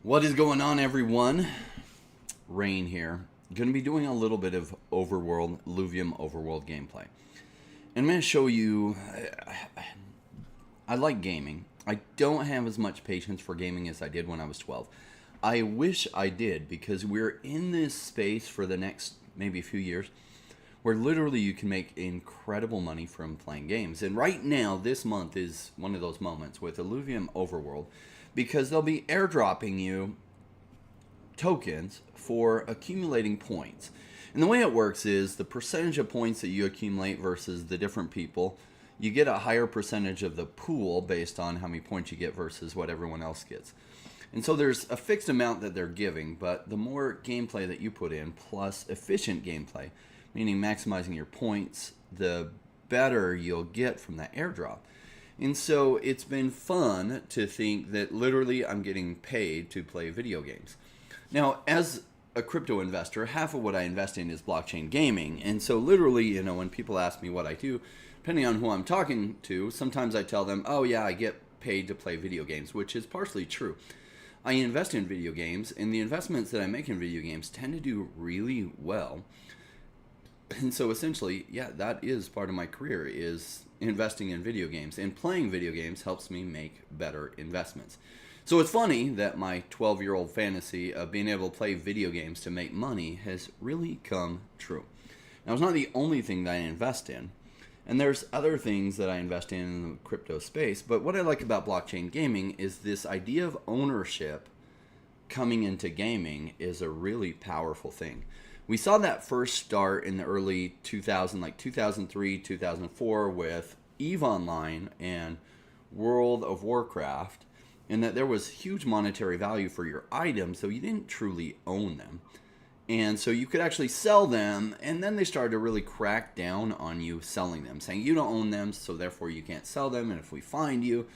What is going on, everyone? Rain here. Going to be doing a little bit of Overworld, Illuvium Overworld gameplay. And I'm going to show you, I like gaming. I don't have as much patience for gaming as I did when I was 12. I wish I did, because we're in this space for the next maybe a few years where literally you can make incredible money from playing games. And right now, this month is one of those moments with Illuvium Overworld, because they'll be airdropping you tokens for accumulating points. And the way it works is the percentage of points that you accumulate versus the different people, you get a higher percentage of the pool based on how many points you get versus what everyone else gets. And so there's a fixed amount that they're giving, but the more gameplay that you put in, plus efficient gameplay, meaning maximizing your points, the better you'll get from that airdrop. And so it's been fun to think that literally I'm getting paid to play video games. Now, as a crypto investor, half of what I invest in is blockchain gaming. And so literally, you know, when people ask me what I do, depending on who I'm talking to, sometimes I tell them, oh yeah, I get paid to play video games, which is partially true. I invest in video games, and the investments that I make in video games tend to do really well. And so essentially, yeah, that is part of my career, is investing in video games. And playing video games helps me make better investments. So it's funny that my 12-year-old fantasy of being able to play video games to make money has really come true. Now, it's not the only thing that I invest in. And there's other things that I invest in the crypto space. But what I like about blockchain gaming is this idea of ownership coming into gaming is a really powerful thing. We saw that first start in the early 2000, like 2003, 2004 with EVE Online and World of Warcraft, and that there was huge monetary value for your items, so you didn't truly own them. And so you could actually sell them, and then they started to really crack down on you selling them, saying you don't own them, so therefore you can't sell them, and if we find you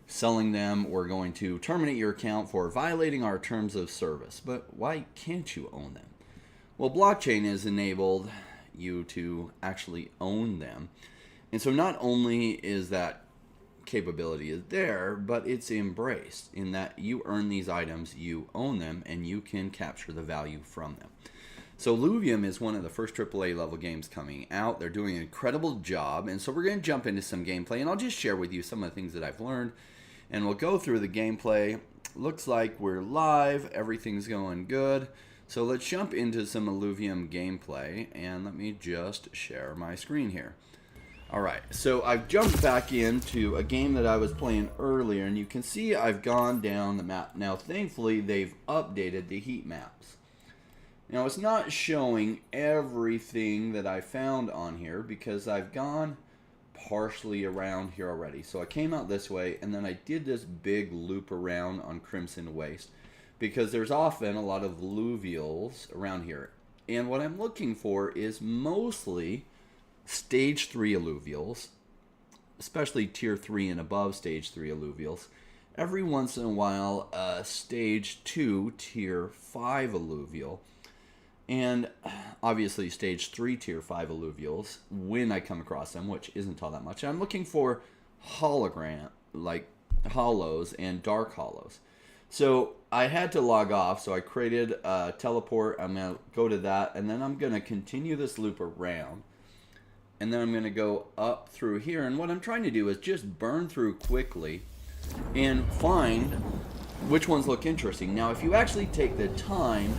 selling them, we're going to terminate your account for violating our terms of service. But why can't you own them? Well, blockchain has enabled you to actually own them. And so not only is that capability is there, but it's embraced in that you earn these items, you own them, and you can capture the value from them. So Illuvium is one of the first AAA level games coming out. They're doing an incredible job, and so we're going to jump into some gameplay, and I'll just share with you some of the things that I've learned, and we'll go through the gameplay. Looks like we're live, everything's going good. So let's jump into some Illuvium gameplay, and let me just share my screen here. Alright, so I've jumped back into a game that I was playing earlier, and you can see I've gone down the map. Now, thankfully, they've updated the heat maps. Now, it's not showing everything that I found on here, because I've gone partially around here already. So I came out this way, and then I did this big loop around on Crimson Waste, because there's often a lot of alluvials around here. And what I'm looking for is mostly stage 3 alluvials, especially tier 3 and above stage 3 alluvials. Every once in a while, stage 2 tier 5 alluvial. And obviously stage 3 tier 5 alluvials when I come across them, which isn't all that much. I'm looking for hologram, like hollows and dark hollows. So I had to log off, so I created a teleport. I'm going to go to that, and then I'm going to continue this loop around. And then I'm going to go up through here. And what I'm trying to do is just burn through quickly and find which ones look interesting. Now, if you actually take the time,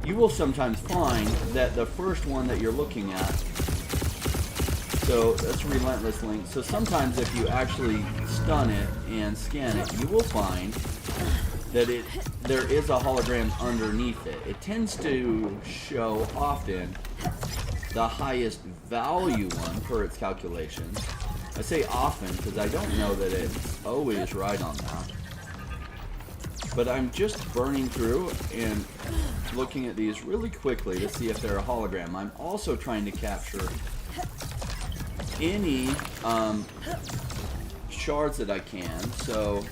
you will sometimes find that the first one that you're looking at, so that's Relentless Link. So sometimes if you actually stun it and scan it, you will find that there is a hologram underneath it. It tends to show often the highest value one per its calculations. I say often because I don't know that it's always right on that. But I'm just burning through and looking at these really quickly to see if they're a hologram. I'm also trying to capture any shards that I can. So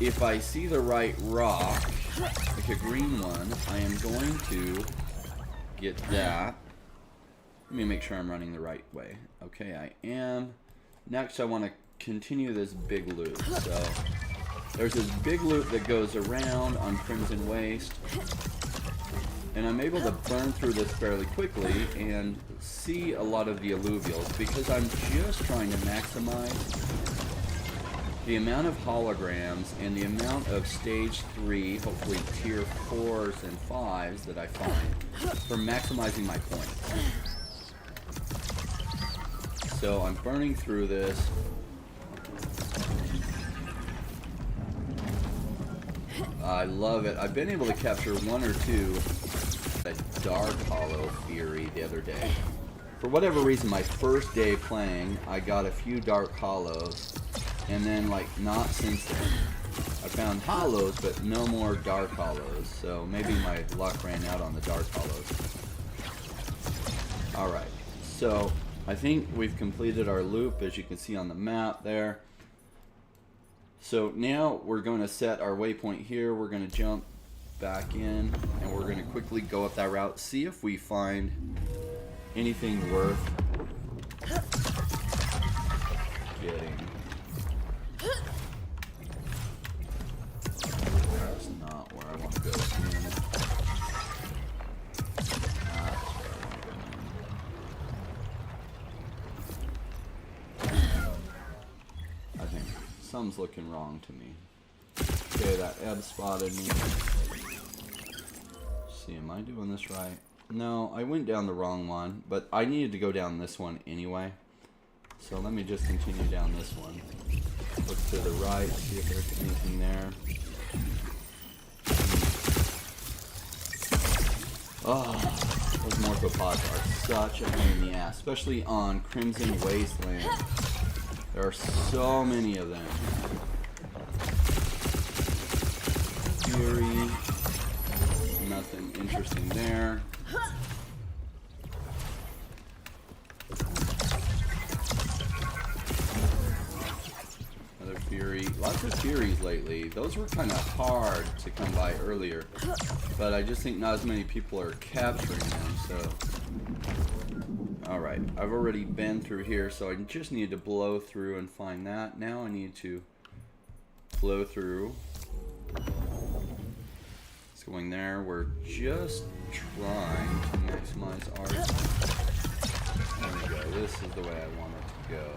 if I see the right rock, like a green one, I am going to get that. Let me make sure I'm running the right way. Okay, I am. Next, I want to continue this big loop. So There's this big loop that goes around on Crimson Waste, and I'm able to burn through this fairly quickly and see a lot of the alluvials because I'm just trying to maximize the amount of holograms and the amount of stage 3, hopefully tier 4s and 5s that I find for maximizing my points. So I'm burning through this. I love it. I've been able to capture one or two a Dark Hollow Fury the other day. For whatever reason, my first day playing, I got a few Dark Hollows, and then like not since then. I found Hollows, but no more Dark Hollows. So maybe my luck ran out on the Dark Hollows. All right, so I think we've completed our loop, as you can see on the map there. So now we're going to set our waypoint here. We're going to jump back in, and we're going to quickly go up that route, see if we find anything worth getting. That's not where I want to go. I think something's looking wrong to me. Okay, that Ebb spotted me. Let's see, am I doing this right? No, I went down the wrong one, but I needed to go down this one anyway. So let me just continue down this one. Look to the right, see if there's anything there. Oh, those morphopods are such a pain in the ass, especially on Crimson Wasteland. There are so many of them. Fury. Nothing interesting there. Another Fury. Lots of Furies lately. Those were kind of hard to come by earlier. But I just think not as many people are capturing them, so... Alright, I've already been through here, so I just need to blow through and find that. Now I need to blow through. It's going there. We're just trying to maximize our... There we go. This is the way I want it to go.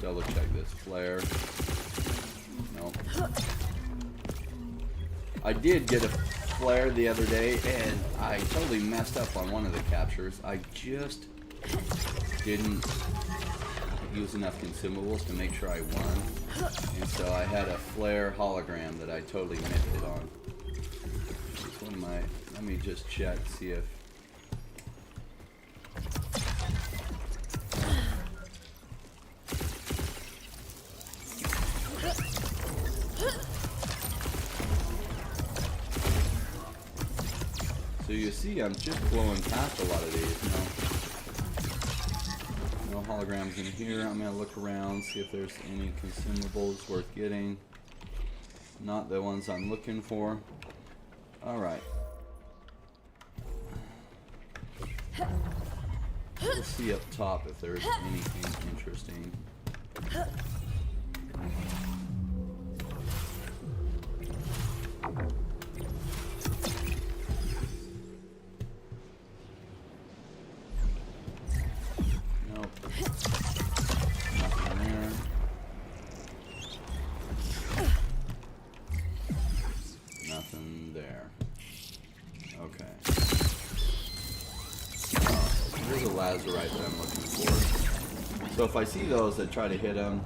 Double check this flare. Nope. I did get a flare the other day, and I totally messed up on one of the captures. I just didn't use enough consumables to make sure I won, and so I had a flare hologram that I totally missed it on. This one might. Let me just check, see if. So you see, I'm just blowing past a lot of these. No holograms in here. I'm gonna look around, see if there's any consumables worth getting. Not the ones I'm looking for. All right. We'll see up top if there's anything interesting. Lazurite that I'm looking for. So if I see those, I try to hit them.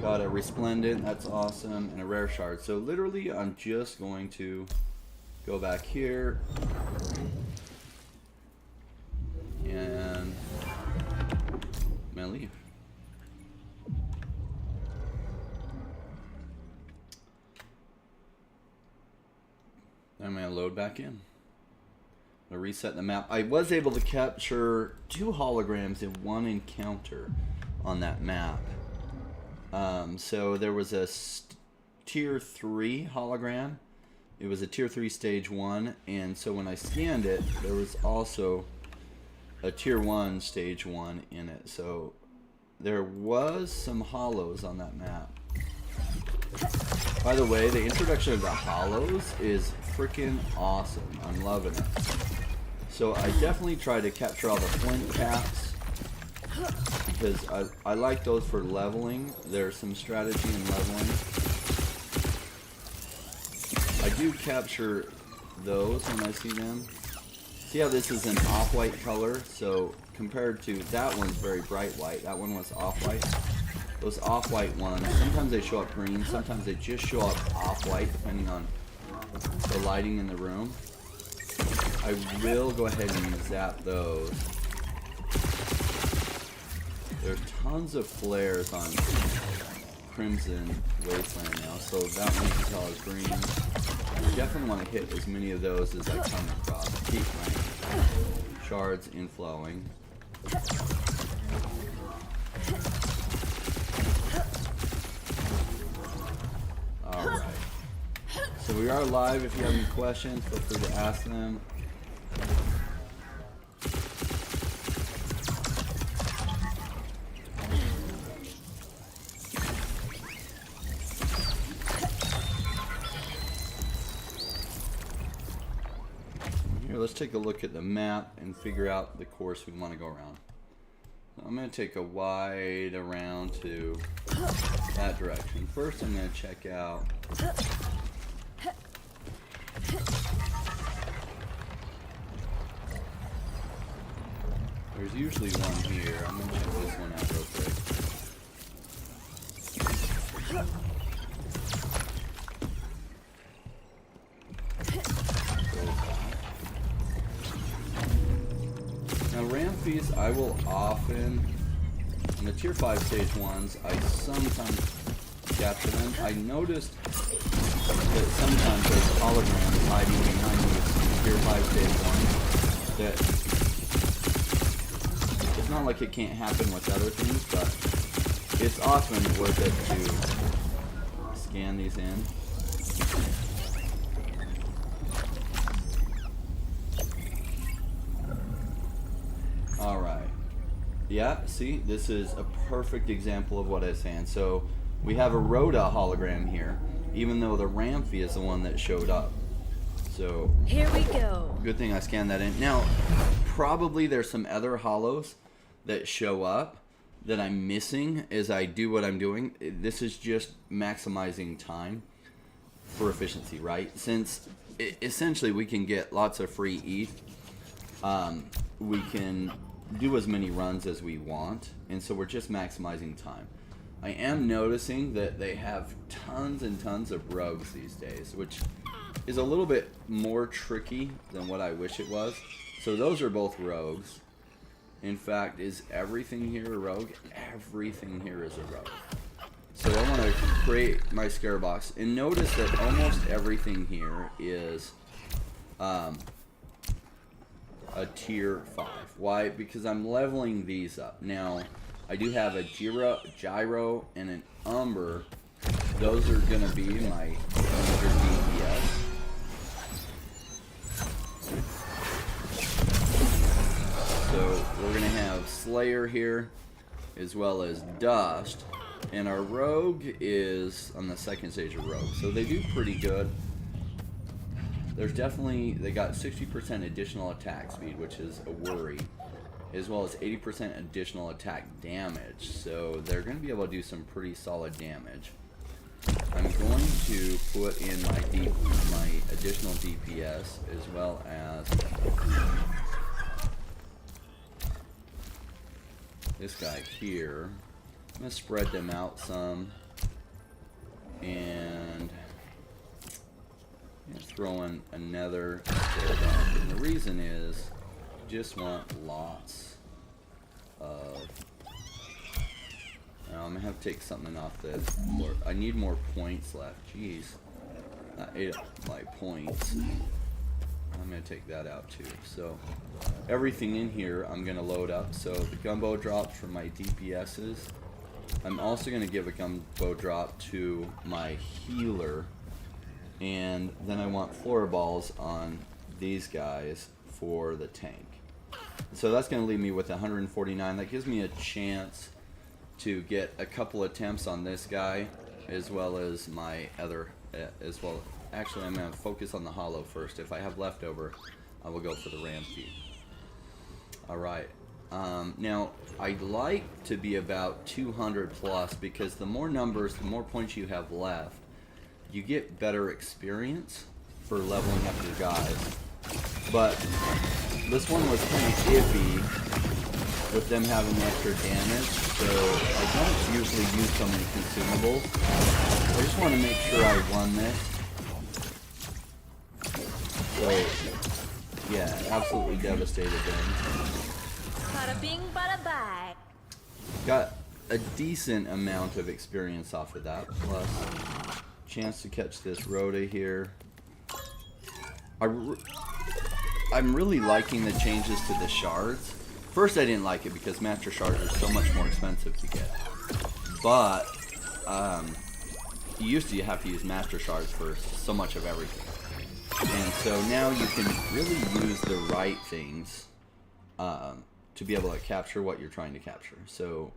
Got a Resplendent, that's awesome, and a Rare Shard. So literally, I'm just going to go back here. And I'm gonna leave. I'm gonna load back in. Reset the map. I was able to capture 2 holograms in one encounter on that map. So there was a tier 3 hologram it was a tier 3 stage 1, and so when I scanned it, there was also a tier 1 stage 1 in it. So there was some hollows on that map. By the way, the introduction of the hollows is freaking awesome. I'm loving it. So I definitely try to capture all the flint caps because I like those for leveling. There's some strategy in leveling. I do capture those when I see them. See how this is an off-white color? So compared to that one's very bright white. That one was off-white. Those off-white ones, sometimes they show up green, sometimes they just show up off-white depending on the lighting in the room. I will go ahead and zap those. There's tons of flares on Crimson Wasteland now, so that one you can tell is green. I definitely want to hit as many of those as I come across. Keep my shards inflowing. Alright. So we are live. If you have any questions, feel free to ask them. Here, let's take a look at the map and figure out the course we want to go around. I'm going to take a wide around to that direction. First, I'm going to check out there's usually one here. I'm going to check this one out real quick. Now ramp fees, I will often, in the tier 5 stage ones, I sometimes capture them. I noticed that sometimes there's holograms hiding behind these tier 5 stage ones that it's not like it can't happen with other things, but it's often worth it to scan these in. Alright. Yeah, see, this is a perfect example of what I was saying. So we have a Rhoda hologram here, even though the Ramphie is the one that showed up. So here we go. Good thing I scanned that in. Now, probably there's some other holos that show up that I'm missing as I do what I'm doing. This is just maximizing time for efficiency, right? Since essentially we can get lots of free ETH, we can do as many runs as we want, and so we're just maximizing time. I am noticing that they have tons and tons of rogues these days, which is a little bit more tricky than what I wish it was. So those are both rogues. In fact, is everything here a rogue? Everything here is a rogue. So I want to create my scare box, and notice that almost everything here is a tier 5. Why? Because I'm leveling these up. Now, I do have a gyro and an umber. Those are going to be my 100 DPS. So we're going to have Slayer here, as well as Dust. And our Rogue is on the second stage of Rogue. So they do pretty good. There's definitely, they got 60% additional attack speed, which is a worry, as well as 80% additional attack damage. So they're going to be able to do some pretty solid damage. I'm going to put in my additional DPS as well as this guy here. I'm going to spread them out some and throw in another. And the reason is just want lots of. Now I'm gonna have to take something off this. I need more points left. Jeez, I ate up my points. I'm gonna take that out too. So everything in here I'm gonna load up. So the gumbo drops for my DPSs. I'm also gonna give a gumbo drop to my healer And then I want flora balls on these guys for the tank. So that's going to leave me with 149. That gives me a chance to get a couple attempts on this guy, as well as my other, as well. Actually, I'm going to focus on the hollow first. If I have leftover, I will go for the ram feet. Alright. Now, I'd like to be about 200 plus, because the more numbers, the more points you have left, you get better experience for leveling up your guys. But this one was kind of iffy with them having extra damage, so I don't usually use so many consumables. I just want to make sure I won this. So, yeah, absolutely devastated them. Bada bing, bada bye. Got a decent amount of experience off of that, plus chance to catch this Rhoda here. I'm really liking the changes to the shards. First I didn't like it because master shards are so much more expensive to get. But you used to have to use master shards for so much of everything. And so now you can really use the right things to be able to capture what you're trying to capture. So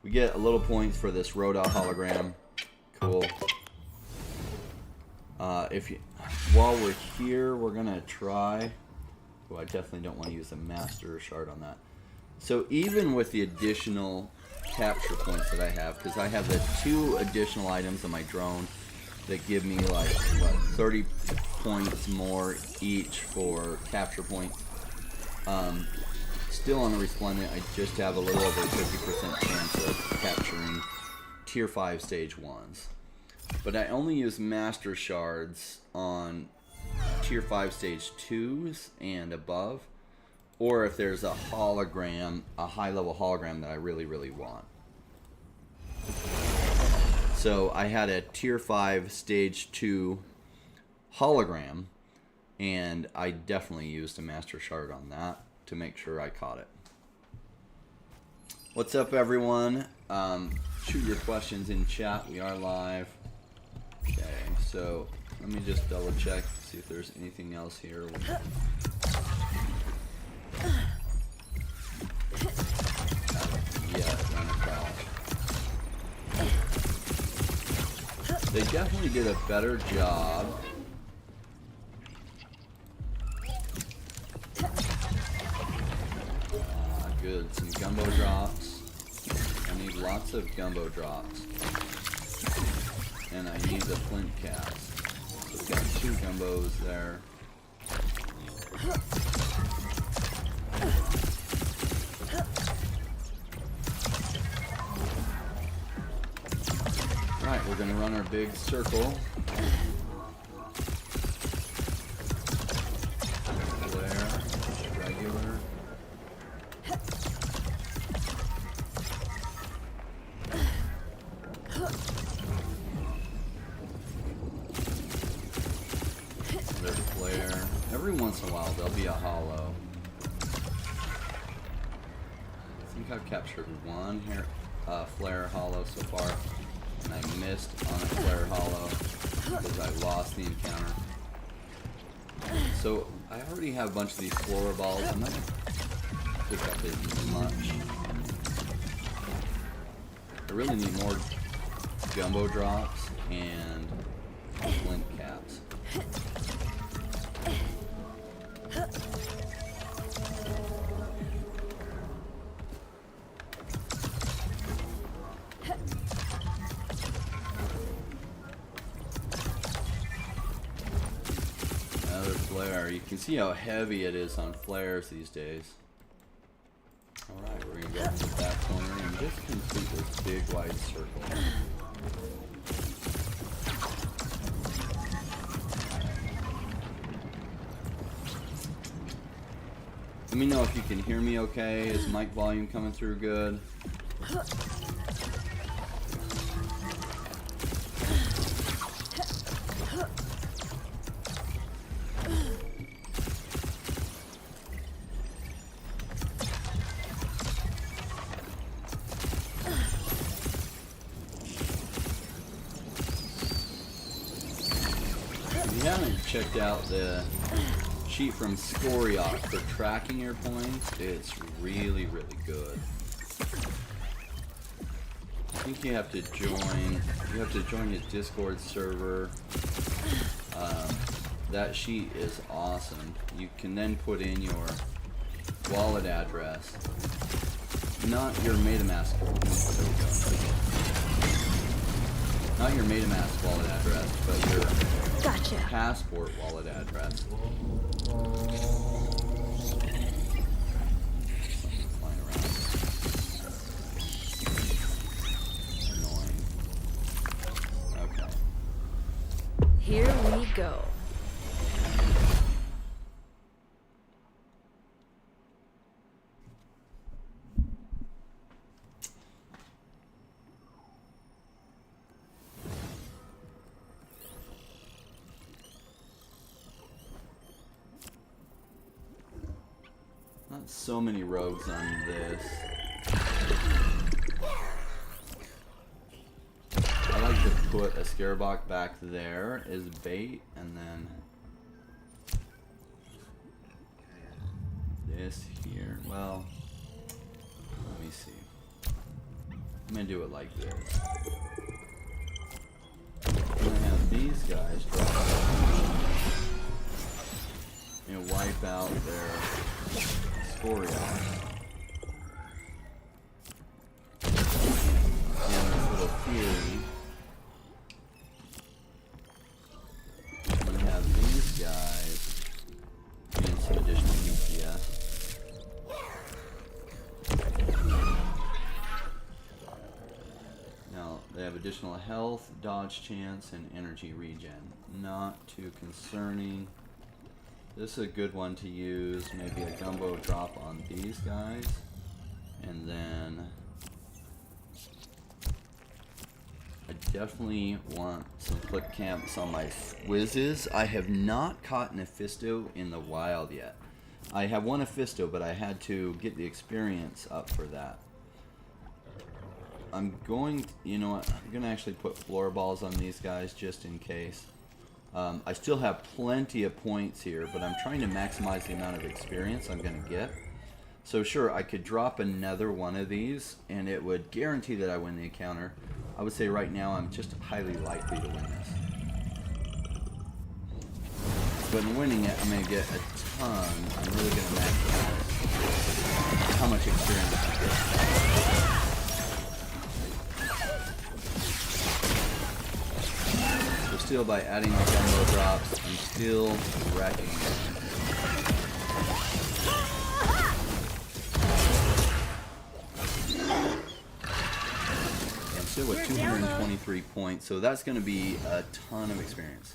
we get a little points for this Rhoda hologram. Cool. While we're here, we're gonna try. Oh, I definitely don't want to use a master shard on that. So even with the additional capture points that I have, because I have the 2 additional items on my drone that give me like what, 30 points more each for capture points. Still on a resplendent, I just have a little over 50% chance of capturing tier 5 stage 1s. But I only use master shards on tier 5 stage 2s and above, or if there's a hologram, a high level hologram that I really want. So I had a tier 5 stage 2 hologram, and I definitely used a master shard on that to make sure I caught it. What's up, everyone? Shoot your questions in chat. We are live. Okay, so let me just double check, see if there's anything else here. Yeah, run across. They definitely did a better job. Good, some gumbo drops. I need lots of gumbo drops. And I need the flint caps. So we've got 2 gumbos there. Alright, we're gonna run our big circle. Flare, regular. Every once in a while there'll be a hollow. I think I've captured 1 flare hollow so far, and I missed on a flare hollow because I lost the encounter. So I already have a bunch of these flora balls. I'm not gonna pick up as much. I really need more gumbo drops and flint caps. Another flare. You can see how heavy it is on flares these days. Alright, we're going to go into the back corner and just complete this big wide circle. Let me know if you can hear me okay. Is mic volume coming through good? haven't checked out the sheet from Scoriot for tracking your points, it's really, really good. I think you have to join his Discord server. That sheet is awesome. You can then put in your wallet address, not your MetaMask. There we go. Not your MetaMask wallet address, but your passport wallet address. Flying around. Annoying. Okay. Here we go. Not so many rogues on this. I like to put a Scarabok back there as bait, and then this here. Well, let me see. I'm gonna do it like this. I'm gonna have these guys drop. You know, wipe out their Scoriot. And this little theory. I'm gonna have these guys gain some additional DPS. Now they have additional health, dodge chance, and energy regen. Not too concerning. This is a good one to use. Maybe a gumbo drop on these guys. And then I definitely want some click camps on my whizzes. I have not caught an Ophisto in the wild yet. I have one Ophisto, but I had to get the experience up for that. I'm going to, you know what, I'm going to actually put floor balls on these guys just in case. I still have plenty of points here, but I'm trying to maximize the amount of experience I'm going to get. So sure, I could drop another one of these, and it would guarantee that I win the encounter. I would say right now I'm just highly likely to win this. But in winning it, I'm going to get a ton. I'm really going to maximize how much experience I get. Still, by adding the gumbo drops, I'm still wrecking it. I'm still with 223 points, so that's going to be a ton of experience.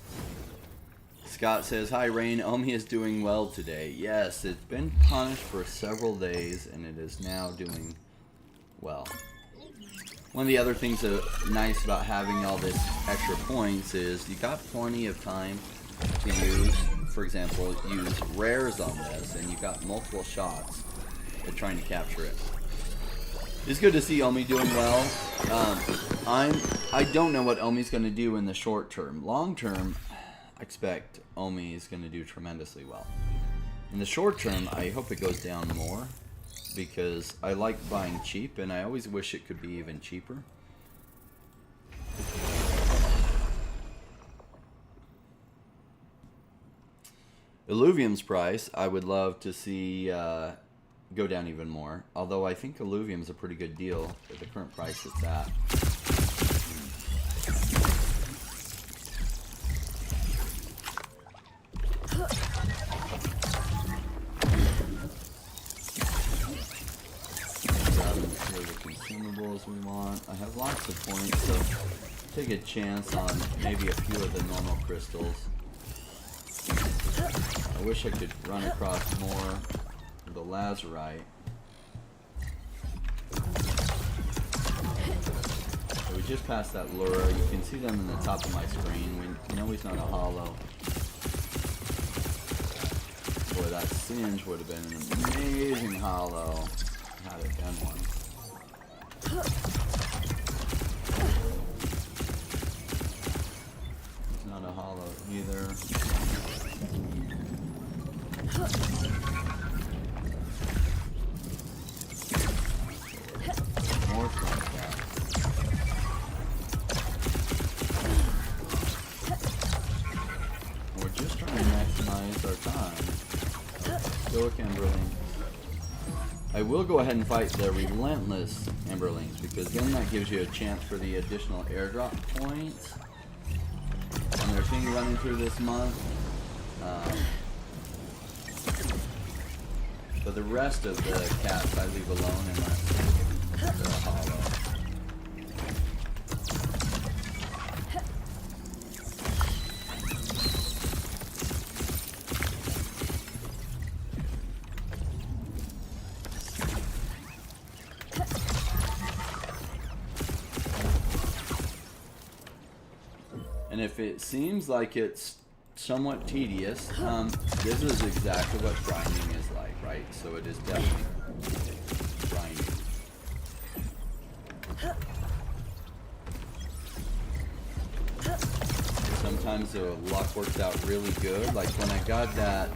Scott says, "Hi Rain, Omi is doing well today." Yes, it's been punished for several days, and it is now doing well. One of the other things that nice about having all this extra points is you got plenty of time to use, for example, use rares on this, and you got multiple shots at trying to capture it. It's good to see Omi doing well. I don't know what Omi's going to do in the short term. Long term, I expect Omi is going to do tremendously well. In the short term, I hope it goes down more, because I like buying cheap, and I always wish it could be even cheaper. Illuvium's price, I would love to see go down even more, although I think Illuvium's a pretty good deal at the current price it's at. We want. I have lots of points, so take a chance on maybe a few of the normal crystals. I wish I could run across more of the lazurite. So we just passed that lure. You can see them in the top of my screen. We know he's not a hollow. Boy, that singe would have been an amazing hollow had it been one. It's not a hollow. either. More Cornucopias. We're just trying to maximize our time. Stoic Emberlings. I will go ahead and fight the relentless Emberlings because then that gives you a chance for the additional airdrop points. And their thing running through this month. But the rest of the cats I leave alone unless they're hollow. And if it seems like it's somewhat tedious, this is exactly what grinding is like, right? So it is definitely grinding. Sometimes the luck works out really good. Like when I got that,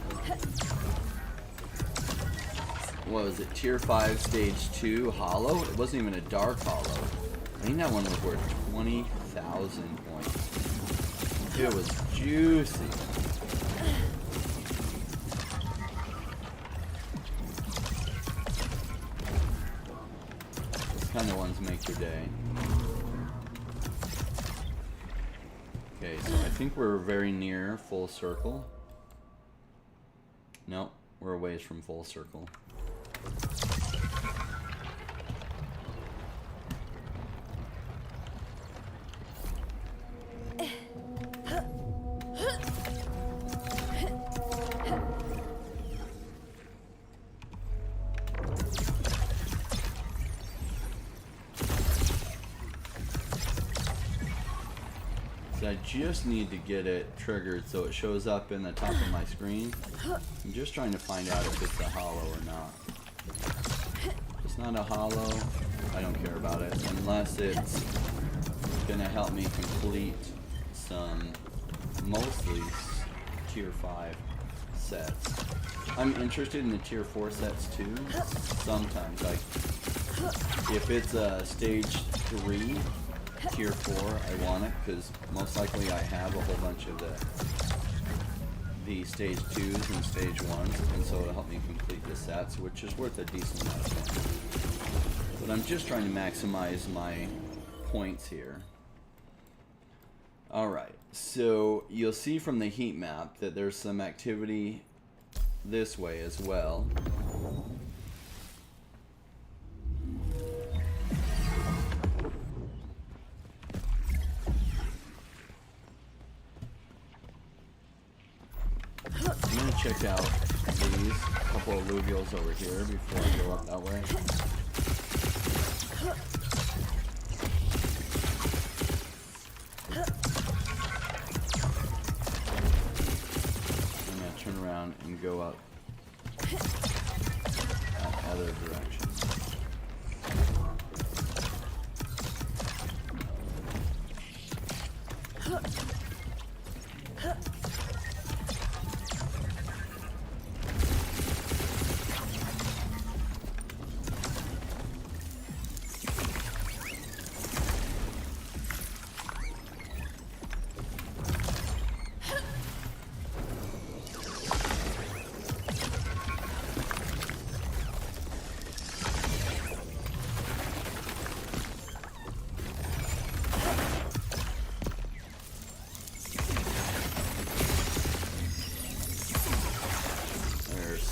what was it, tier 5 stage 2 hollow? It wasn't even a dark hollow. I think that one was worth 20,000 points. It was juicy. These kind of ones make your day. Okay, so I think we're very near full circle. Nope, we're a ways from full circle. I just need to get it triggered so it shows up in the top of my screen. I'm just trying to find out if it's a hollow or not. If it's not a hollow, I don't care about it unless it's gonna help me complete some mostly tier 5 sets. I'm interested in the tier 4 sets too. Sometimes, like if it's a stage 3 tier 4, I want it because most likely I have a whole bunch of the stage 2s and stage 1s, and so it'll help me complete the sets, which is worth a decent amount of money. But I'm just trying to maximize my points here. Alright, so you'll see from the heat map that there's some activity this way as well. I'm going to check out these couple of alluvials over here before I go up that way. I'm going to turn around and go up that other direction.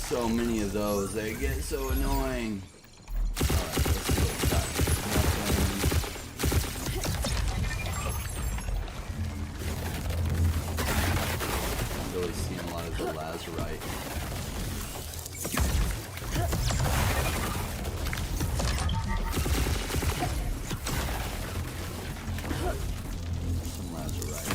So many of those, they get so annoying. Alright, let's see what we got here. I'm really seeing a lot of the lazurite. Some lazurite.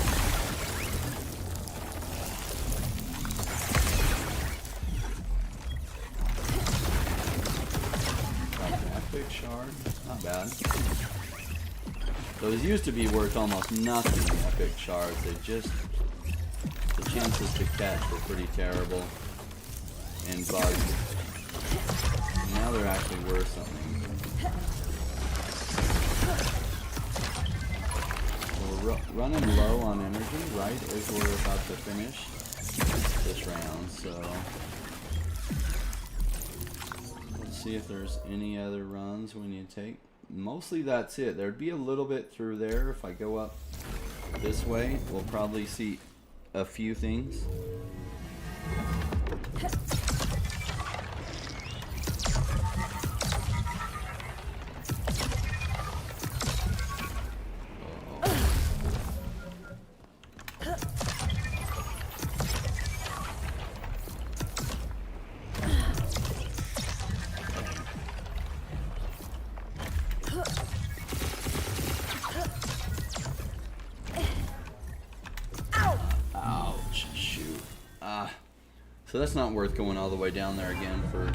Big shard, not bad. Those used to be worth almost nothing, epic shards. They just chances to catch were pretty terrible and bugged. Now they're actually worse on me. So we're running low on energy, right, as we're about to finish this round, so let's see if there's any other runs we need to take. Mostly that's it. There'd be a little bit through there. If I go up this way, we'll probably see a few things. So that's not worth going all the way down there again for,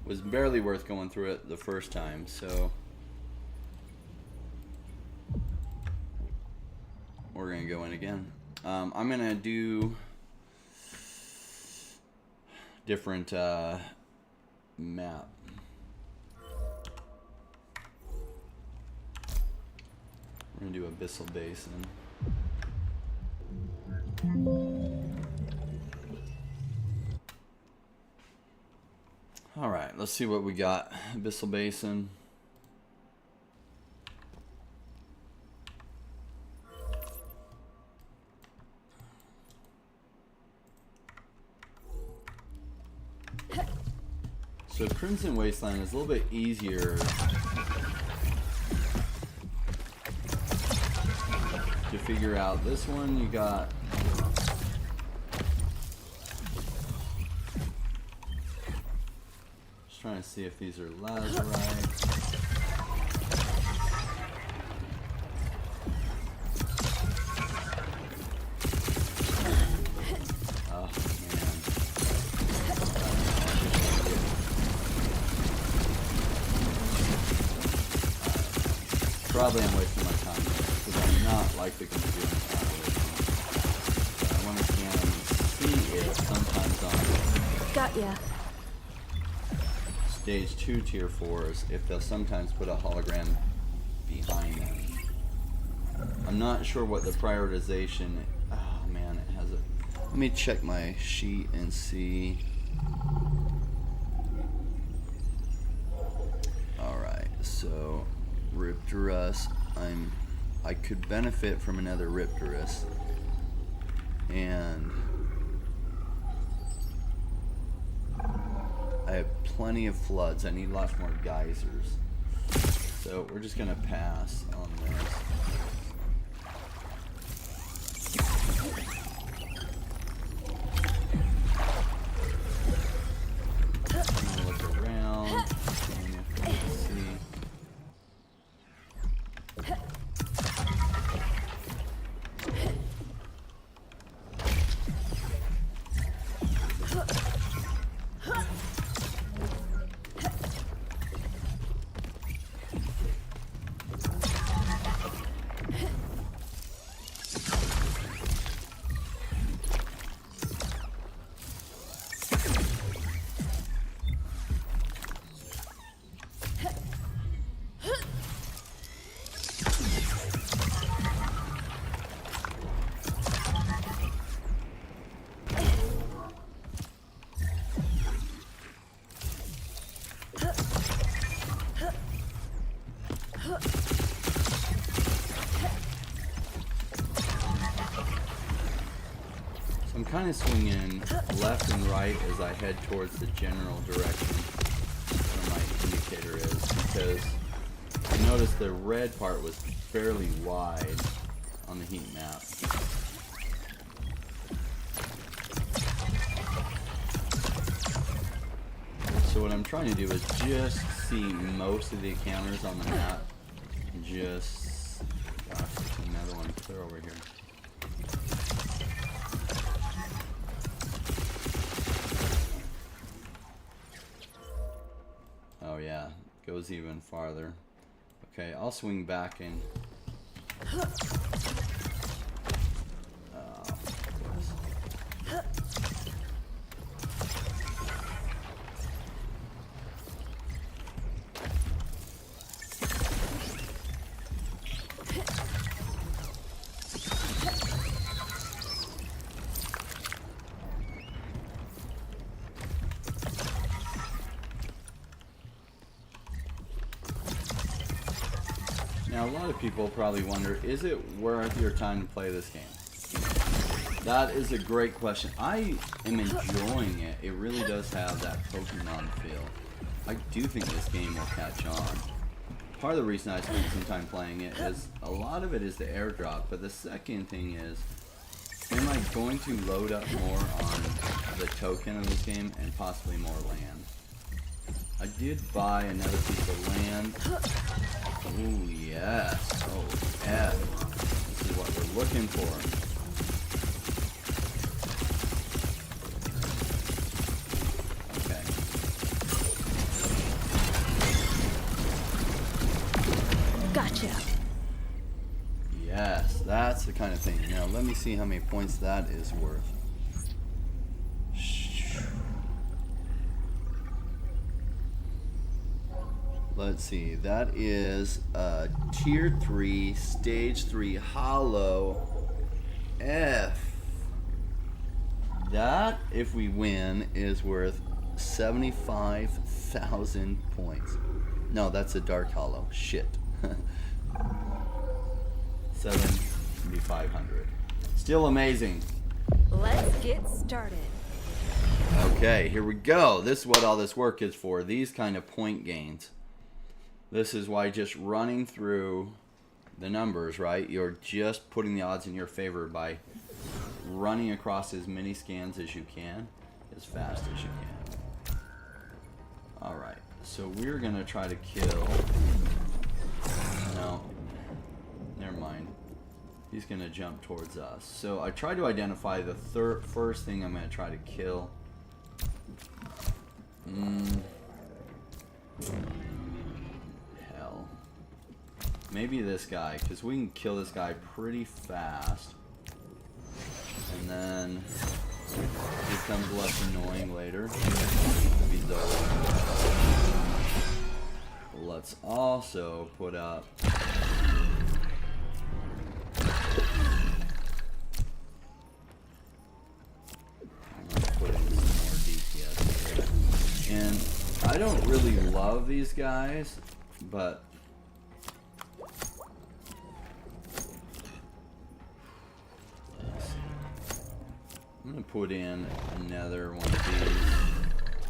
was barely worth going through it the first time, so we're gonna go in again. I'm gonna do different map. We're gonna do Abyssal Basin. Alright, let's see what we got. Abyssal Basin. So Crimson Wasteland is a little bit easier to figure out. This one you got trying to see if these are lazurite. Oh man. Probably I'm wasting my time because I'm not likely going to do anything. I want to scan and see it sometimes on. Got ya. Stage 2 tier 4s if they'll sometimes put a hologram behind them. I'm not sure what the prioritization. Oh man, it has a. Let me check my sheet and see. Alright, so Riptorus. I could benefit from another Riptorus. And I have plenty of floods. I need lots more geysers. So we're just gonna pass on this. I'm gonna look around, seeing if we can see. I'm kind of swinging left and right as I head towards the general direction where my indicator is, because I noticed the red part was fairly wide on the heat map. So what I'm trying to do is just see most of the encounters on the map. Just, gosh, there's another one clear over here. Oh yeah, goes even farther. Okay, I'll swing back in. Now, a lot of people probably wonder, is it worth your time to play this game? That is a great question. I am enjoying it. It really does have that Pokemon feel. I do think this game will catch on. Part of the reason I spent some time playing it is a lot of it is the airdrop, but the second thing is, am I going to load up more on the token of this game and possibly more land? I did buy another piece of land. Oh yes. Oh yeah. This is what we're looking for. Gotcha. Yes, that's the kind of thing. Now, let me see how many points that is worth. Let's see. That is Tier 3, Stage 3, Hollow F. That, if we win, is worth 75,000 points. No, that's a Dark Hollow. Shit. 7,500. Still amazing. Let's get started. Okay, here we go. This is what all this work is for. These kind of point gains. This is why just running through the numbers, right? You're just putting the odds in your favor by running across as many scans as you can, as fast as you can. Alright, so we're going to try to kill... No. Never mind. He's going to jump towards us. So I tried to identify the first thing I'm going to try to kill. Hell. Maybe this guy, because we can kill this guy pretty fast. And then it becomes less annoying later. Let's also put up... And I don't really love these guys, but I'm going to put in another one of these.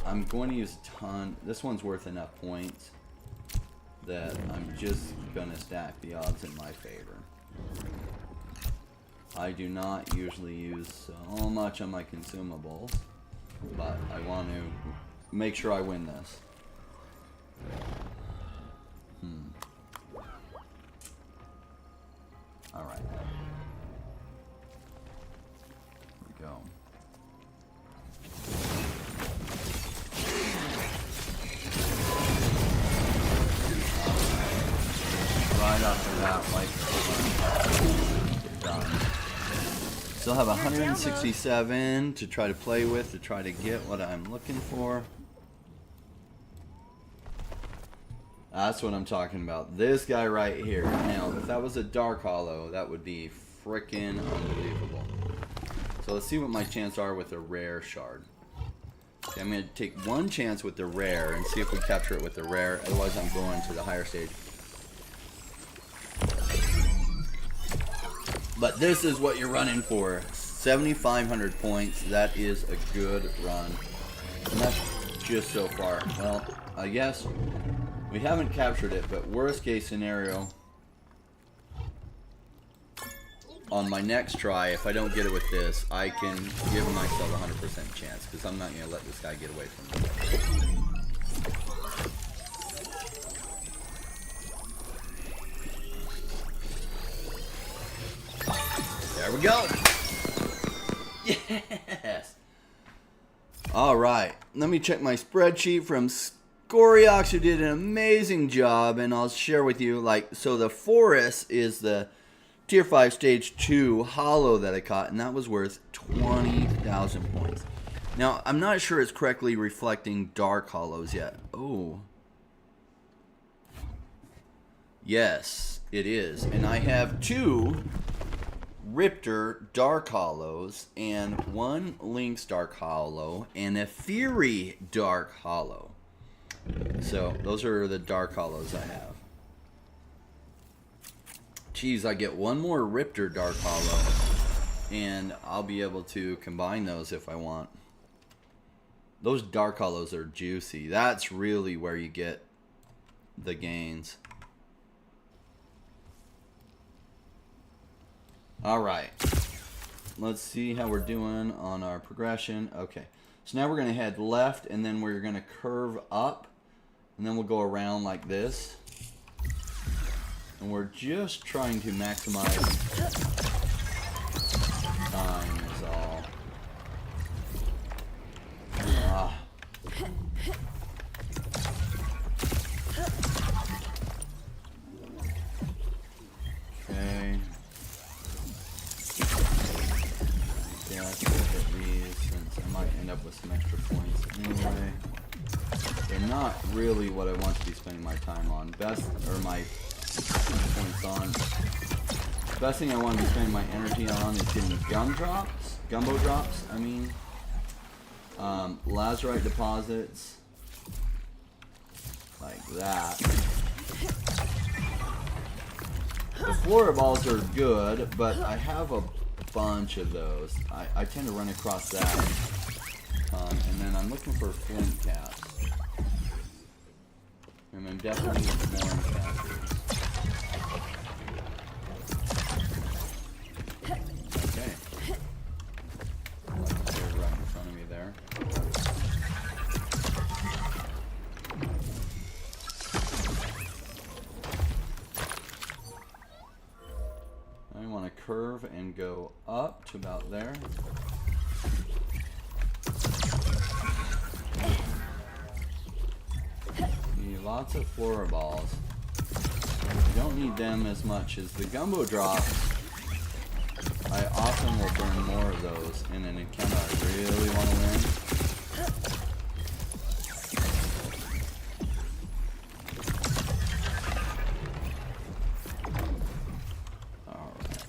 I'm going to use a ton. This one's worth enough points that I'm just going to stack the odds in my favor. I do not usually use so much on my consumables, but I want to make sure I win this. Alright. Here we go. Right off the bat, like done. Still have 167 to try to play with, to try to get what I'm looking for. That's what I'm talking about. This guy right here. Now, if that was a Dark Hollow, that would be freaking unbelievable. So let's see what my chances are with a rare shard. Okay, I'm going to take one chance with the rare and see if we capture it with the rare. Otherwise, I'm going to the higher stage. But this is what you're running for. 7,500 points. That is a good run. And that's just so far. Well, I guess we haven't captured it, but worst case scenario, on my next try, if I don't get it with this, I can give myself a 100% chance, because I'm not going to let this guy get away from me. There we go. Yes. All right. Let me check my spreadsheet from Scoriox, who did an amazing job, and I'll share with you. So the Forest is the Tier 5 Stage 2 Hollow that I caught, and that was worth 20,000 points. Now, I'm not sure it's correctly reflecting Dark Hollows yet. Oh. Yes, it is. And I have 2 Riptor Dark Hollows and 1 Lynx Dark Hollow and a Fury Dark Hollow. So those are the Dark Hollows I have. Geez, I get one more Riptor Dark Hollow, and I'll be able to combine those if I want. Those Dark Hollows are juicy. That's really where you get the gains. Alright. Let's see how we're doing on our progression. Okay. So now we're going to head left, and then we're going to curve up, and then we'll go around like this. And we're just trying to maximize time is all. Ah. Okay. Yeah, let's look at these since I might end up with some extra points anyway. They're not really what I want to be spending my time on. My points on. The best thing I want to be spending my energy on is getting gumbo drops, I mean. Lazurite deposits. Like that. The flora balls are good, but I have a bunch of those. I tend to run across that. And then I'm looking for flint caps. And I'm definitely ignoring captures. Okay. They're right in front of me there. I want to curve and go up to about there. Lots of flora balls. You don't need them as much as the gumbo drops. I often will burn more of those in an encounter I really want to win. Alright.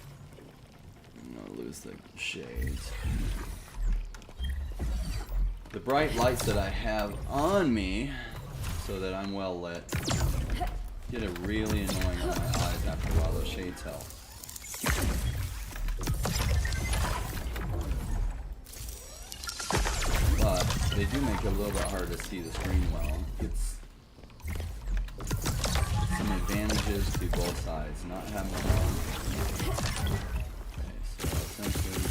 I'm gonna lose the shades. The bright lights that I have on me, so that I'm well lit, get it really annoying on my eyes after a while. Those shades help. But they do make it a little bit harder to see the screen well. It's some advantages to both sides. Not having one. Okay, so essentially,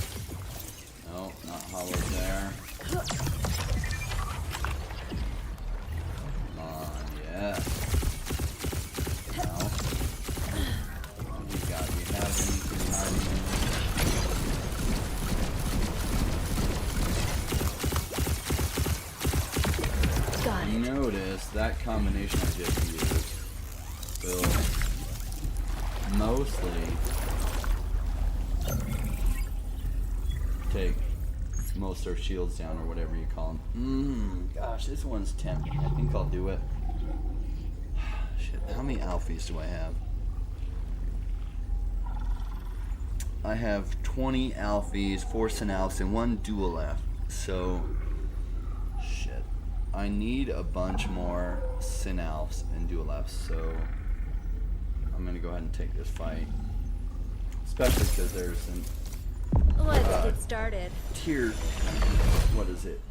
no, not hollows there. Yeah. Now, what do you got? Do you have anything hiding in there? Got it. Notice that combination I just used will mostly take most of their shields down, or whatever you call them. Gosh, this one's tempting. I think I'll do it. Shit, how many alphies do I have? I have 20 alphies, 4 synalphs, and 1 dual F. So, shit. I need a bunch more synalphs and dual Fs, so I'm gonna go ahead and take this fight. Especially because there's an Let's get started. tier, what is it?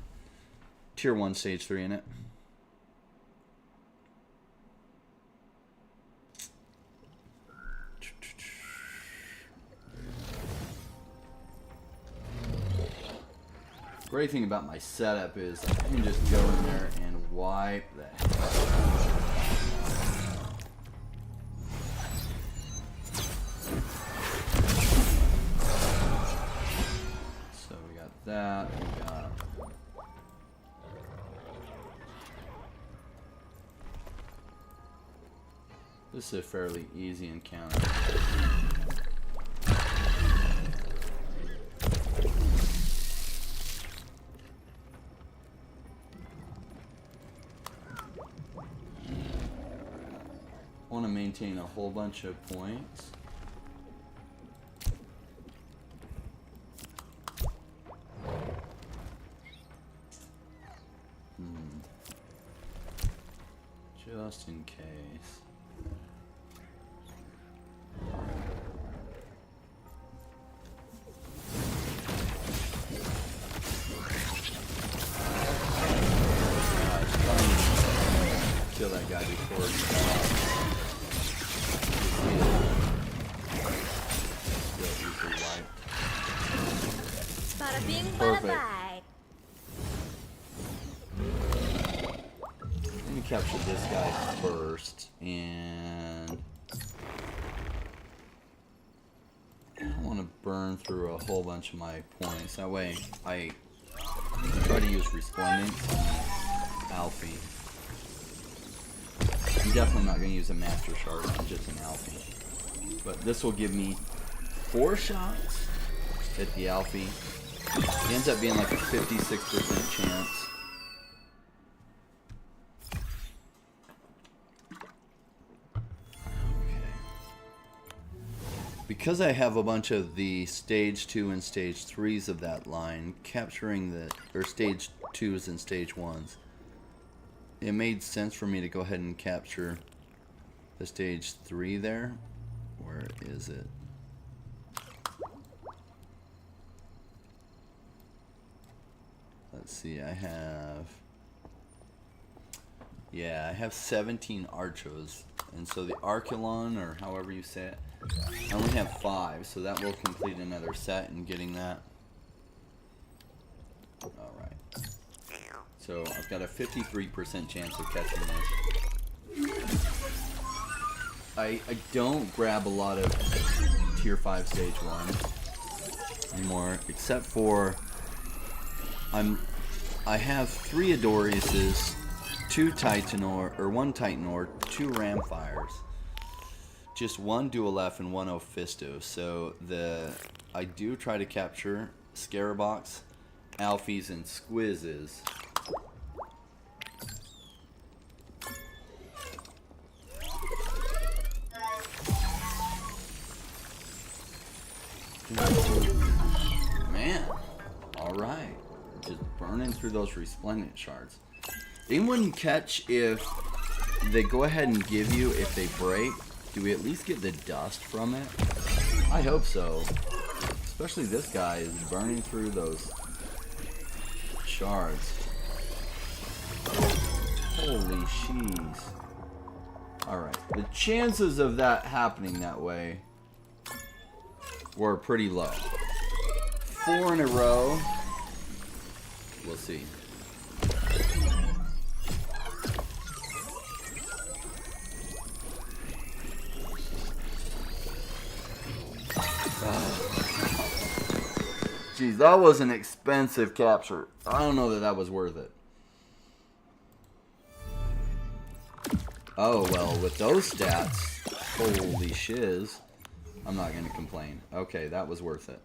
Tier 1 stage 3 in it. Great thing about my setup is I can just go in there and wipe the heck out. So we got that, we got this is a fairly easy encounter. I want to maintain a whole bunch of points. Just in case. Bada bing, bada Perfect. bye. Let me capture this guy first, and I don't want to burn through a whole bunch of my points. That way, I try to use Resplendent on Alfie. I'm definitely not going to use a Master Shard on just an Alfie. But this will give me 4 shots at the Alfie. It ends up being like a 56% chance. Because I have a bunch of the stage 2 and stage 3s of that line, capturing the, or stage 2s and stage 1s, it made sense for me to go ahead and capture the stage 3 there. Where is it? Let's see, I have 17 Archos, and so the Arculon, or however you say it, I only have 5, so that will complete another set in getting that. Alright. So I've got a 53% chance of catching this. I don't grab a lot of tier 5 stage 1 anymore, except for I have 3 Adoriuses, 2 Titanor, or 1 Titanor, 2 Ramfires, just 1 Dualef and 1 Ophisto. So I do try to capture Scarabox, Alfies, and Squizzes. Man, alright. Just burning through those Resplendent Shards. They wouldn't catch if they go ahead and give you, if they break, do we at least get the dust from it? I hope so. Especially this guy is burning through those shards. Holy shees. Alright, the chances of that happening that way were pretty low. 4 in a row. We'll see. Jeez, that was an expensive capture. I don't know that that was worth it. Oh, well, with those stats, holy shiz, I'm not going to complain. Okay, that was worth it.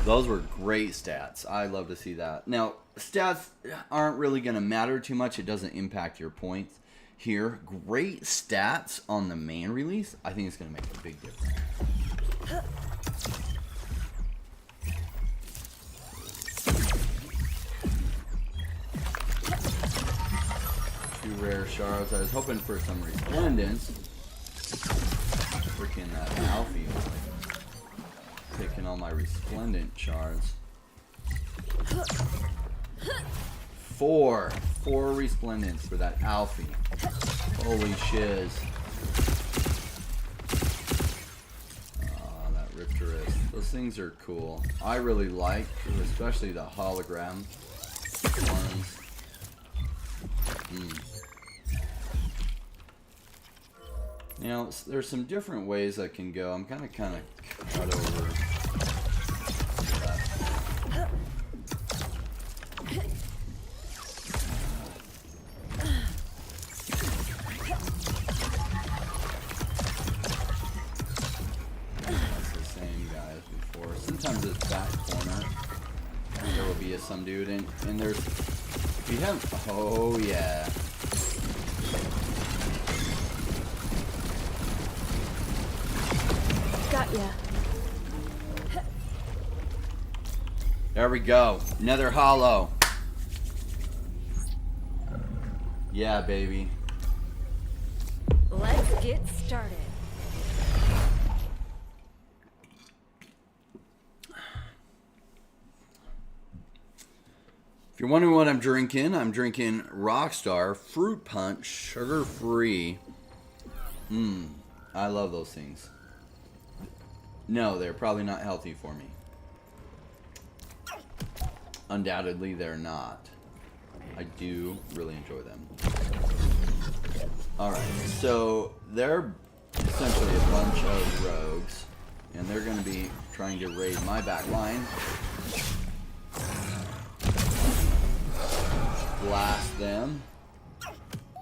Those were great stats. I love to see that. Now, stats aren't really going to matter too much. It doesn't impact your points here. Great stats on the main release. I think it's going to make a big difference. Rare shards. I was hoping for some resplendence. Freaking that Alfie was like taking all my resplendent shards. 4 resplendents for that Alfie. Holy shiz. Oh, that Riptorus. Those things are cool. I really like, especially the hologram ones. Now, there's some different ways I can go. I'm kind of cut over that. That's the same guy as before. Sometimes this back corner, there will be some dude, and there's, we have, oh yeah. Got ya. There we go. Another hollow. Yeah, baby. Let's get started. If you're wondering what I'm drinking Rockstar Fruit Punch, sugar-free. I love those things. No, they're probably not healthy for me. Undoubtedly, they're not. I do really enjoy them. Alright, so they're essentially a bunch of rogues, and they're going to be trying to raid my back line. Blast them.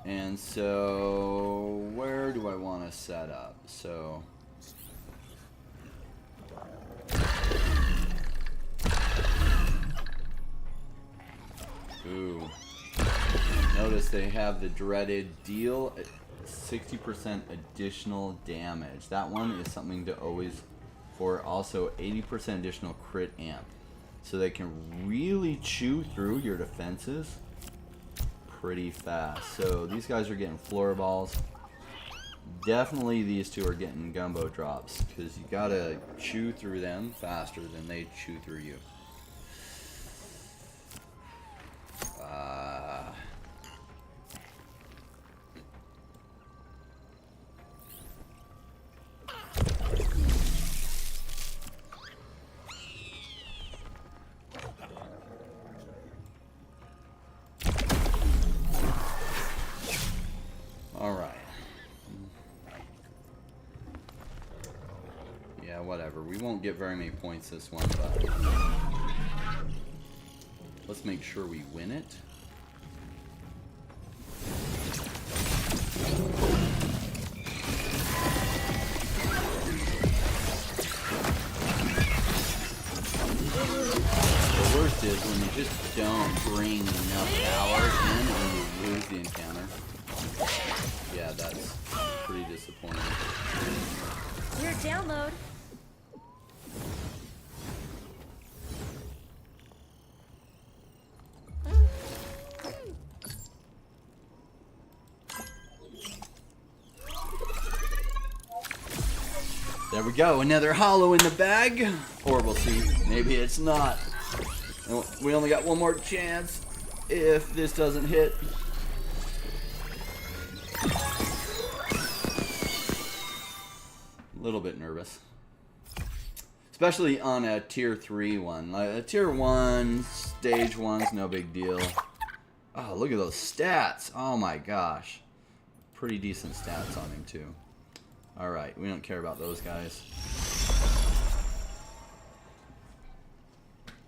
And so, where do I want to set up? So, ooh. Notice they have the dreaded deal 60% additional damage. That one is something to always, for also 80% additional crit amp. So they can really chew through your defenses pretty fast. So these guys are getting floor balls. Definitely these two are getting gumbo drops, because you gotta chew through them faster than they chew through you. Whatever. We won't get very many points this one, but let's make sure we win it. The worst is when you just don't bring enough power in and you lose the encounter. Yeah, that's pretty disappointing. Your download. There we go, another hollow in the bag. Or we'll see, maybe it's not. We only got one more chance if this doesn't hit. A little bit nervous. Especially on a tier 3 one. Like a tier 1, stage 1's no big deal. Oh, look at those stats. Oh my gosh. Pretty decent stats on him too. Alright, we don't care about those guys.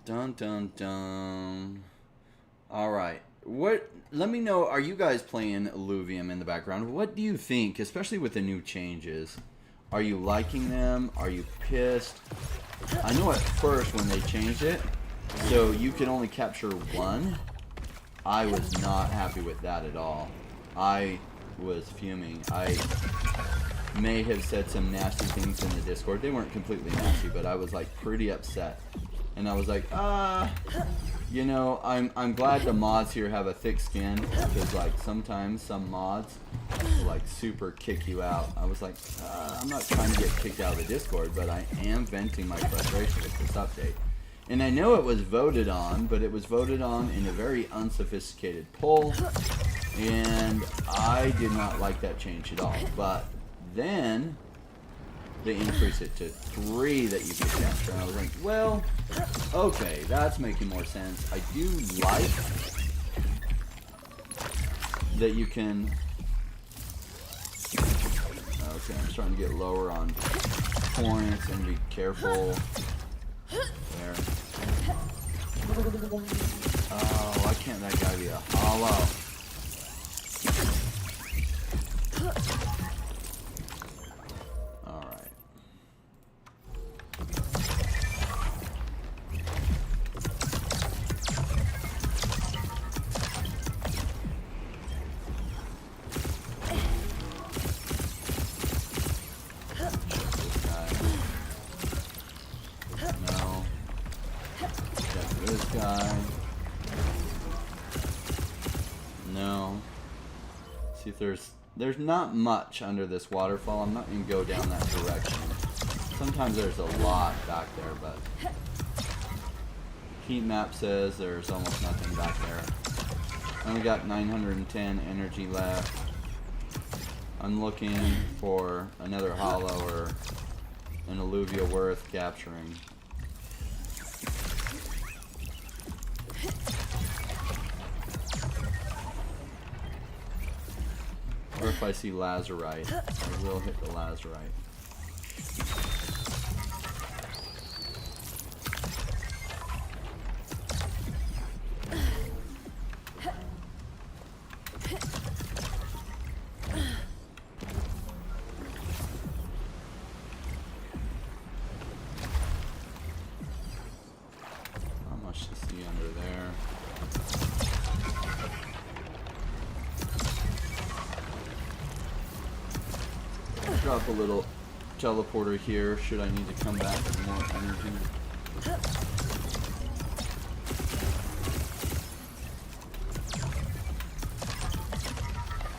Dun dun dun. Alright. Let me know, are you guys playing Illuvium in the background? What do you think, especially with the new changes? Are you liking them? Are you pissed? I know at first when they changed it, so you could only capture one. I was not happy with that at all. I was fuming. I may have said some nasty things in the Discord. They weren't completely nasty, but I was like pretty upset. And I was like, you know, I'm glad the mods here have a thick skin, because like sometimes some mods like super kick you out. I was like, I'm not trying to get kicked out of the Discord, but I am venting my frustration with this update. And I know it was voted on, but it was voted on in a very unsophisticated poll, and I did not like that change at all. But then they increased it to 3 that you can capture, and I was like, well, okay, that's making more sense. I do like that you can... Okay, I'm starting to get lower on points, and be careful. There. Oh, why can't that guy be a hollow? Alright. This guy. No. See if there's not much under this waterfall. I'm not gonna go down that direction. Sometimes there's a lot back there, but Heat map says there's almost nothing back there. I only got 910 energy left. I'm looking for another hollow or an Illuvia worth capturing. Or if I see lazurite, I will hit the lazurite. Not much to see under there. Drop a little teleporter here should I need to come back with more energy.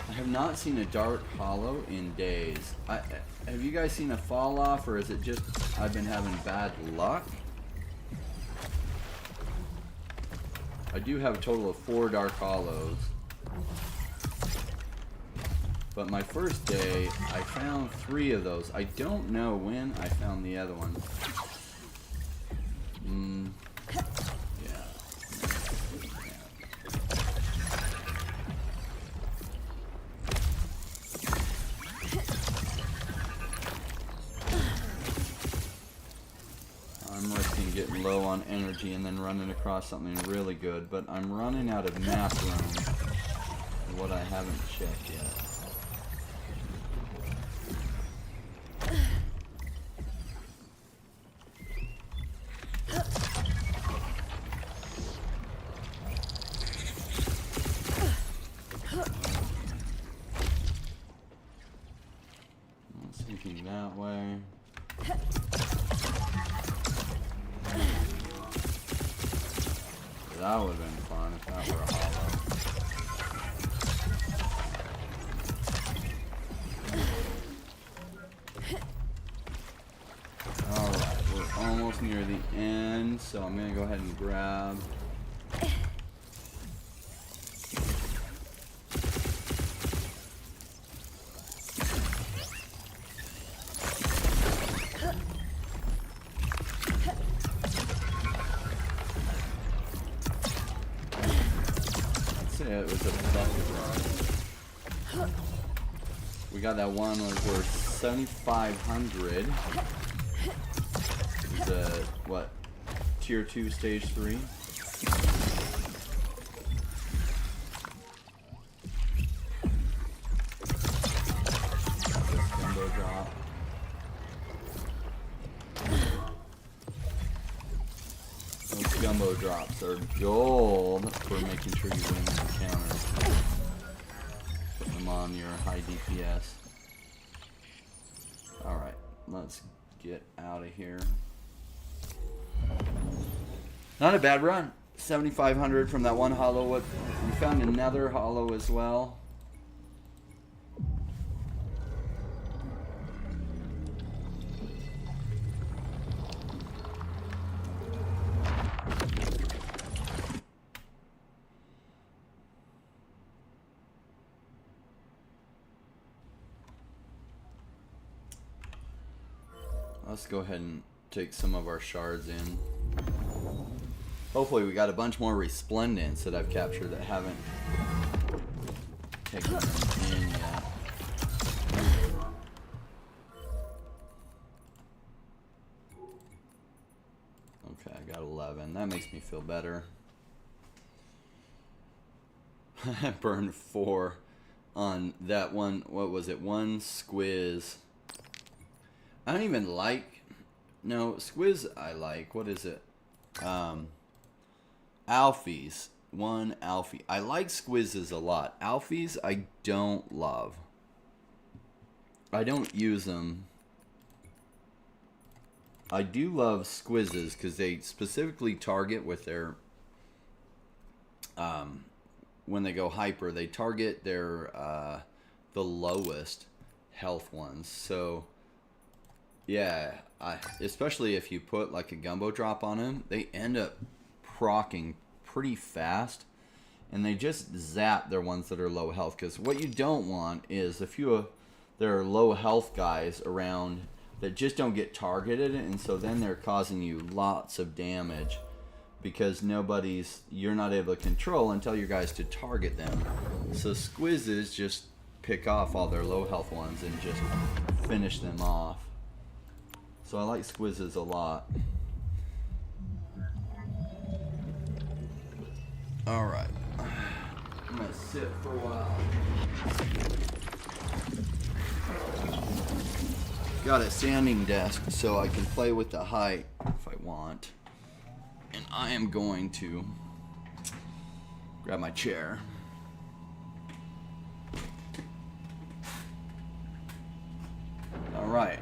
I have not seen a dark hollow in days. Have you guys seen a fall off, or is it just I've been having bad luck? I do have a total of 4 dark hollows. But my first day, I found 3 of those. I don't know when I found the other one. Yeah. I'm risking getting low on energy and then running across something really good, but I'm running out of map room. What I haven't checked yet. Thinking that way. That would have been fun if that were a hollow. Alright, we're almost near the end, so I'm going to go ahead and grab. It was a bucket run. We got that one worth 7,500. It's a what? Tier 2, stage 3. This gumbo drop. Those gumbo drops are gold for making sure you win the encounters. Put them on your high DPS. Alright, let's get out of here. Not a bad run. 7,500 from that one hollow. We found another hollow as well. Let's go ahead and take some of our shards in. Hopefully we got a bunch more resplendents that I've captured that haven't taken them in yet. Okay, I got 11. That makes me feel better. I burned 4 on that one. What was it? One squiz. I don't even like. No, squiz I like. What is it? Alfies. One Alfie. I like squizzes a lot. Alfies I don't love. I don't use them. I do love squizzes because they specifically target with their when they go hyper, they target their the lowest health ones. So yeah, especially if you put like a gumbo drop on them, they end up proccing pretty fast, and they just zap their ones that are low health. Because what you don't want is a few of there are low health guys around that just don't get targeted, and so then they're causing you lots of damage because you're not able to control and tell your guys to target them. So squizzes just pick off all their low health ones and just finish them off. So I like squizzes a lot. Alright, I'm gonna sit for a while. Got a standing desk so I can play with the height if I want. And I am going to grab my chair. Alright.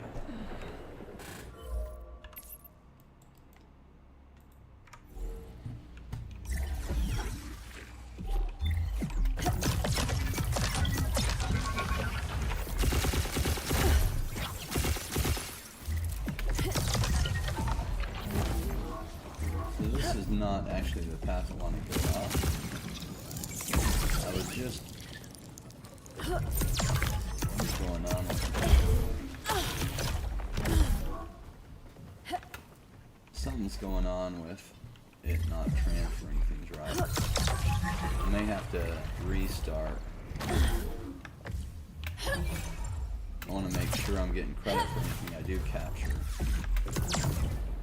This is not actually the path I want to go off. I was just... What's going on? Something's going on with it not transferring things right. I may have to restart. I want to make sure I'm getting credit for anything I do capture.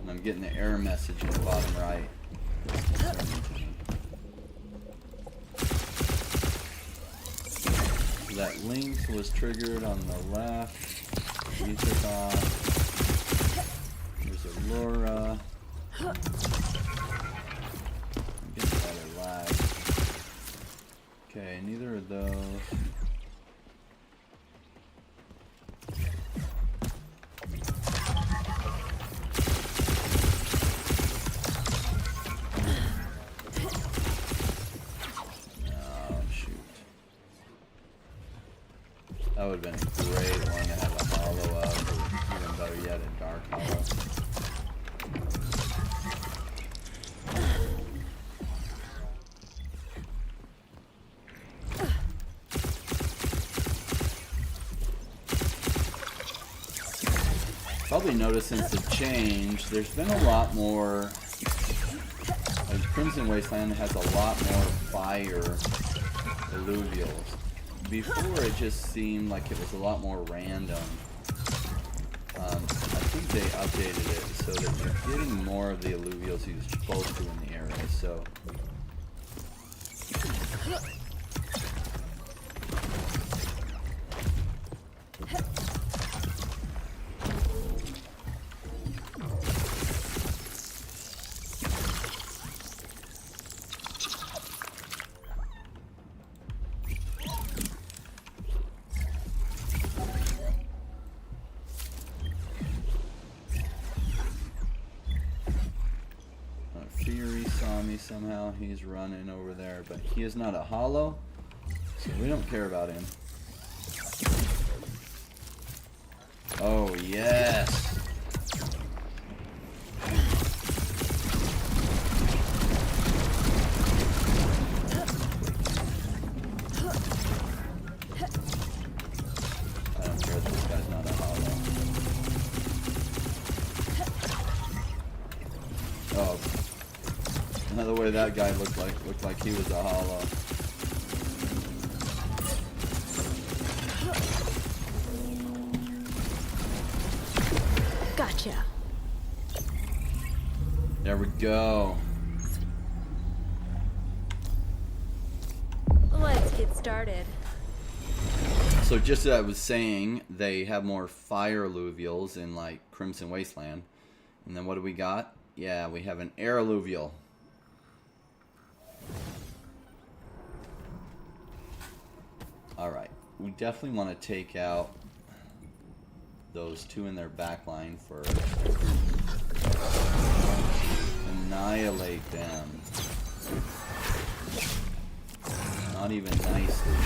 And I'm getting the error message in the bottom right. So that link was triggered on the left. We took off. There's Aurora. I'm getting rather lag. Okay, neither of those. That would have been a great one to have a hollow up, or even better yet, a dark hollow. Probably noticed since the change, there's been a lot more. Crimson Wasteland has a lot more fire alluvials. Before, it just seemed like it was a lot more random. I think they updated it so that you're getting more of the alluvials you're supposed to in the area. So. Somehow he's running over there, but he is not a hollow, so we don't care about him. Oh yes. I don't care if this guy's not a hollow. Oh. The way that guy looked like he was a hollow. Gotcha. There we go. Let's get started. So just as I was saying, they have more fire alluvials in like Crimson Wasteland. And then what do we got? Yeah, we have an air alluvial. Alright, we definitely want to take out those two in their back line first. Annihilate them. Not even nicely.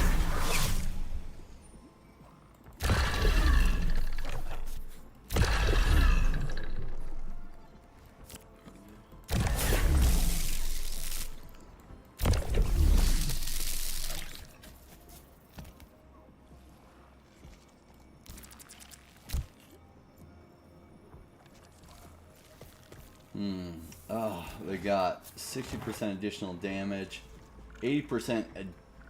got 60% additional damage, 80%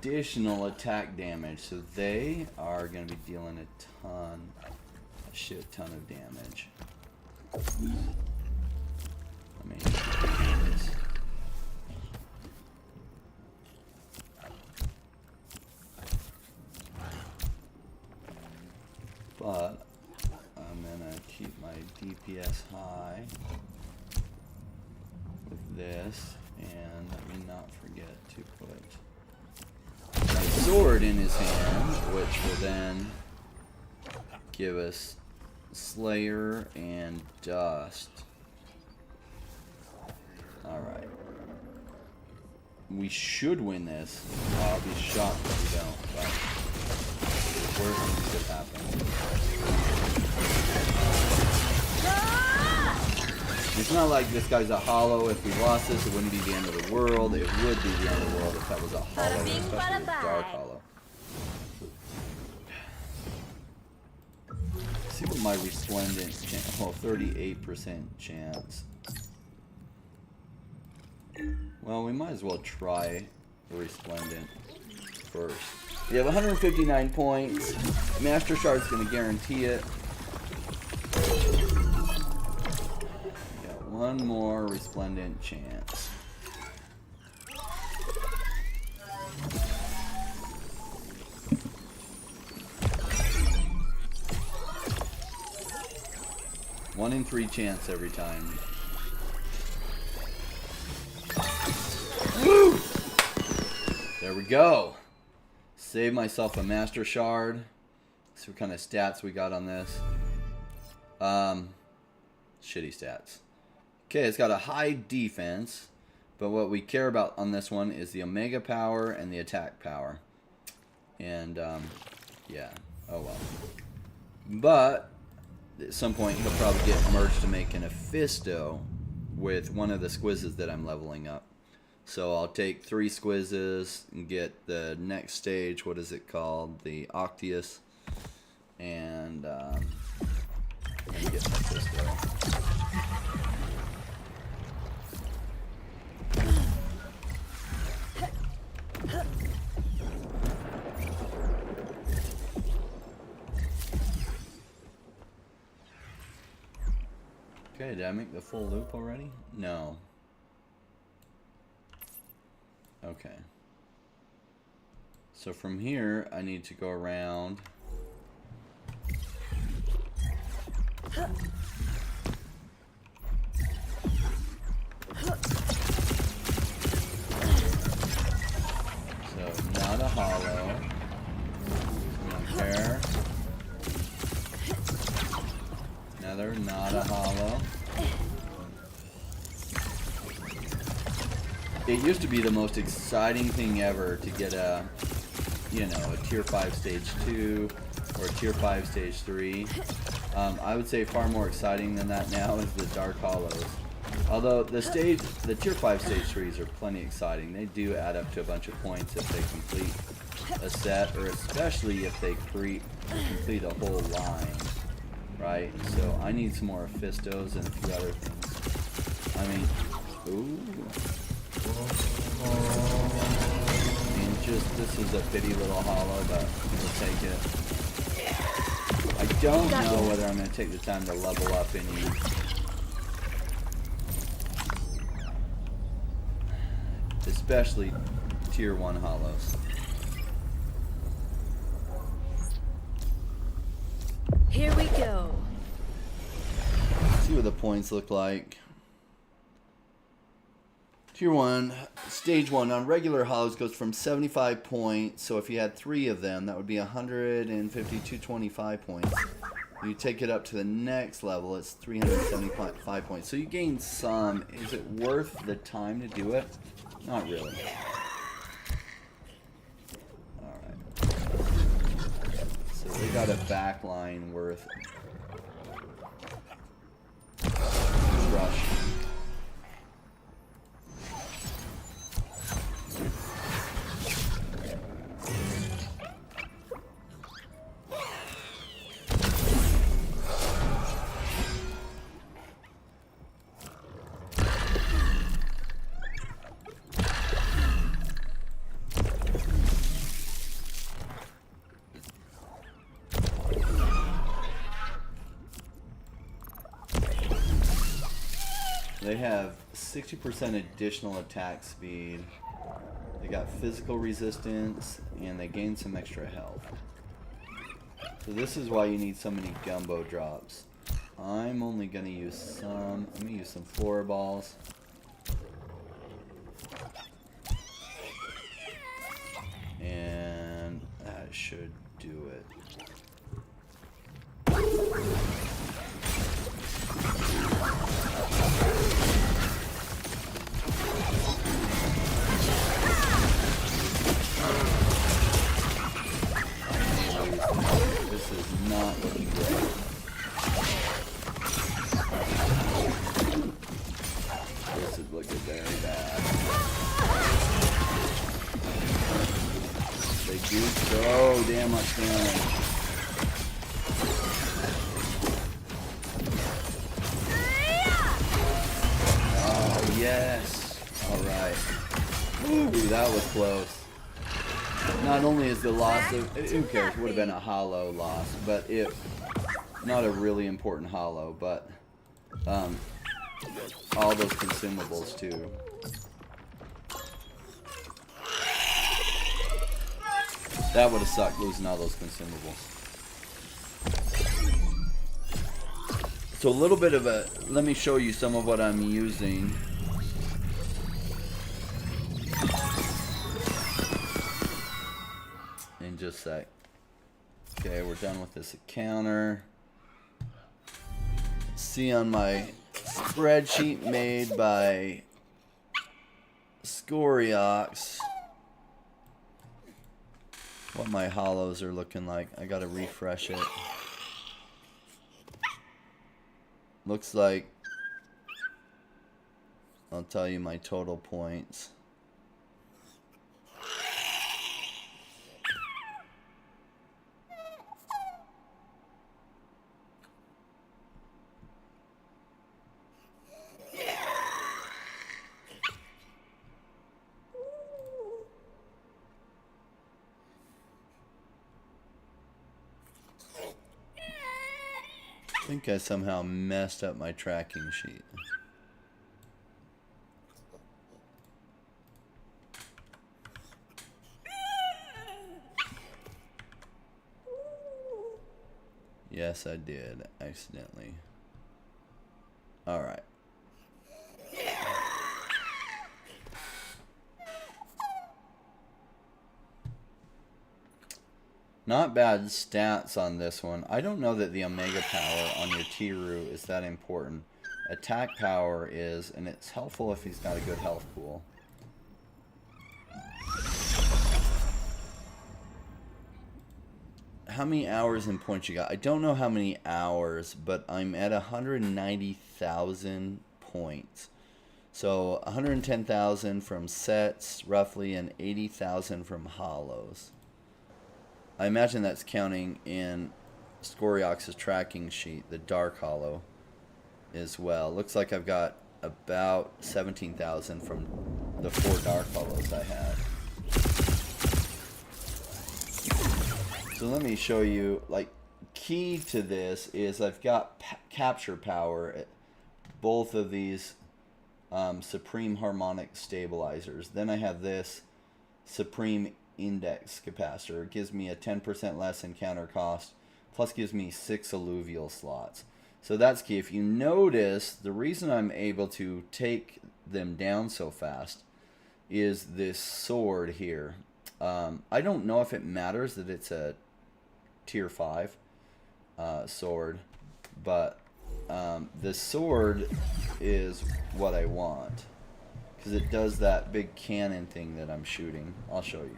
additional attack damage. So they are going to be dealing a shit ton of damage. Let me do this. But I'm gonna keep my DPS high with this, and let me not forget to put my sword in his hand, which will then give us Slayer and Dust. Alright. We should win this. I'll be shocked if we don't, but worst things could happen. It's not like this guy's a hollow. If we lost this, it wouldn't be the end of the world. It would be the end of the world if that was a hollow, especially a dark hollow. Let's see what my resplendent chance. Oh, 38% chance. Well, we might as well try the resplendent first. We have 159 points. Master Shard's going to guarantee it. We got one more resplendent chance. One in 3 chance every time. Woo! There we go. Save myself a Master Shard. See what kind of stats we got on this. Shitty stats. Okay, it's got a high defense, but what we care about on this one is the Omega power and the attack power. And, yeah. Oh well. But at some point he'll probably get merged to make an Ophisto with one of the squizzes that I'm leveling up. So I'll take 3 squizzes and get the next stage, what is it called? The Octius. And get my Ophisto. Okay, did I make the full loop already? No. Okay. So from here, I need to go around. So, not a hollow. Repair. Another, not a hollow. It used to be the most exciting thing ever to get a, you know, a tier 5 stage 2 or a tier 5 stage 3. I would say far more exciting than that now is the Dark Hollows. Although the tier 5 stage 3s are plenty exciting. They do add up to a bunch of points if they complete a set, or especially if they complete a whole line, right? So I need some more Ophistos and a few other things. I mean, ooh. I mean, this is a pity little hollow, but we'll take it. I don't know whether I'm going to take the time to level up any. Especially tier 1 hollows. Here we go. See what the points look like. Tier 1, stage 1 on regular hollows goes from 75 points. So if you had 3 of them, that would be 150, 225 points. You take it up to the next level, it's 375 points. So you gain some. Is it worth the time to do it? Not really. Alright. So we got a backline worth rush. They have 60% additional attack speed. They got physical resistance, and they gain some extra health. So this is why you need so many gumbo drops. I'm only going to use some. I'm going to use some floor balls. And that should do it. This is not looking great. This is looking very bad. They do so damn much damage. Oh, yes. Alright. Ooh, that was close. Not only is the loss of... Who cares? It would have been a hollow loss, but it... Not a really important hollow, but... all those consumables, too. That would have sucked, losing all those consumables. So a little bit of a... Let me show you some of what I'm using. In just a sec. Okay, we're done with this encounter. See on my spreadsheet made by Scoriox what my hollows are looking like. I gotta refresh it. Looks like, I'll tell you my total points. I think I somehow messed up my tracking sheet. Yes, I did, accidentally. Alright. Not bad stats on this one. I don't know that the Omega power on your Tiru is that important. Attack power is, and it's helpful if he's got a good health pool. How many hours and points you got? I don't know how many hours, but I'm at 190,000 points. So 110,000 from sets, roughly, and 80,000 from hollows. I imagine that's counting in Scoriox's tracking sheet, the Dark Hollow, as well. Looks like I've got about 17,000 from the 4 Dark Hollows I had. So let me show you, like, key to this is I've got capture power at both of these Supreme Harmonic Stabilizers. Then I have this Supreme Index Capacitor. It gives me a 10% less encounter cost, plus gives me 6 alluvial slots. So that's key. If you notice, the reason I'm able to take them down so fast is this sword here. I don't know if it matters that it's a tier 5 sword, but the sword is what I want because it does that big cannon thing that I'm shooting. I'll show you.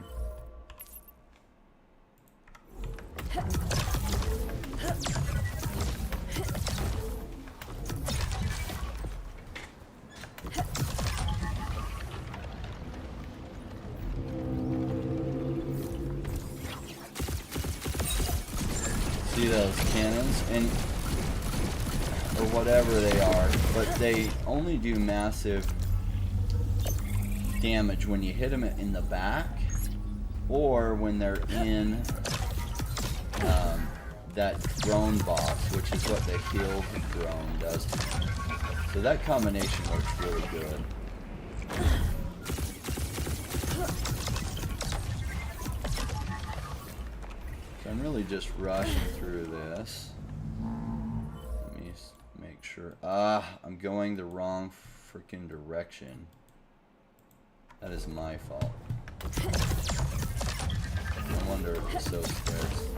See those cannons, and or whatever they are, but they only do massive damage when you hit them in the back or when they're in that drone box, which is what the healed drone does to me. So So that combination works really good. So I'm really just rushing through this. Let me make sure. I'm going the wrong freaking direction. That is my fault. No wonder it was so scarce.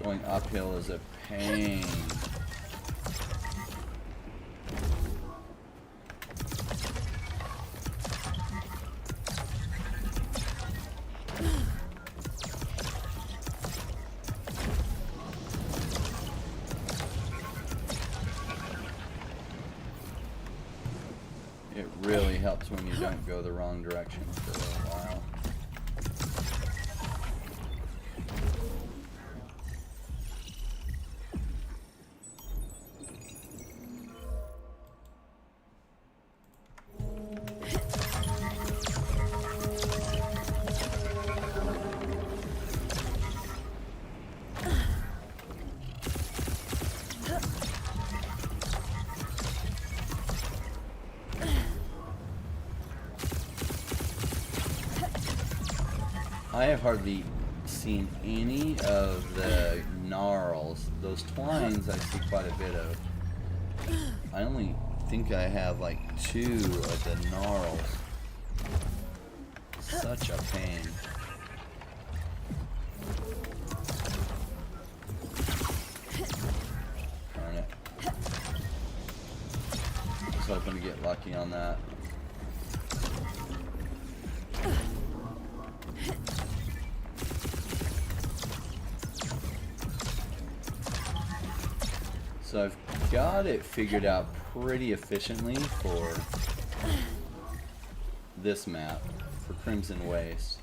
Going uphill is a pain. It really helps when you don't go the wrong direction for a while. I have hardly seen any of the gnarls. Those twines I see quite a bit of. I only think I have like 2 of the gnarls. Such a pain. Darn it. I was hoping to get lucky on that. So I've got it figured out pretty efficiently for this map, for Crimson Waste.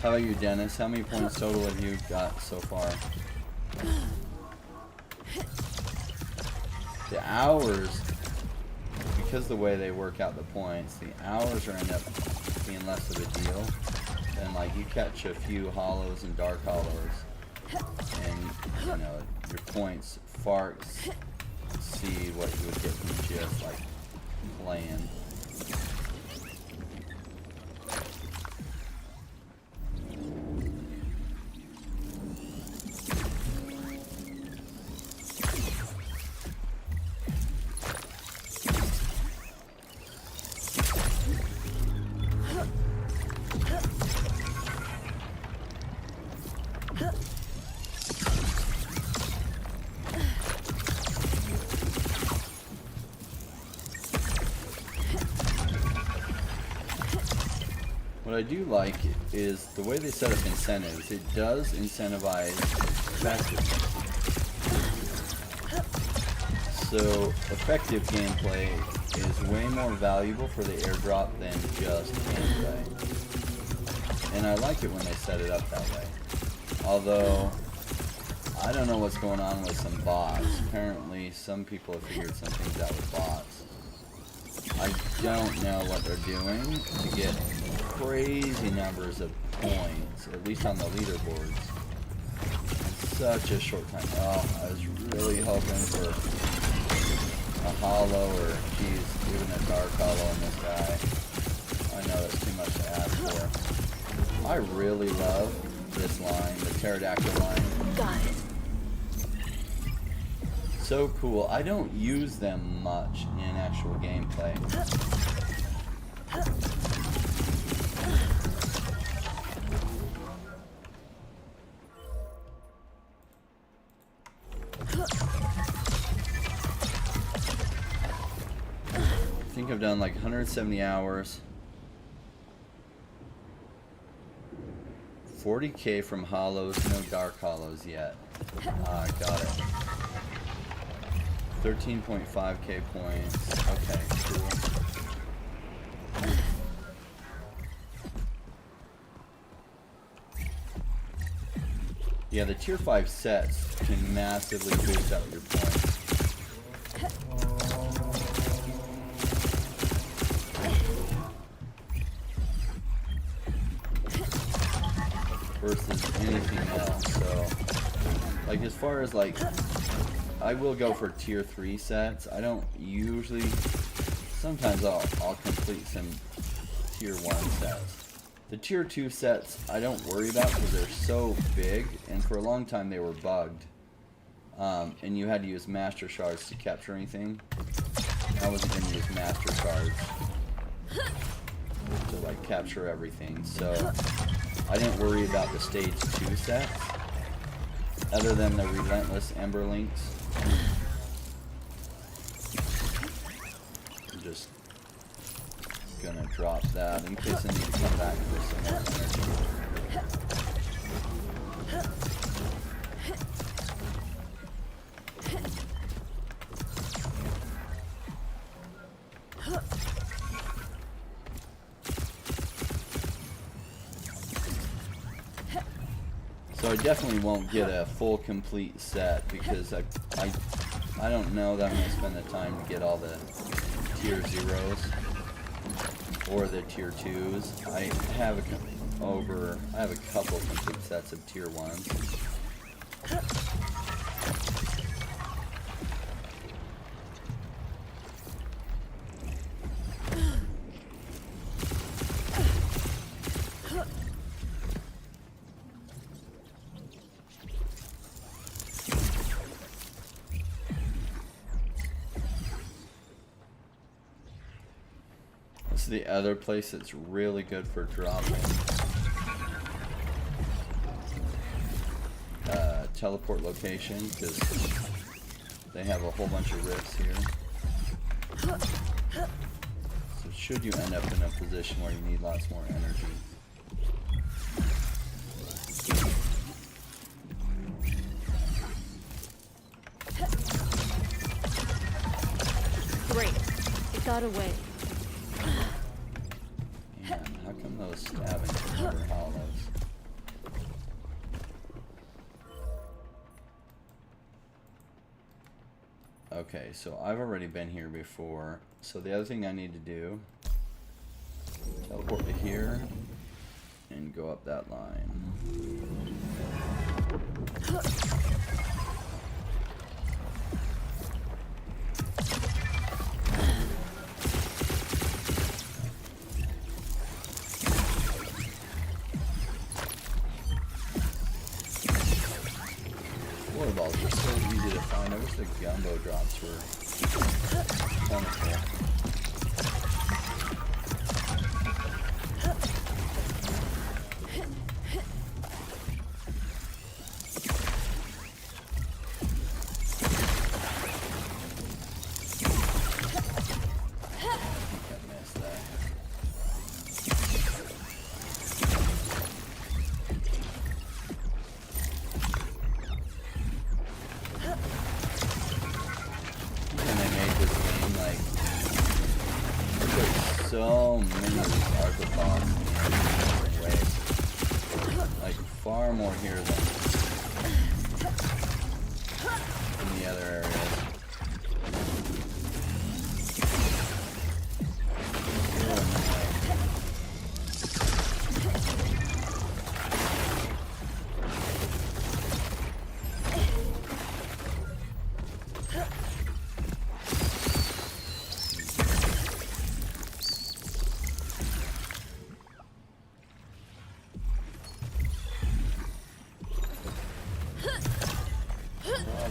How about you, Dennis? How many points total have you got so far? The hours, because the way they work out the points, the hours are end up being less of a deal. And like you catch a few hollows and dark hollows, and you know your points far exceed what you would get from just like playing. What I do like is the way they set up incentives. It does incentivize effective. So effective gameplay is way more valuable for the airdrop than just gameplay. And I like it when they set it up that way. Although, I don't know what's going on with some bots. Apparently some people have figured some things out with bots. I don't know what they're doing to get crazy numbers of points, at least on the leaderboards, in such a short time. Oh, I was really hoping for a hollow or, geez, even a dark hollow on this guy. I know that's too much to ask for. I really love this line, the pterodactyl line. Got it. So cool. I don't use them much in actual gameplay. I think I've done like 170 hours. 40k from hollows, no dark hollows yet. Got it. 13.5k points. Okay, cool. Yeah, the tier 5 sets can massively boost up your points. Versus anything else. So, like, as far as like, I will go for tier 3 sets. I don't usually. Sometimes I'll complete some tier 1 sets. The tier 2 sets I don't worry about because they're so big, and for a long time they were bugged. And you had to use master shards to capture anything. I wasn't going to use master shards to like capture everything, so I didn't worry about the stage 2 sets, other than the relentless ember links. I'm just gonna drop that in case I need to come back for some more energy. So I definitely won't get a full complete set because I don't know that I'm going to spend the time to get all the tier 0s or the tier 2s. I have a couple complete sets of tier 1s. The other place that's really good for dropping teleport location, because they have a whole bunch of rifts here. So should you end up in a position where you need lots more energy. Great. It got away. How come those stabbings are never hollows? Okay, so I've already been here before. So the other thing I need to do, teleport to here and go up that line. Balls are so easy to find. I wish the gumbo drops were plentiful. So many of these arthropods in different ways. Like far more here than in the other areas.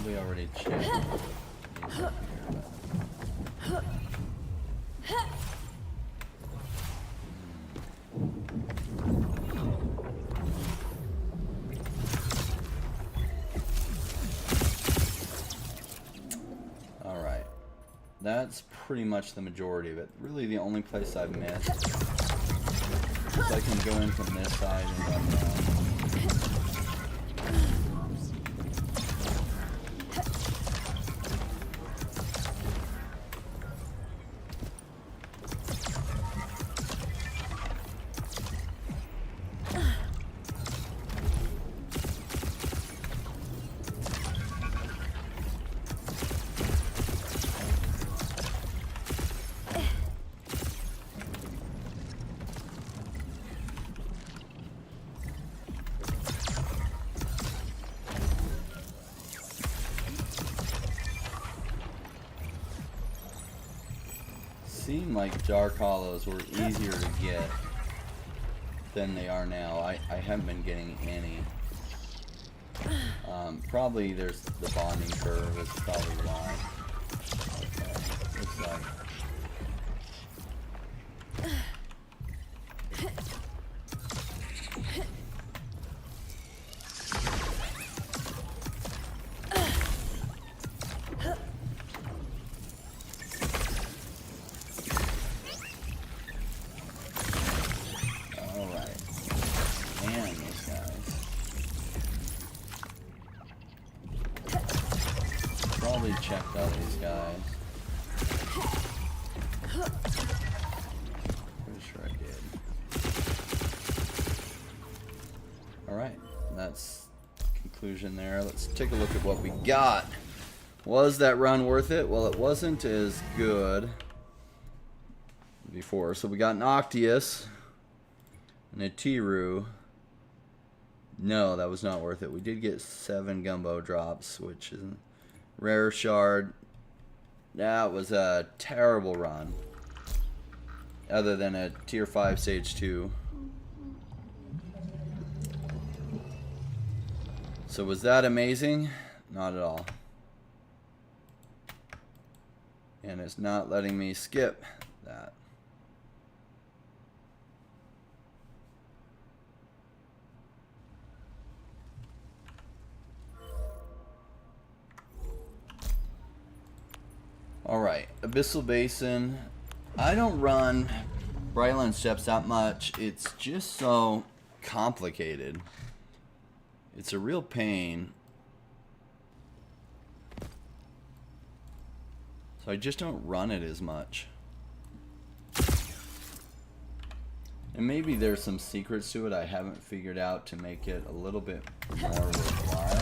We already checked. Alright. That's pretty much the majority of it. Really the only place I've missed is I can go in from this side and run down. seemed like dark hollows were easier to get than they are now. I haven't been getting any. Probably there's the bonding curve is probably why. Okay, looks like. Probably checked out these guys. Pretty sure I did. Alright, that's conclusion there. Let's take a look at what we got. Was that run worth it? Well, it wasn't as good before. So we got an Octius and a Tiru. No, that was not worth it. We did get 7 gumbo drops, which is rare shard. That was a terrible run. Other than a tier 5 stage 2. So was that amazing? Not at all. And it's not letting me skip that. Alright, Abyssal Basin. I don't run Brightline Steps that much. It's just so complicated. It's a real pain. So I just don't run it as much. And maybe there's some secrets to it I haven't figured out to make it a little bit more worthwhile.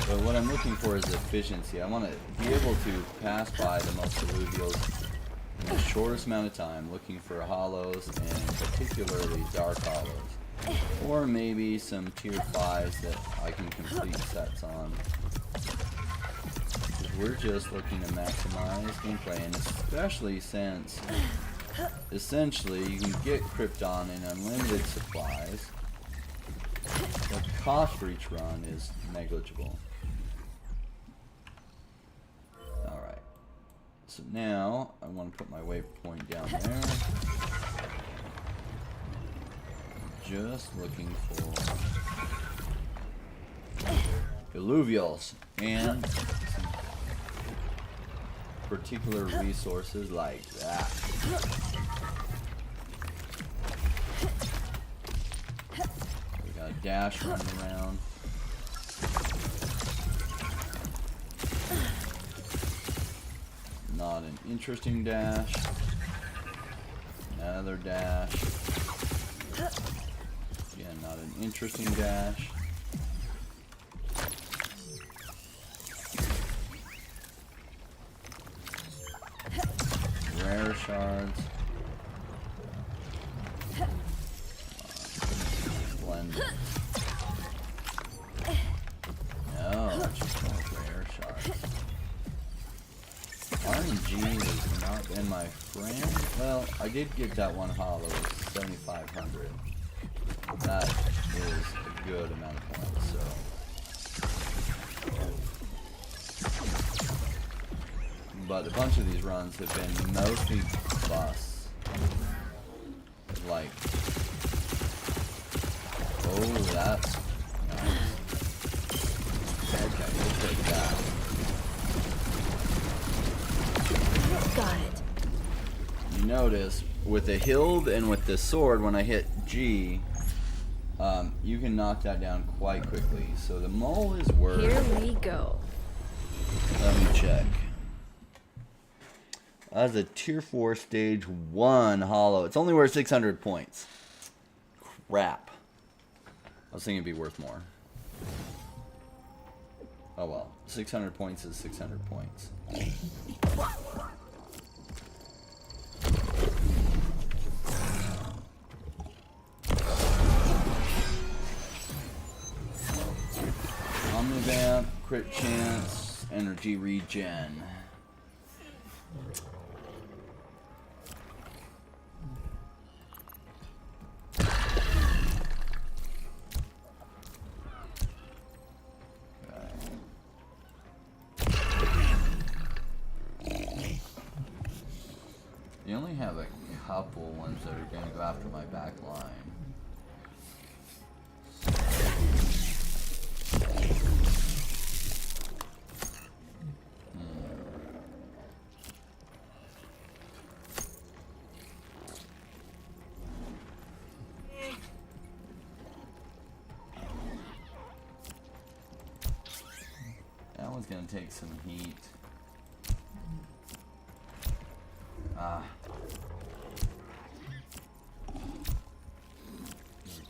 But what I'm looking for is efficiency. I want to be able to pass by the most alluvials in the shortest amount of time, looking for hollows and particularly dark hollows. Or maybe some tier 5s that I can complete sets on. We're just looking to maximize gameplay, and especially since essentially you can get Krypton in unlimited supplies. The cost for each run is negligible. Alright. So now I want to put my waypoint down there. Just looking for alluvials and some particular resources like that. We got a dash running around. Not an interesting dash. Another dash. Again, not an interesting dash. Rare shards. Splendid. No, it's just more rare shards. RNG has not been my friend. Well, I did get that one hollow with 7,500. That is a good amount of points, so. But a bunch of these runs have been mostly busts. Like, oh, that's nice. Okay, we'll take that. Got it. You notice with the hild and with the sword, when I hit G, you can knock that down quite quickly. So the mole is worth. Here we go. Let me check. That's a tier 4 stage 1 hollow. It's only worth 600 points. Crap. I was thinking it'd be worth more. Oh well. 600 points is 600 points. Omnivamp, crit chance, energy regen. couple ones that are gonna go after my back line. That one's gonna take some heat.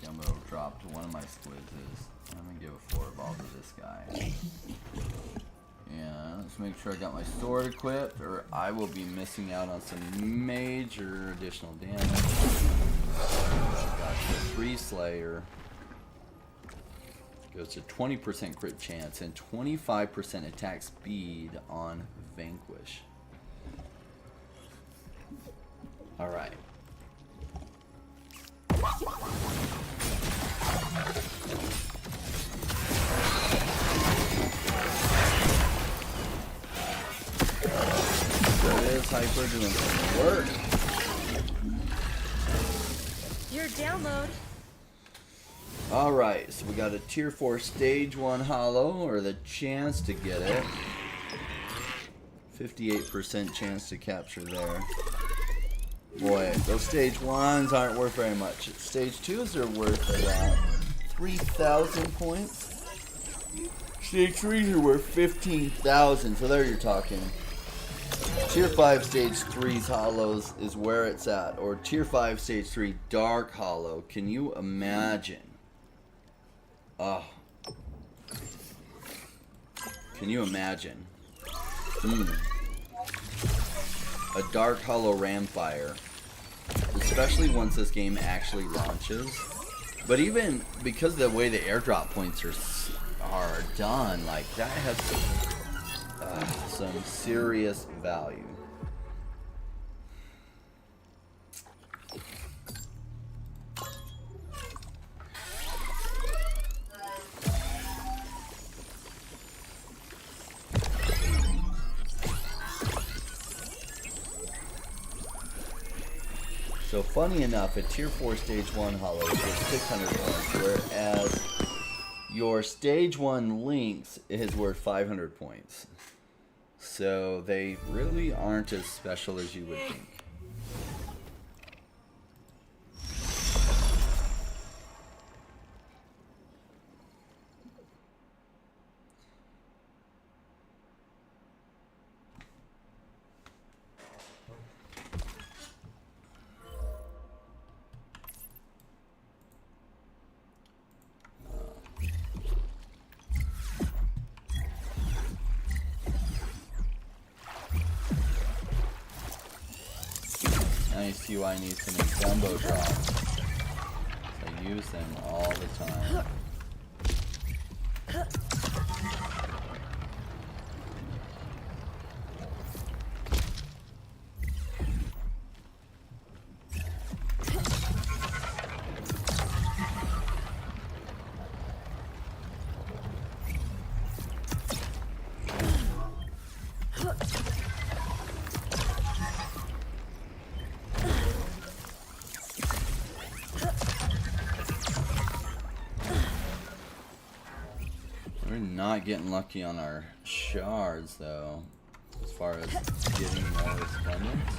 Gumbo dropped one of my squizzes. I'm gonna give a 4 ball to this guy. And let's make sure I got my sword equipped, or I will be missing out on some major additional damage. Got the 3 Slayer. Goes to 20% crit chance and 25% attack speed on Vanquish. Alright. So it is Hyper doing some work. Your download. Alright, so we got a tier 4 stage 1 hollow, or the chance to get it. 58% chance to capture there. Boy, those stage 1s aren't worth very much. Stage 2s are worth about 3,000 points. Stage 3s are worth 15,000, so there you're talking. Tier 5 stage 3's hollows is where it's at, or tier 5 stage 3 dark hollow. Can you imagine? Oh. Can you imagine? A dark hollow ramfire. Especially once this game actually launches. But even because of the way the airdrop points are done, like that has some serious value. So funny enough, a tier 4 stage 1 hollow is 600 points, whereas your stage 1 links is worth 500 points. So they really aren't as special as you would think. Nice UI needs some gumbo drops. I use them all the time. Not getting lucky on our shards though, as far as getting more resplendence.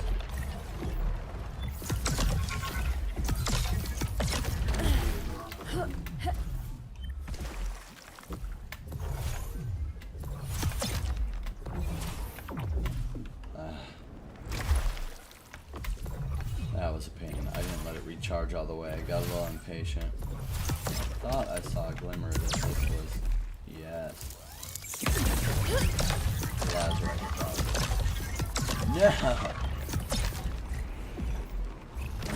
That was a pain. I didn't let it recharge all the way. I got a little impatient. I thought I saw a glimmer that this was. Yes. Lazarite deposit. No!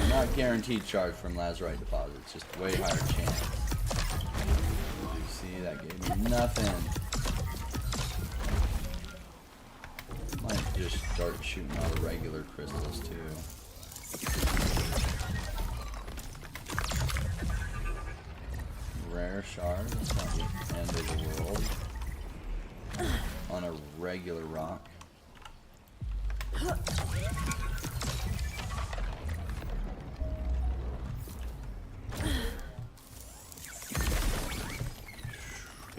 Not guaranteed charge from Lazarite deposits, just way higher chance. You see, that gave me nothing. Might just start shooting all the regular crystals too. Rare shard, that's not the end of the world. On a regular rock.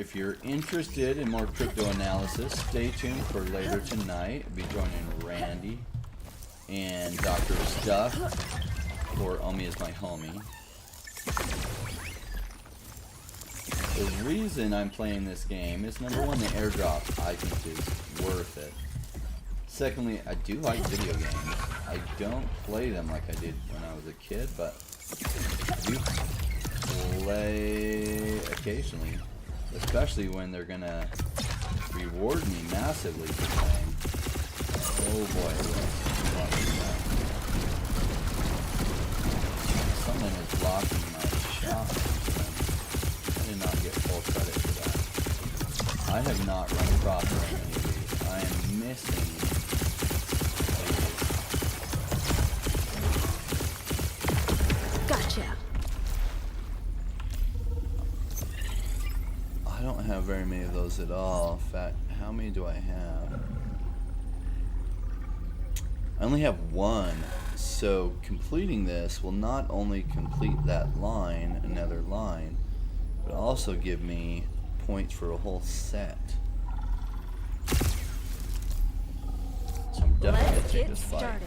If you're interested in more crypto analysis, stay tuned for later tonight. I'll be joining Randy and Dr. Stuff, or Omi is my homie. The reason I'm playing this game is, number one, the airdrop I think is worth it. Secondly, I do like video games. I don't play them like I did when I was a kid, but I do play occasionally, especially when they're gonna reward me massively for playing. Oh boy, someone is blocking my shot. I did not get full credit for that. I have not run across very many of these. I am missing. Gotcha. I don't have very many of those at all. In fact, how many do I have? I only have one. So completing this will not only complete that line, another line, but also give me points for a whole set. So I'm definitely going to take this fight.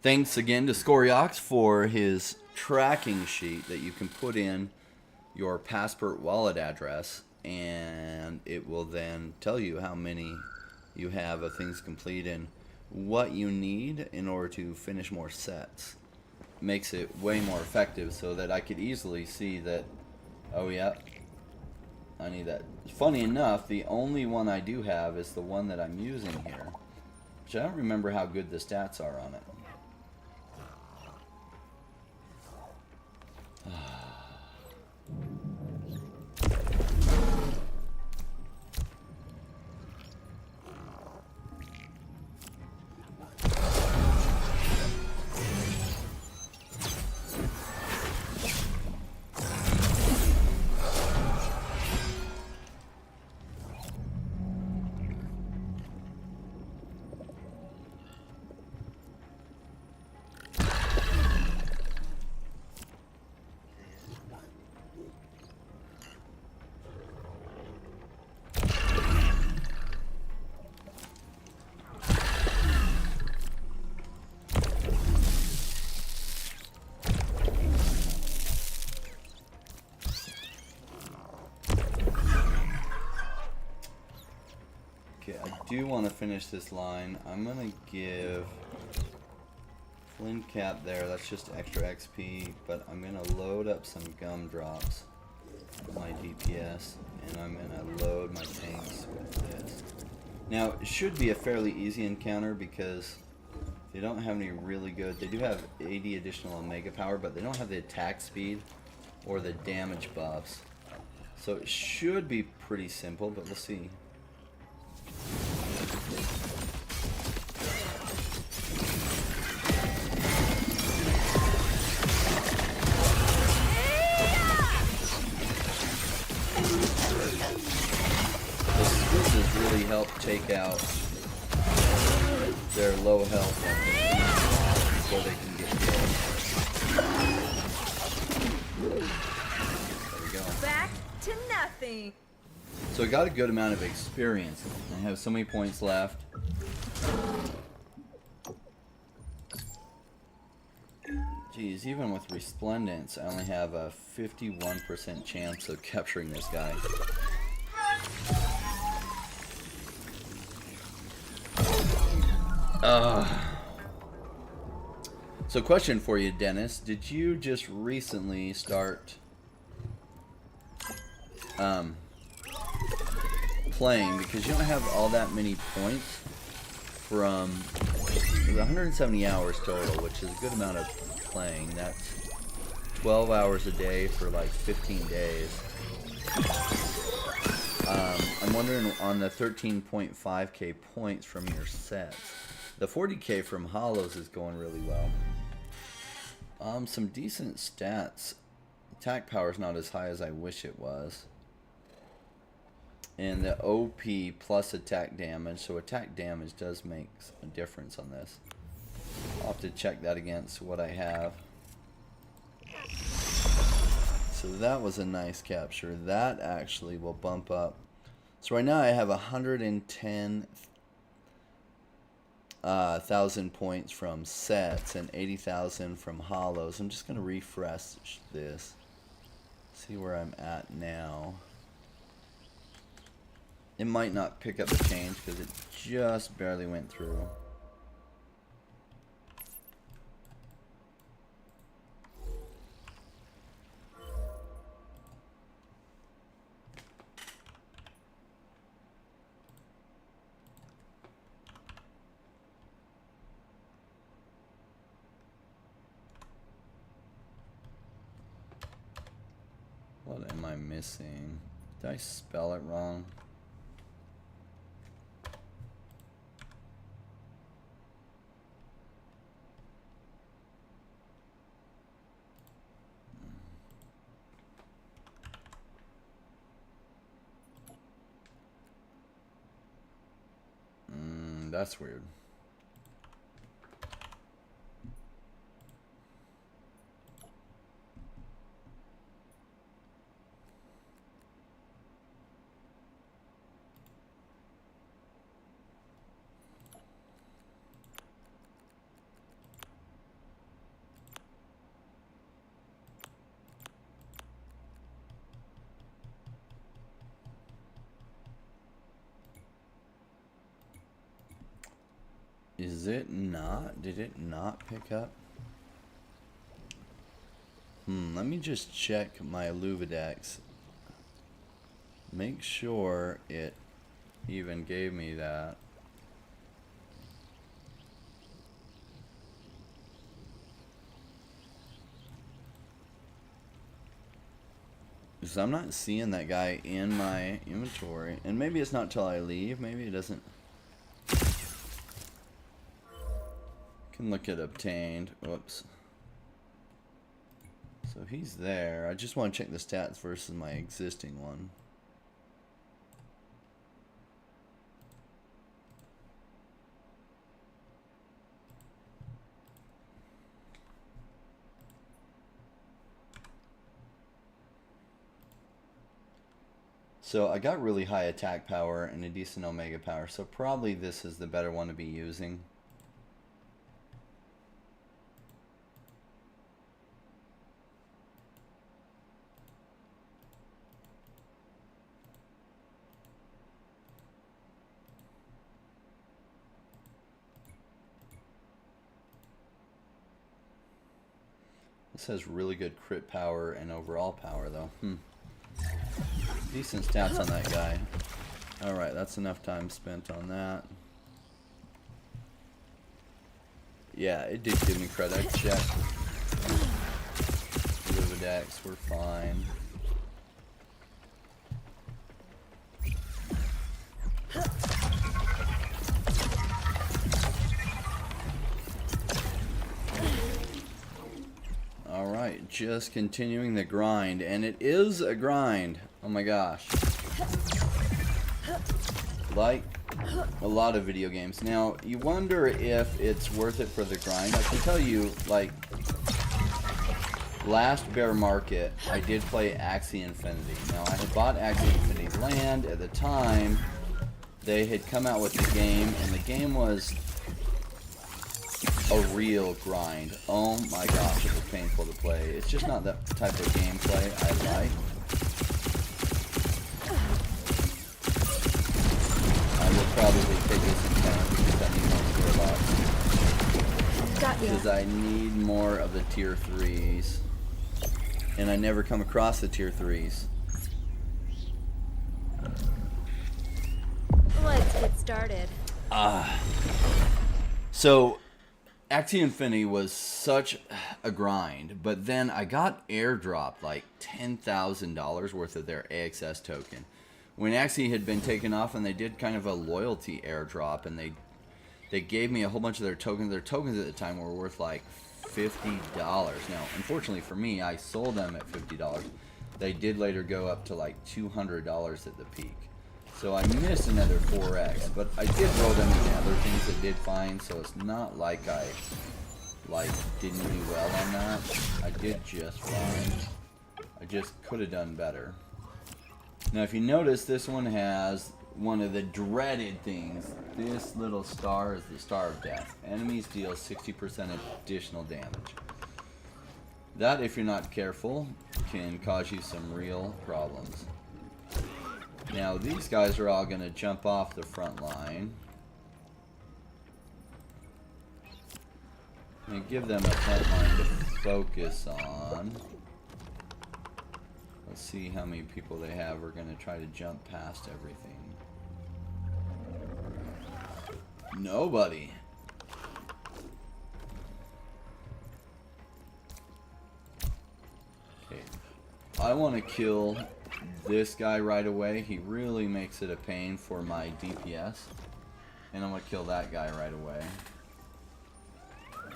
Thanks again to Scoriox for his tracking sheet that you can put in your Passport wallet address, and it will then tell you how many you have of things complete and what you need in order to finish more sets. Makes it way more effective so that I could easily see that, oh yeah, I need that. Funny enough, the only one I do have is the one that I'm using here, which I don't remember how good the stats are on it. I do want to finish this line. I'm going to give Flint Cap there. That's just extra XP, but I'm going to load up some gumdrops with my DPS, and I'm going to load my tanks with this. Now, it should be a fairly easy encounter because they don't have any really good... They do have 80 additional Omega power, but they don't have the attack speed or the damage buffs. So it should be pretty simple, but we'll see. Really help take out their low health before they can get killed. There we go. Back to nothing. So I got a good amount of experience. I have so many points left. Geez, even with Resplendence, I only have a 51% chance of capturing this guy. So question for you, Dennis. Did you just recently start playing? Because you don't have all that many points from 170 hours total, which is a good amount of playing. That's 12 hours a day for like 15 days. I'm wondering on the 13.5k points from your sets. The 40k from Hollows is going really well. Some decent stats. Attack power is not as high as I wish it was. And the OP plus attack damage. So attack damage does make a difference on this. I'll have to check that against what I have. so that was a nice capture. That actually will bump up. So right now I have 110,000 points from sets and 80,000 from hollows. I'm just going to refresh this. See where I'm at now. It might not pick up the change because it just barely went through. What am I missing? Did I spell it wrong? That's weird. Is it not? Did it not pick up? Let me just check my Illuvidex. Make sure it even gave me that. Because I'm not seeing that guy in my inventory. And maybe it's not till I leave. Maybe it doesn't. Can look at obtained. Whoops. So he's there. I just want to check the stats versus my existing one. So I got really high attack power and a decent omega power. So probably this is the better one to be using. This has really good crit power and overall power, though. Decent stats on that guy. Alright, that's enough time spent on that. Yeah, it did give me credit. I checked. Illuvidex, we're fine. Alright, just continuing the grind, and it is a grind. Oh my gosh. Like a lot of video games. Now, you wonder if it's worth it for the grind. I can tell you, like, last bear market, I did play Axie Infinity. Now, I had bought Axie Infinity's land. At the time, they had come out with the game, and the game was a real grind. Oh my gosh, it was painful to play. It's just not that type of gameplay I like. I will probably take this in count because I need more score lots. Because I need more of the tier 3s. And I never come across the tier 3s. Let's get started. So Axie Infinity was such a grind, but then I got airdropped like $10,000 worth of their AXS token. When Axie had been taken off, and they did kind of a loyalty airdrop, and they gave me a whole bunch of their tokens. Their tokens at the time were worth like $50. Now, unfortunately for me, I sold them at $50. They did later go up to like $200 at the peak. So I missed another 4x, but I did roll them into other things that did fine, so it's not like I didn't do well on that. I did just fine. I just could have done better. Now if you notice, this one has one of the dreaded things. This little star is the Star of Death. Enemies deal 60% additional damage. That, if you're not careful, can cause you some real problems. Now these guys are all going to jump off the front line. And give them a front line to focus on. Let's see how many people they have. We're going to try to jump past everything. Nobody. Okay. I want to kill this guy right away. He really makes it a pain for my DPS. And I'm going to kill that guy right away.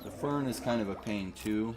The Fern is kind of a pain too.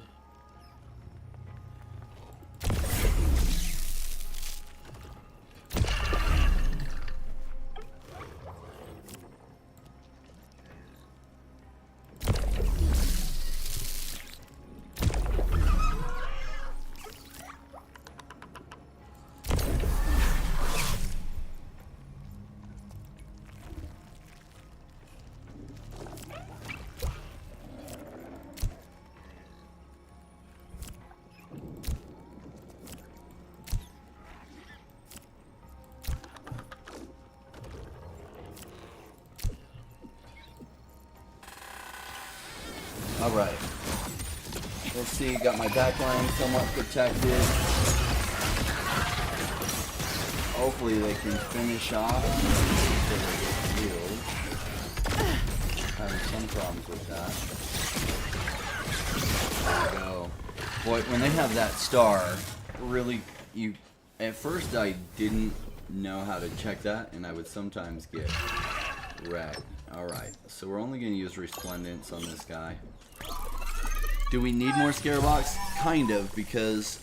Alright. Let's see, got my backline somewhat protected. Hopefully they can finish off until they get healed. Having some problems with that. There we go. Boy, when they have that star, really, at first I didn't know how to check that, and I would sometimes get wrecked. Alright, so we're only going to use Resplendence on this guy. Do we need more Scarebox? Kind of, because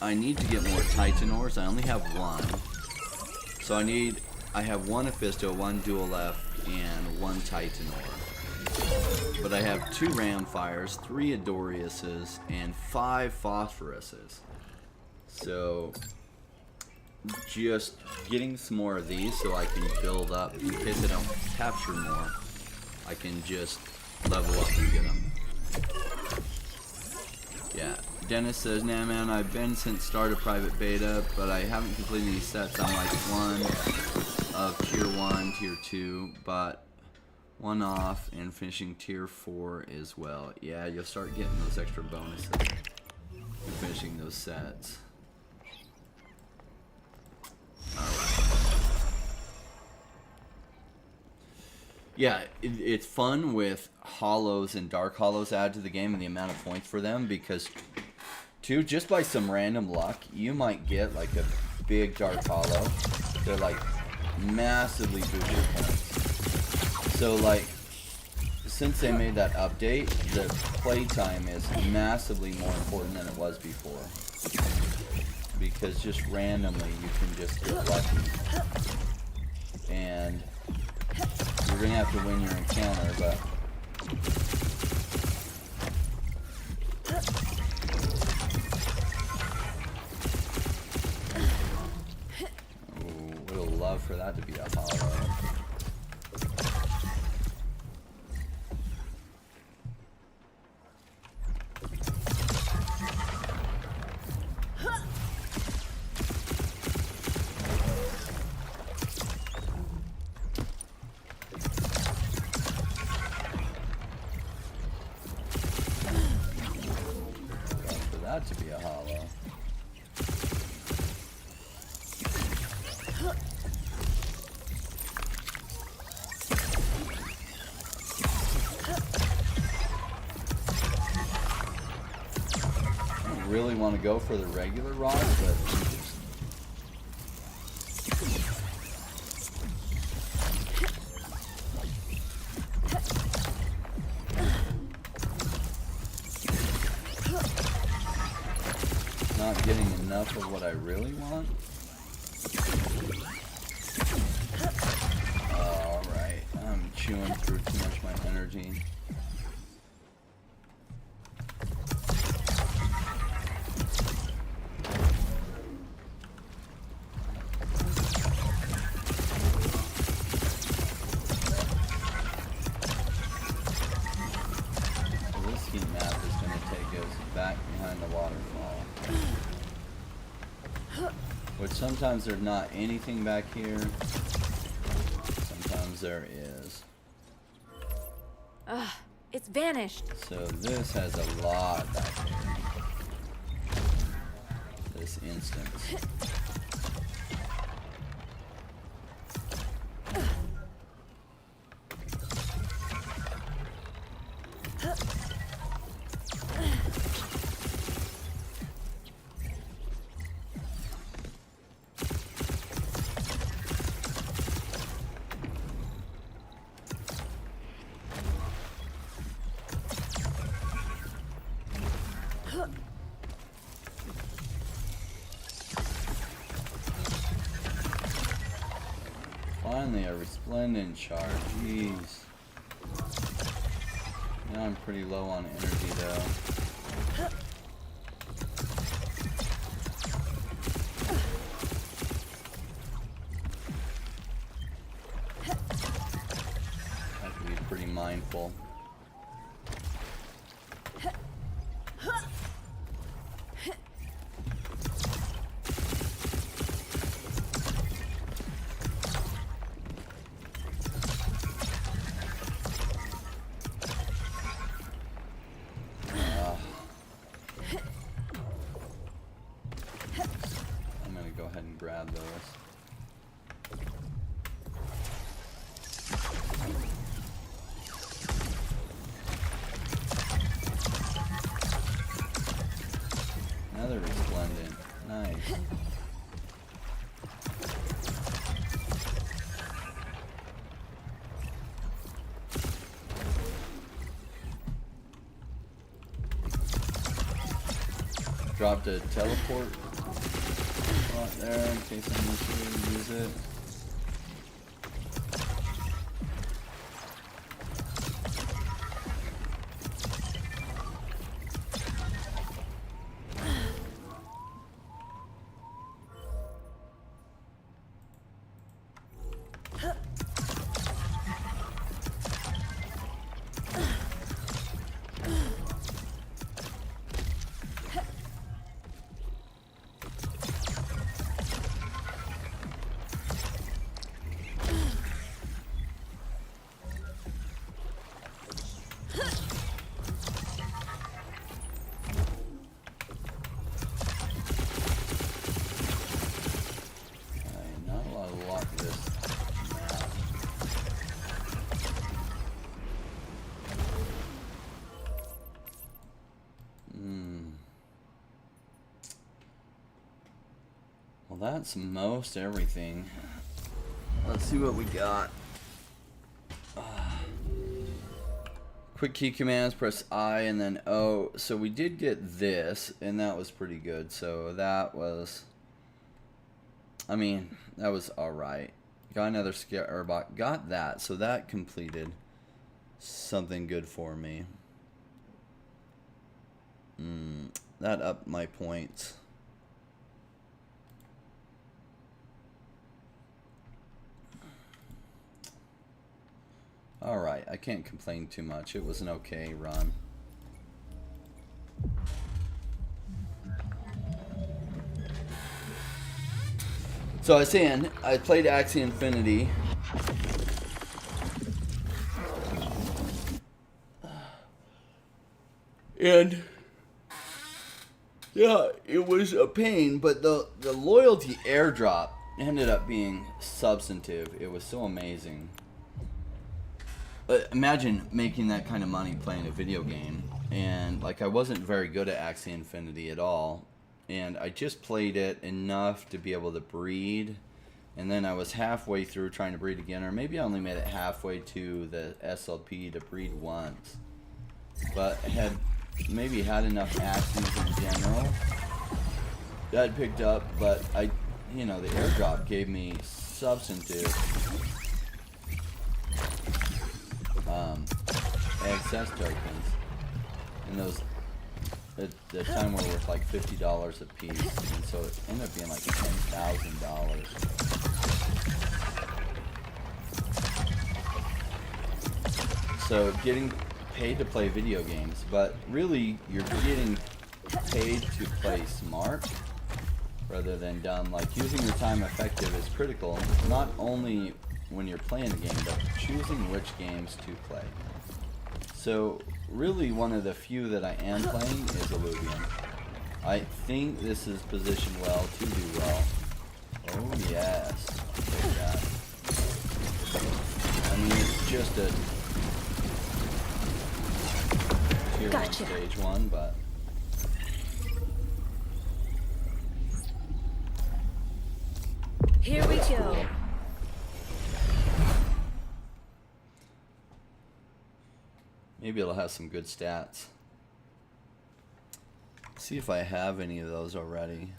I need to get more Titan ores. I only have one. So I have one Hephisto, one Dual F, and one Titan ore. But I have 2 Ramfires, 3 Adoriuses, and 5 Phosphoruses. So just getting some more of these so I can build up in case I don't capture more. I can just level up and get them. Yeah, Dennis says, nah man, I've been since start of private beta, but I haven't completed any sets. I'm like one of tier 1, tier 2, but one off and finishing tier 4 as well. Yeah, you'll start getting those extra bonuses and finishing those sets. Yeah, it's fun with hollows and dark hollows added to the game and the amount of points for them because, too, just by some random luck, you might get like a big dark hollow. They're like massively boost your points. So like, since they made that update, the playtime is massively more important than it was before. Because just randomly you can just get lucky. And you're going to have to win your encounter, but ooh, would have loved for that to be a hollow. To be a hollow. I don't really want to go for the regular rock, but not getting enough of what I really want. Alright, I'm chewing through too much of my energy. heat map is going to take us back behind the waterfall. Which sometimes there's not anything back here. Sometimes there is. Ugh, it's vanished. So this has a lot back here. This instance. Finally, a resplendent charge. Jeez. Now I'm pretty low on energy, though. Have to be pretty mindful. Grab those. Another resplendent. Nice. Dropped a teleport there in case I need to use it. Well, that's most everything. Let's see what we got. Quick key commands, press I and then O. So we did get this, and that was pretty good. So that was, I mean, that was alright. Got another scare bot. Got that, so that completed something good for me. That upped my points. Alright, I can't complain too much. It was an okay run. So I was saying, I played Axie Infinity. And yeah, it was a pain, but the loyalty airdrop ended up being substantive. It was so amazing. But imagine making that kind of money playing a video game. And like, I wasn't very good at Axie Infinity at all. And I just played it enough to be able to breed. And then I was halfway through trying to breed again. Or maybe I only made it halfway to the SLP to breed once. But I had maybe had enough Axies in general that picked up. But I, you know, the airdrop gave me substantive access tokens, and those at the time were worth like $50 a piece, and so it ended up being like $10,000. So getting paid to play video games, but really you're getting paid to play smart rather than dumb. Like, using your time effective is critical, not only when you're playing a game, but choosing which games to play. So really one of the few that I am playing is Illuvium. I think this is positioned well to do well. Oh yes, take that. I mean, it's just a tier 1 stage 1, but here we go. maybe it'll have some good stats. See if I have any of those already.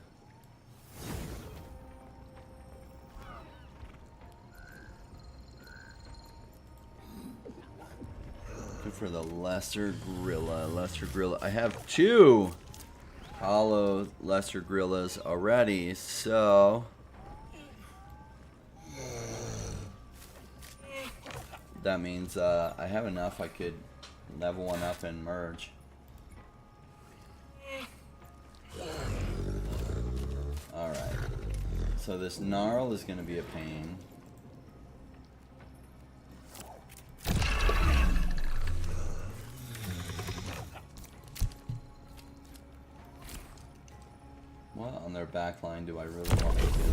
Looking for the lesser gorilla. I have 2 hollow lesser gorillas already, so that means I have enough. I could level one up and merge. Alright, so this gnarl is going to be a pain. What on their back line do I really want to do?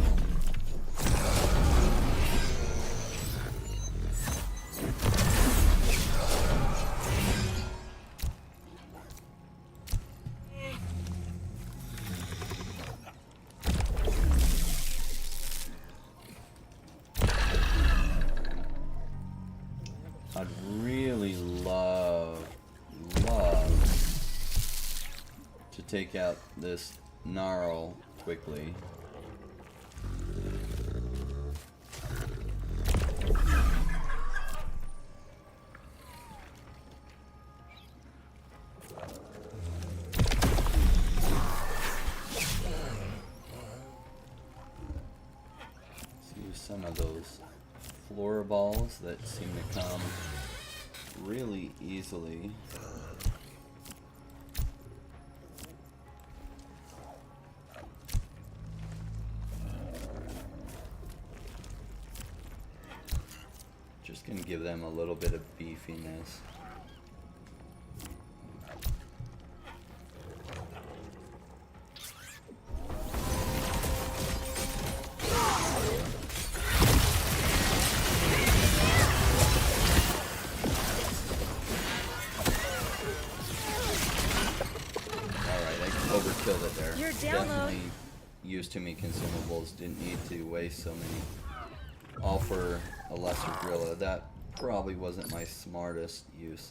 I'd really love to take out this gnarl quickly. Let's use some of those floor balls that seem to come really easily. Just gonna give them a little bit of beefiness. Overkilled it there. You're down low. Definitely used too many consumables. Didn't need to waste so many. All for a lesser gorilla. That probably wasn't my smartest use.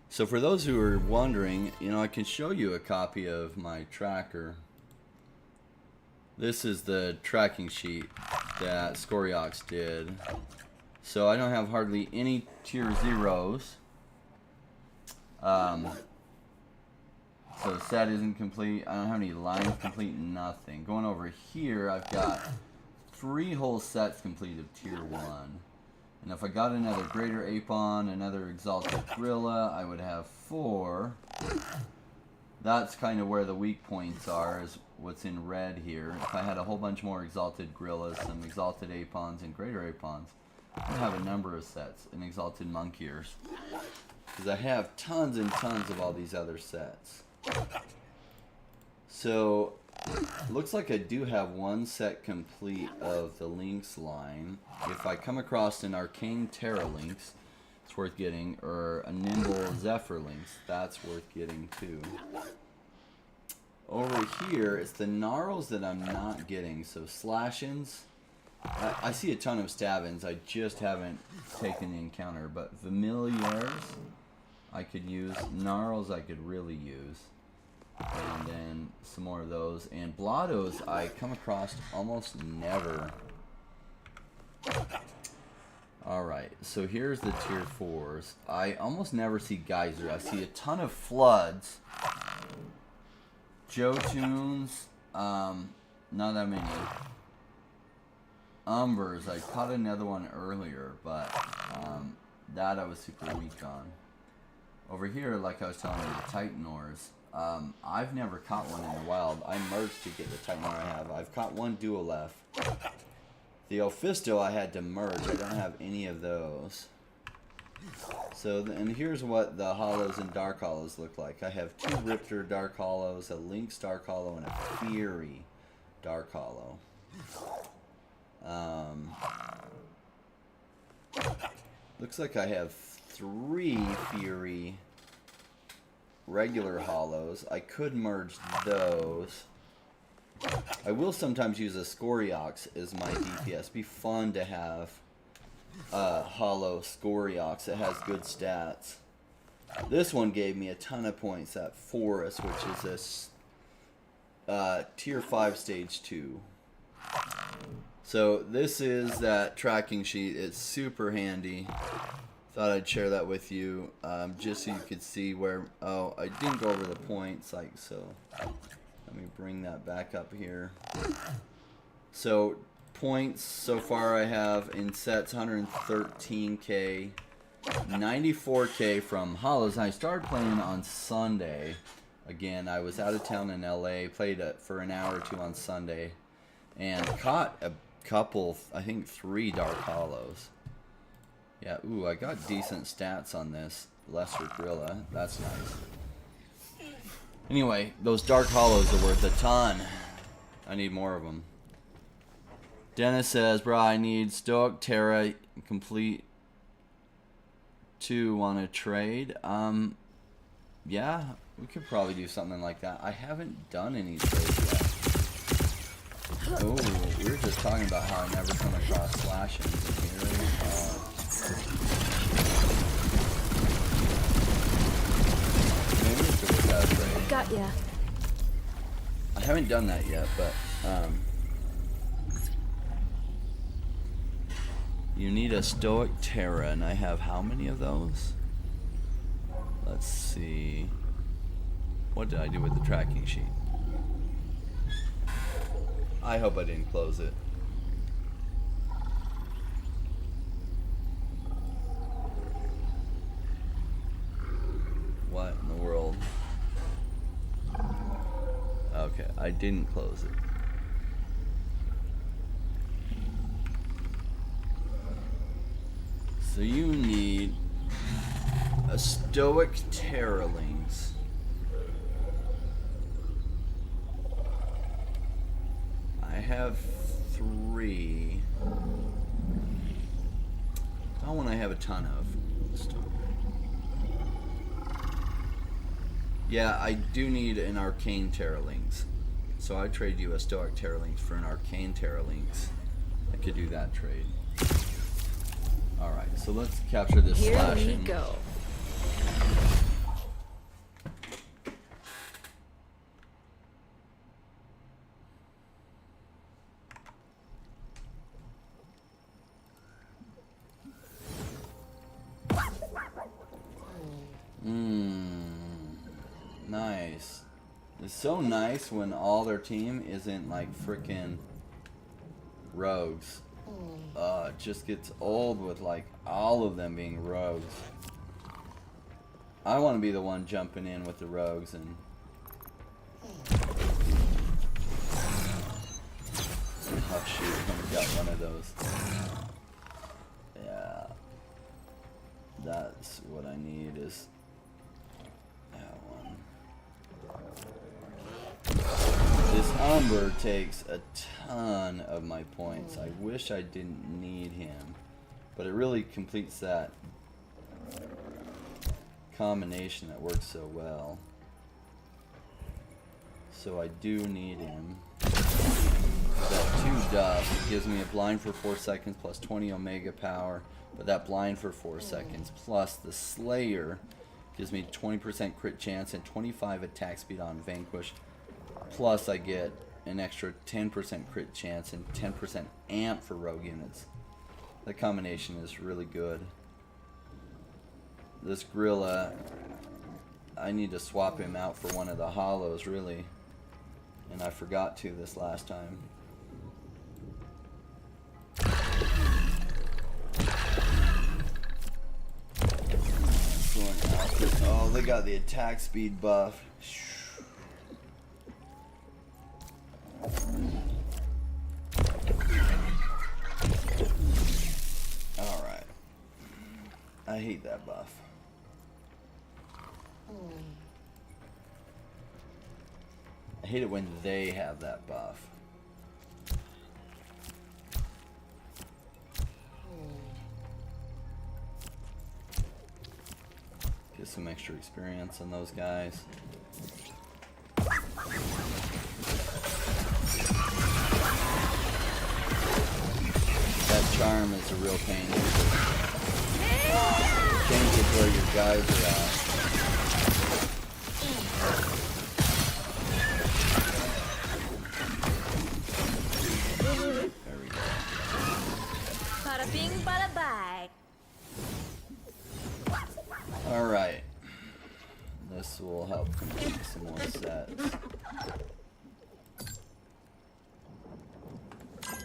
So for those who are wondering, you know, I can show you a copy of my tracker. This is the tracking sheet that Scoriox did. So I don't have hardly any tier 0s. So set isn't complete. I don't have any lines complete, nothing. Going over here, I've got 3 whole sets complete of tier 1. And if I got another Greater Apon, another Exalted Gorilla, I would have 4. That's kind of where the weak points are, is what's in red here. If I had a whole bunch more Exalted Gorillas, some Exalted Apons, and Greater Apons, I'd have a number of sets, and Exalted Monk Ears. Because I have tons and tons of all these other sets. So, looks like I do have 1 set complete of the Lynx line. If I come across an Arcane Terra Lynx, it's worth getting, or a Nimble Zephyr Lynx, that's worth getting too. Over here, it's the Gnarls that I'm not getting. So Slashins, I see a ton of Stabbins, I just haven't taken the encounter, but Familiars I could use, Gnarls I could really use. And then some more of those. And blottos I come across almost never. Alright, so here's the tier 4s. I almost never see geysers. I see a ton of floods. Jotuns, not that many. Umbers, I caught another one earlier, but that I was super weak on. Over here, like I was telling you, the Titanors. I've never caught one in the wild. I merged to get the Titanor I have. I've caught one duo left. The Ophisto I had to merge. I don't have any of those. So, and here's what the hollows and dark hollows look like. I have 2 Riptor dark hollows, a Lynx dark hollow, and a Fury dark hollow. Looks like I have 3 Fury regular hollows. I could merge those. I will sometimes use a Scoriox as my DPS. Be fun to have a hollow Scoriox. It has good stats. This one gave me a ton of points, that Forest, which is a tier 5 stage 2. So this is that tracking sheet. It's super handy. Thought I'd share that with you, just so you could see where. Oh, I didn't go over the points, like so. Let me bring that back up here. So points so far I have in sets 113k, 94k from hollows. I started playing on Sunday. Again, I was out of town in LA, played it for an hour or 2 on Sunday, and caught a couple, I think 3 dark hollows. Yeah, ooh, I got decent stats on this Lesser Gorilla. That's nice. Anyway, those dark hollows are worth a ton. I need more of them. Dennis says, bro, I need Stoic Terra complete 2. Want to trade? Yeah, we could probably do something like that. I haven't done any trades yet. Oh, we were just talking about how I never come across slashings in here. Maybe we could look at a trade. Got ya. I haven't done that yet, but you need a Stoic Terra, and I have how many of those? Let's see. What did I do with the tracking sheet? I hope I didn't close it. What in the world? Okay, I didn't close it. So you need a Stoic Terralings. I have 3. Not one I have a ton of. Yeah, I do need an Arcane Terralings. So I trade you a Stoic Terralings for an Arcane Terralings. I could do that trade. Alright, so let's capture this slashing. Here we go. Nice. It's so nice when all their team isn't like frickin' rogues. It just gets old with like all of them being rogues. I want to be the one jumping in with the rogues and oh shoot, I got one of those. Yeah, that's what I need is that one. This Umber takes a ton of my points. I wish I didn't need him, but it really completes that combination that works so well. So I do need him. That 2 dust, it gives me a blind for 4 seconds plus 20 Omega power, but that blind for 4 seconds plus the Slayer Gives me 20% crit chance and 25 attack speed on Vanquish. Plus I get an extra 10% crit chance and 10% amp for rogue units. The combination is really good. This gorilla, I need to swap him out for one of the hollows, really. And I forgot to this last time. Oh, they got the attack speed buff. Alright. I hate that buff. I hate it when they have that buff. Get some extra experience on those guys. That charm is a real pain. Changes where your guys are at. There we go. Bada bing, bada bye. Alright. This will help complete some more sets.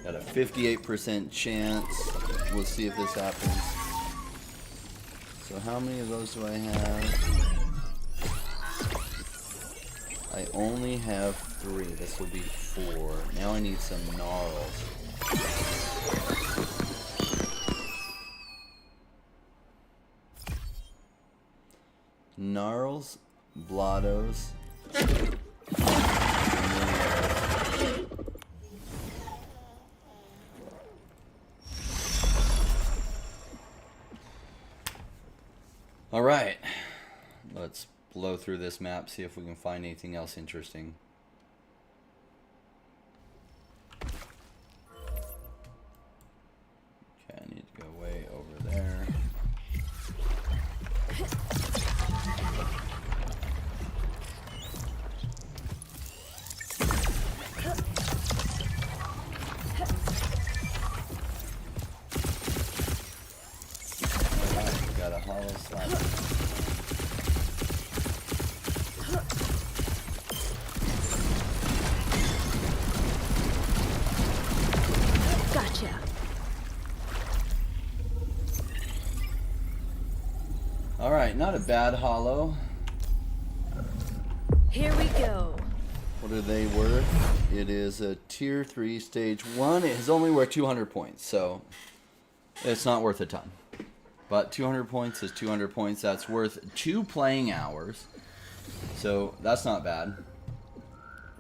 Got a 58% chance. We'll see if this happens. So how many of those do I have? I only have 3. This will be 4. Now I need some gnarls. Gnarls, blottos. All right, let's blow through this map, see if we can find anything else interesting. Okay, I need to go way over there. Alright, we got a hollow slab. Gotcha. Alright, not a bad hollow. Here we go. What are they worth? It is a tier 3 stage 1. It is only worth 200 points, so it's not worth a ton. But 200 points is 200 points. That's worth 2 playing hours. So that's not bad.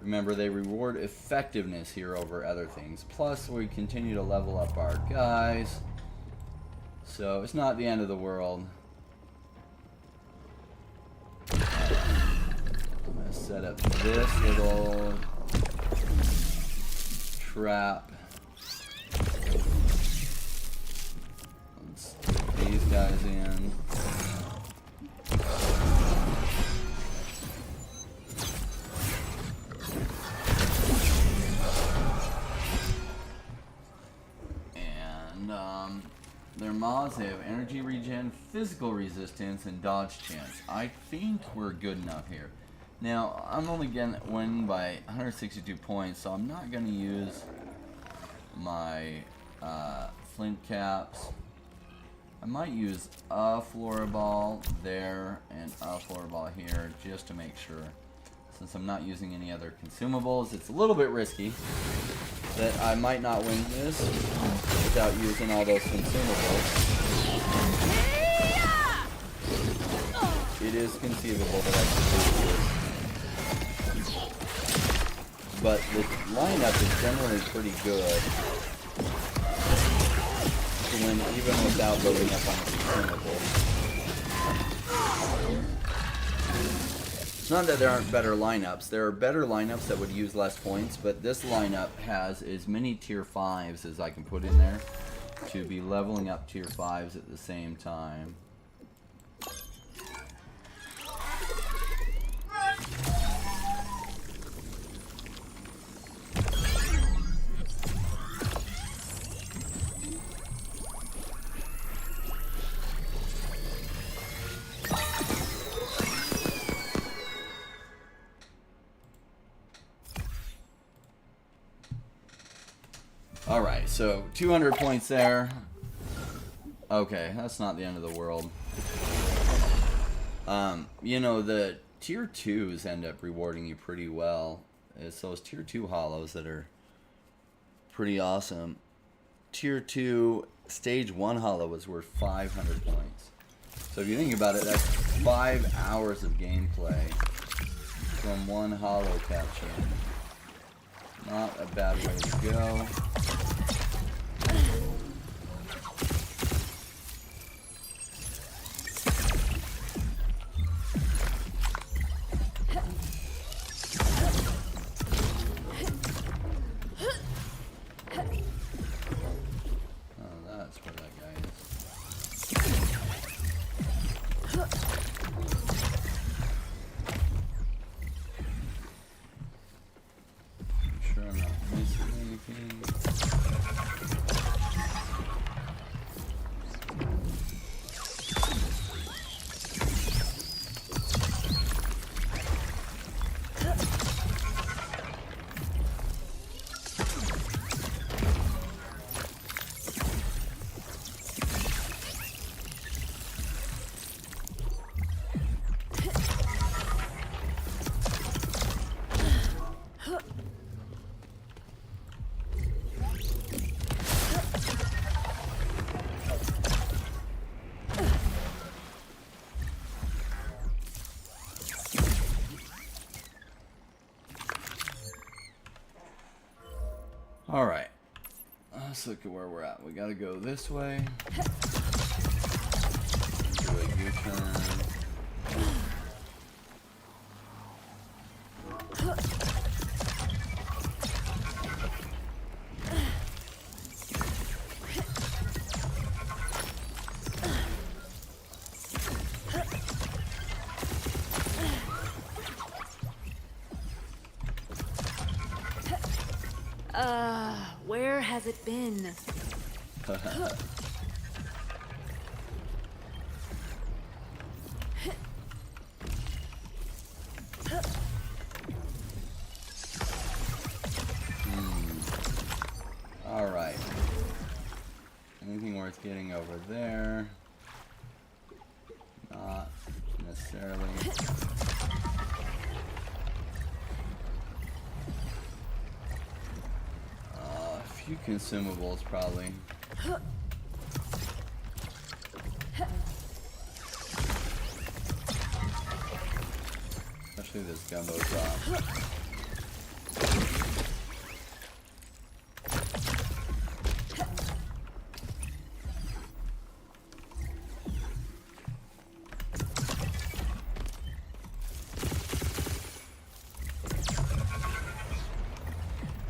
Remember, they reward effectiveness here over other things. Plus, we continue to level up our guys. So it's not the end of the world. I'm going to set up this little trap. Let's put these guys in. And their mods, they have energy regen, physical resistance, and dodge chance. I think we're good enough here. Now, I'm only going to win by 162 points, so I'm not going to use my flint caps. I might use a flora ball there and a flora ball here just to make sure. Since I'm not using any other consumables, it's a little bit risky that I might not win this without using all those consumables. It is conceivable that I could lose this. But the lineup is generally pretty good to win even without loading up on consumables. It's not that there aren't better lineups. There are better lineups that would use less points, but this lineup has as many tier 5s as I can put in there to be leveling up tier 5s at the same time. Alright, so 200 points there. Okay, that's not the end of the world. You know, the tier 2s end up rewarding you pretty well. It's those tier 2 hollows that are pretty awesome. Tier 2 stage 1 hollow was worth 500 points. So if you think about it, that's 5 hours of gameplay from one hollow capture. Not a bad way to go. Alright, let's look at where we're at. We gotta go this way. Do a U-turn. Where has it been? Alright. Anything worth getting over there? Not necessarily. A few consumables probably. Especially this gumbo drop.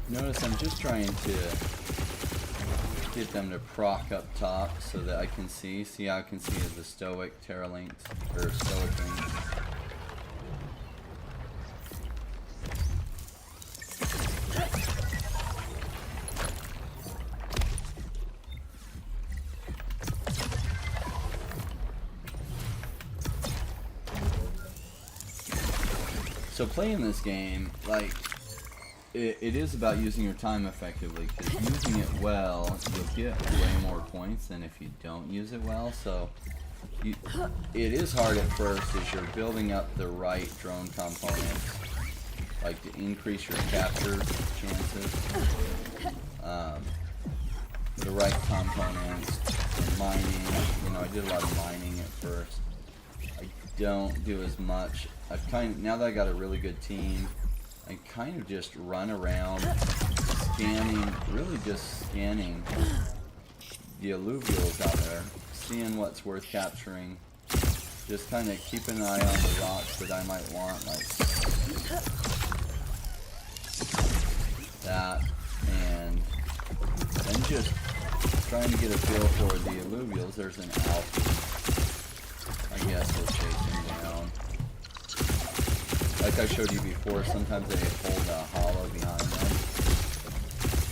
Notice I'm just trying to get them to proc up top so that I can see. See how I can see is the stoic Terra links, or stoic links. So playing this game, like, it is about using your time effectively, because using it well, you'll get way more points than if you don't use it well. So it is hard at first as you're building up the right drone components, like to increase your capture chances, the right components, mining. You know, I did a lot of mining at first. I don't do as much. Now that I got a really good team, I kind of just run around scanning, really just scanning the alluvials out there, seeing what's worth capturing. Just kind of keep an eye on the rocks that I might want, like that, and then just trying to get a feel for the alluvials. There's an alpha. I guess we'll chase him down. Like I showed you before, sometimes they hold a hollow behind them,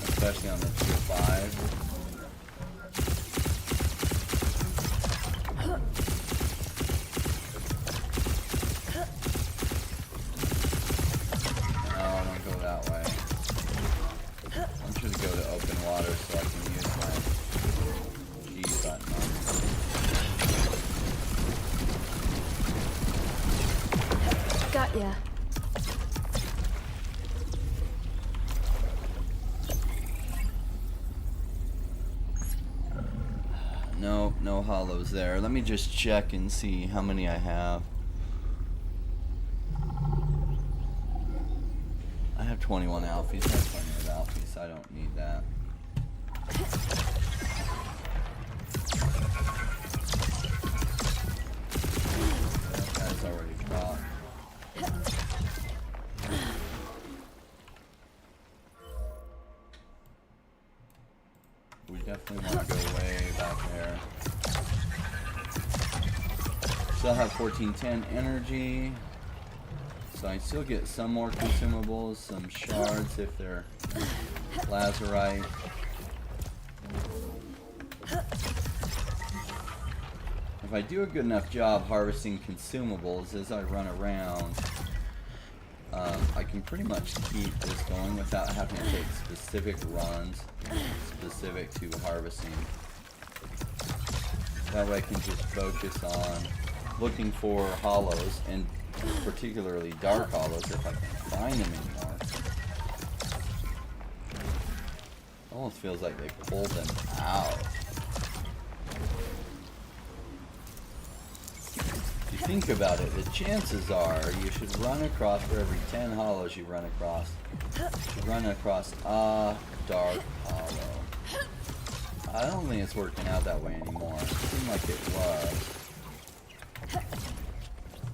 especially on the tier 5. No, I don't go that way. I want you to go to open water Got ya. No, no hollows there. Let me just check and see how many I have. I have 21 alphies. I have plenty of alphies. I don't need that. That guy's already dropped. We definitely want to go way back there. Still have 1410 energy. So I still get some more consumables, some shards if they're lazurite. If I do a good enough job harvesting consumables as I run around, I can pretty much keep this going without having to take specific runs specific to harvesting. That way I can just focus on looking for hollows, and particularly dark hollows if I can find them anymore. Almost feels like they pulled them out. If you think about it, the chances are you should run across, for every 10 hollows you run across, a dark hollow. I don't think it's working out that way anymore. It seemed like it was.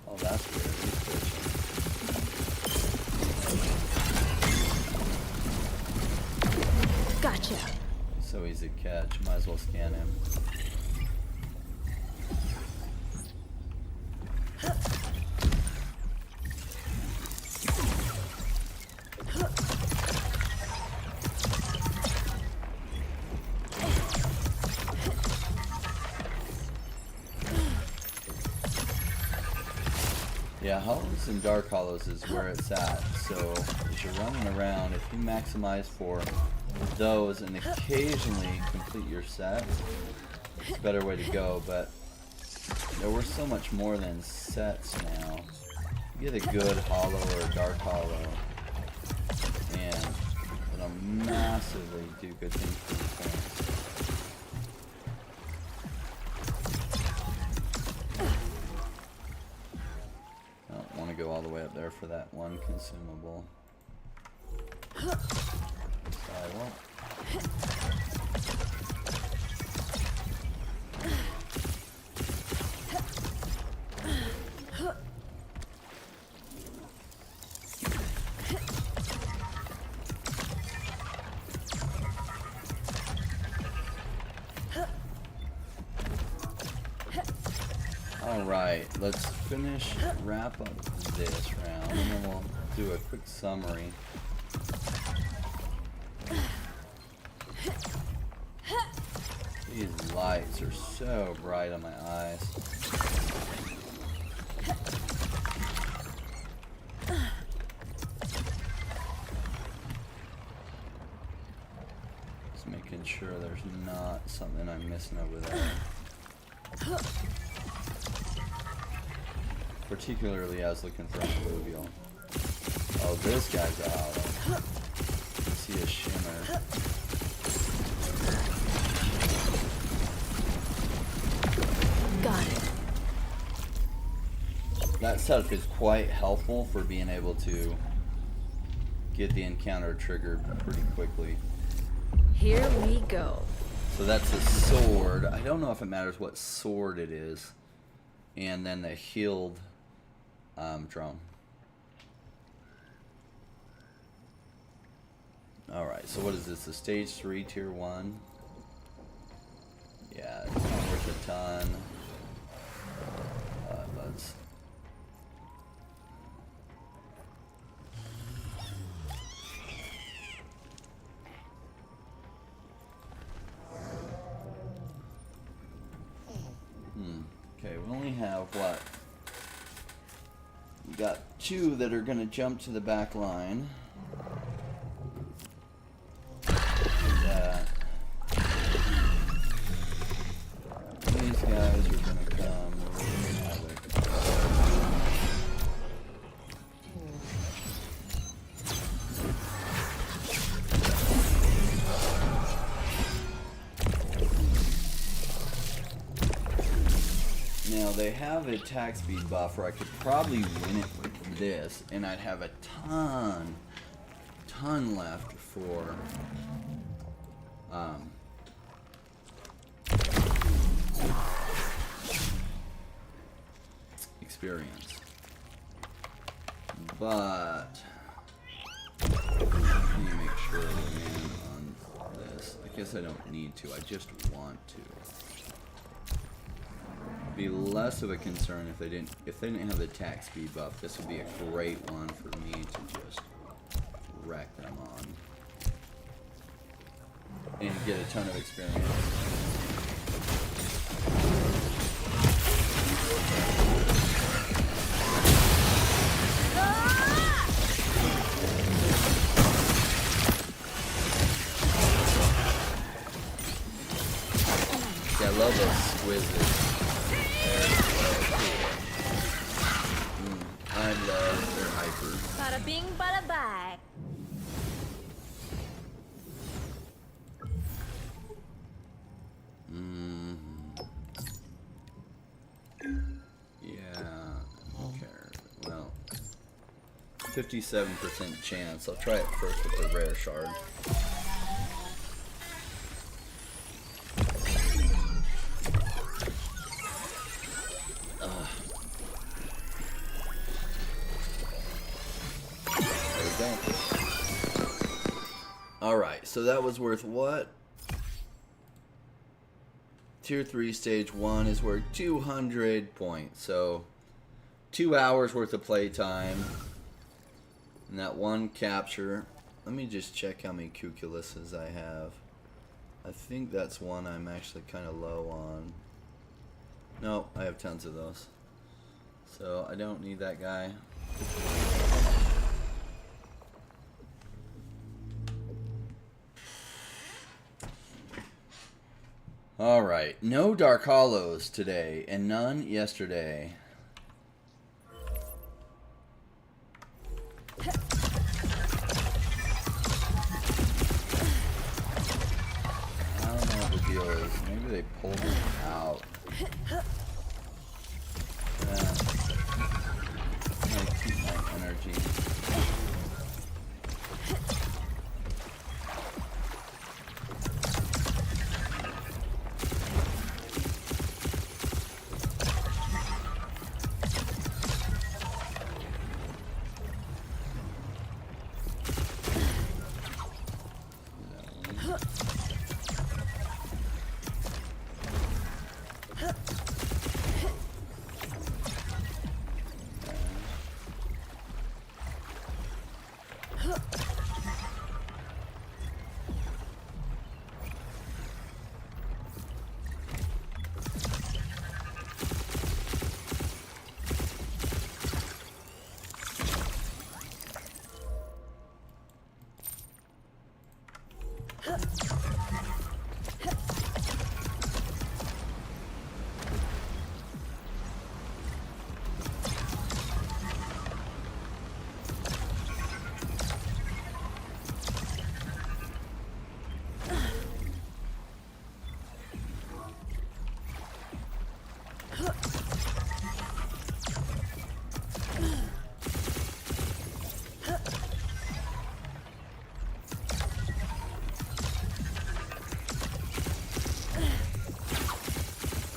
Oh, that's weird. He's fishing. Gotcha. He's so easy to catch. Might as well scan him. Yeah, hollows and dark hollows is where it's at. So as you're running around, if you maximize for those and occasionally complete your set, it's a better way to go. But there were so much more than sets now. You get a good hollow or a dark hollow, and it'll massively do good things for your points. Go all the way up there for that one consumable. So I won't. Alright, let's wrap up this round, and then we'll do a quick summary. These lights are so bright on my eyes. Just making sure there's not something I'm missing over there. Particularly, I was looking for an Illuvium. Oh, this guy's out. I see a shimmer. Got it. That setup is quite helpful for being able to get the encounter triggered pretty quickly. Here we go. So that's a sword. I don't know if it matters what sword it is. And then the healed drone. Alright, so what is this? The stage 3 tier 1? Yeah, it's not worth a ton. Let's... Okay, we only have what? We got 2 that are going to jump to the back line. That. These guys are going to come wreak havoc. Now they have a attack speed buff where I could probably win it with this, and I'd have a ton left for experience. But let me make sure I land on this. I guess I don't need to. I just want to. Be less of a concern if they didn't have the attack speed buff. This would be a great one for me to just wreck them on and get a ton of experience. Yeah, I love those squizzes. I love their hyper. Bada bing, bada bye. Yeah. Okay. Well, 57% chance. I'll try it first with the rare shard. Alright, so that was worth what? Tier 3 stage 1 is worth 200 points. So 2 hours worth of playtime. And that one capture. Let me just check how many cuculuses I have. I think that's one I'm actually kind of low on. No, I have tons of those. So I don't need that guy. Alright, no Dark Hollows today, and none yesterday. I don't know what the deal is. Maybe they pulled it out. Yeah. I'm gonna keep my energy.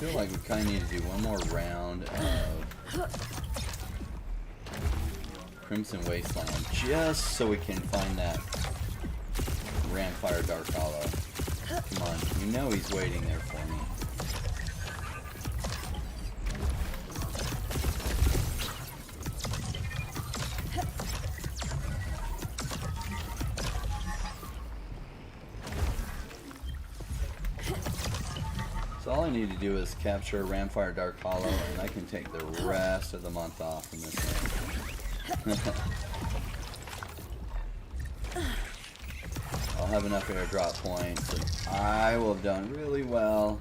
I feel like we kind of need to do one more round of Crimson Wasteland just so we can find that Ramfire Dark Hollow. Come on, you know he's waiting there for me. All I need to do is capture Ramfire Dark Hollow, and I can take the rest of the month off from this thing. I'll have enough airdrop points, and I will have done really well.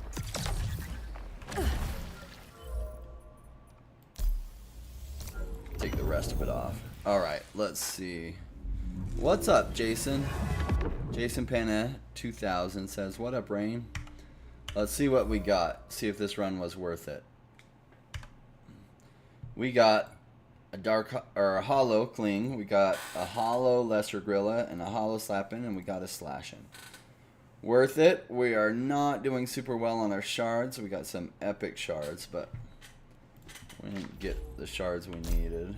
Take the rest of it off. Alright, let's see. What's up, Jason? Jason Pana 2000 says, what up, Rain? Let's see what we got. See if this run was worth it. We got a a hollow cling. We got a hollow lesser grilla and a hollow slapping, and we got a slashing. Worth it. We are not doing super well on our shards. We got some epic shards, but we didn't get the shards we needed.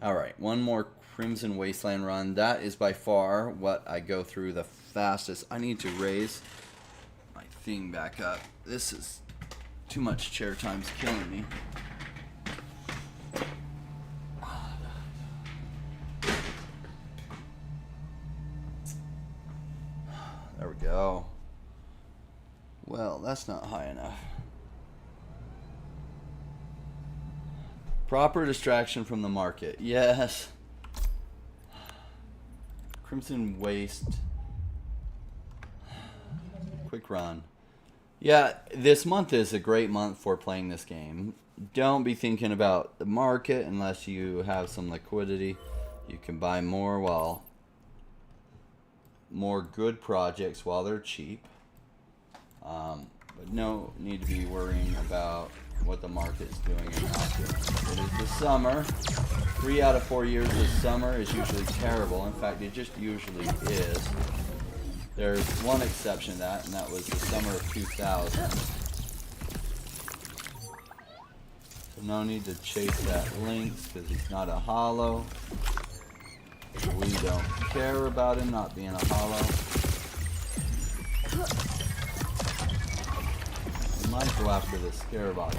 Alright, one more Crimson Wasteland run. That is by far what I go through the fastest. I need to raise my thing back up. This is too much chair time's killing me. There we go. Well, that's not high enough. Proper distraction from the market. Yes. Crimson Waste. Quick run. Yeah, this month is a great month for playing this game. Don't be thinking about the market unless you have some liquidity. You can buy more good projects while they're cheap. But no need to be worrying about what the market's doing or not doing. It is the summer. 3 out of 4 years of summer is usually terrible. In fact, it just usually is. There's one exception to that, and that was the summer of 2000. So no need to chase that Lynx because he's not a hollow. We don't care about him not being a hollow. We might go after the Scarabot.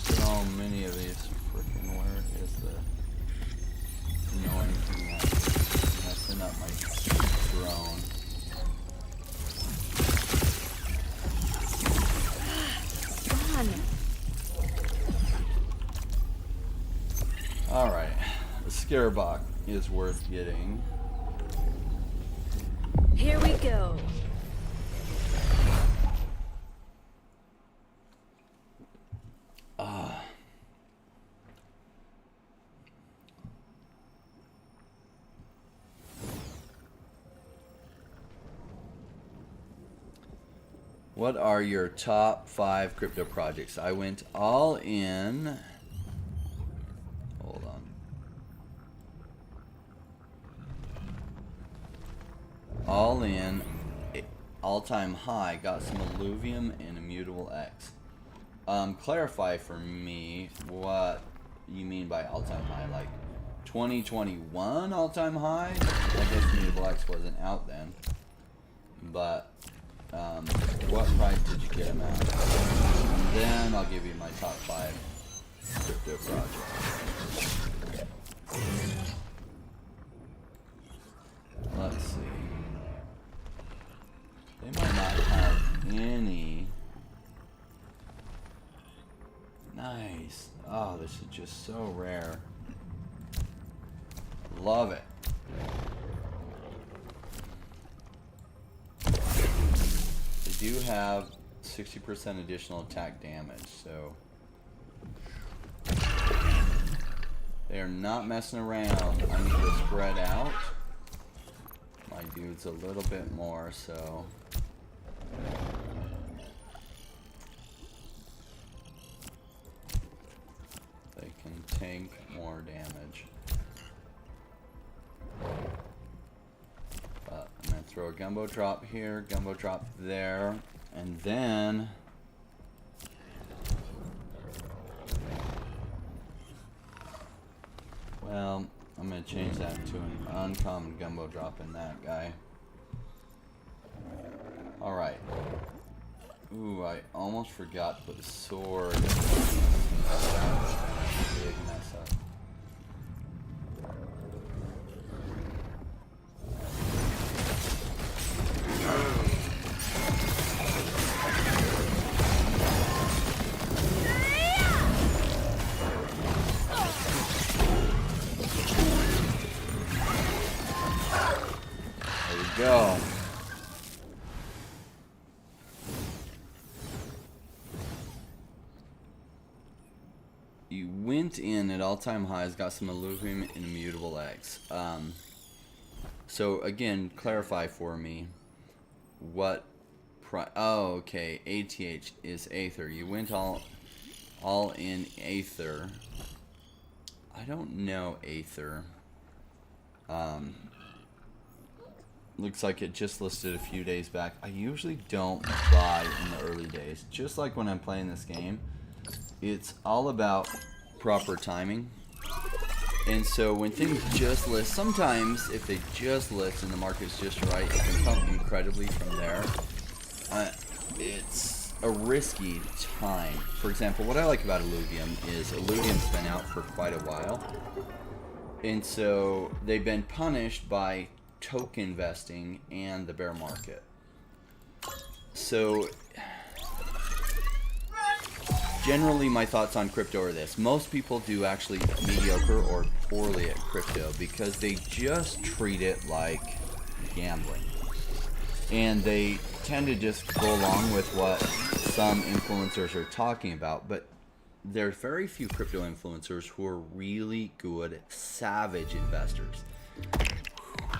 So many of these freaking, where is the annoying thing that's messing up my drone? Alright, the Scarabot is worth getting. Here we go. What are your top 5 crypto projects? I went all in. Hold on. All in, all-time high. Got some Illuvium and Immutable X. Clarify for me what you mean by all-time high. Like 2021 all-time high? I guess Immutable X wasn't out then. But what price did you get them at? And then I'll give you my top 5 crypto projects. Let's see. They might not have any. Nice. Oh, this is just so rare. Love it. They do have 60% additional attack damage, so they are not messing around. I need to spread out my dudes a little bit more, so they can tank more damage. But I'm gonna throw a gumbo drop here, gumbo drop there, and then well, I'm gonna change that to an uncommon gumbo drop in that guy. Alright. Ooh, I almost forgot to put a sword. Big mess up. There we go. we went in at all-time highs, got some Illuvium and Immutable X. So again, clarify for me what oh, okay, ATH is Aether. You went all in Aether. I don't know Aether. Looks like it just listed a few days back. I usually don't buy in the early days. Just like when I'm playing this game, it's all about proper timing. And so when things just list, sometimes if they just list and the market's just right, it can pump incredibly from there. It's a risky time. For example, what I like about Illuvium is Illuvium's been out for quite a while. And so they've been punished by token investing and the bear market. So generally my thoughts on crypto are this: most people do actually mediocre or poorly at crypto because they just treat it like gambling, and they tend to just go along with what some influencers are talking about. But there's very few crypto influencers who are really good, savage investors.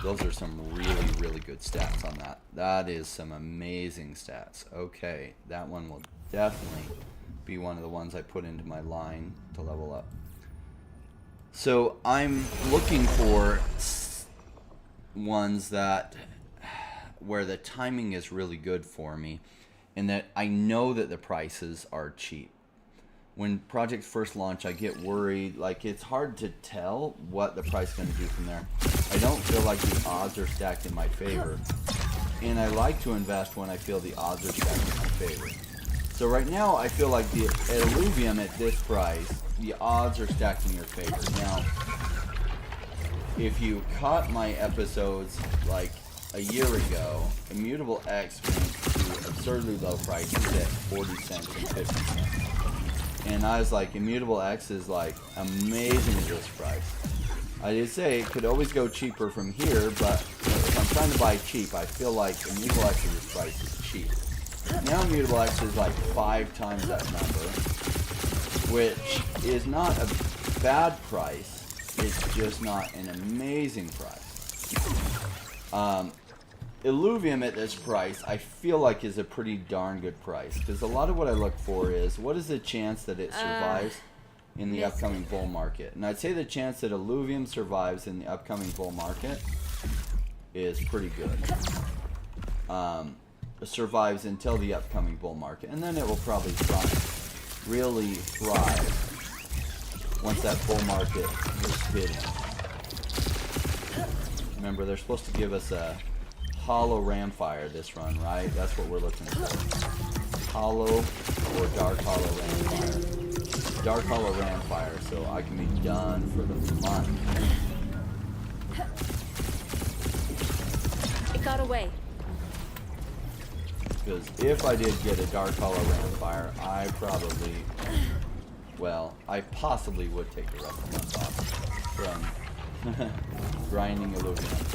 Those are some really, really good stats on that. That is some amazing stats. Okay, that one will definitely be one of the ones I put into my line to level up. So I'm looking for ones that where the timing is really good for me, and that I know that the prices are cheap. When projects first launch, I get worried. Like, it's hard to tell what the price is going to do from there. I don't feel like the odds are stacked in my favor, and I like to invest when I feel the odds are stacked in my favor. So right now, I feel like the Illuvium at this price, the odds are stacked in your favor. Now, if you caught my episodes like a year ago, Immutable X went to absurdly low prices at 40 cents and 50 cents. And I was like, Immutable X is like amazing at this price. I did say it could always go cheaper from here, but if I'm trying to buy cheap, I feel like Immutable X at this price is cheap. Now Immutable X is like 5 times that number, which is not a bad price. It's just not an amazing price. Illuvium at this price, I feel like is a pretty darn good price, because a lot of what I look for is what is the chance that it survives in the upcoming bull market. And I'd say the chance that Illuvium survives in the upcoming bull market is pretty good. It survives until the upcoming bull market, and then it will probably thrive, really thrive, once that bull market is hitting. Remember, they're supposed to give us a hollow ramfire this run, right? That's what we're looking for. Hollow or dark hollow ramfire. Dark hollow ramfire, so I can be done for the month. It got away. Because if I did get a dark hollow ramfire, I probably, well, I possibly would take the rest of the month off from grinding Illuvium.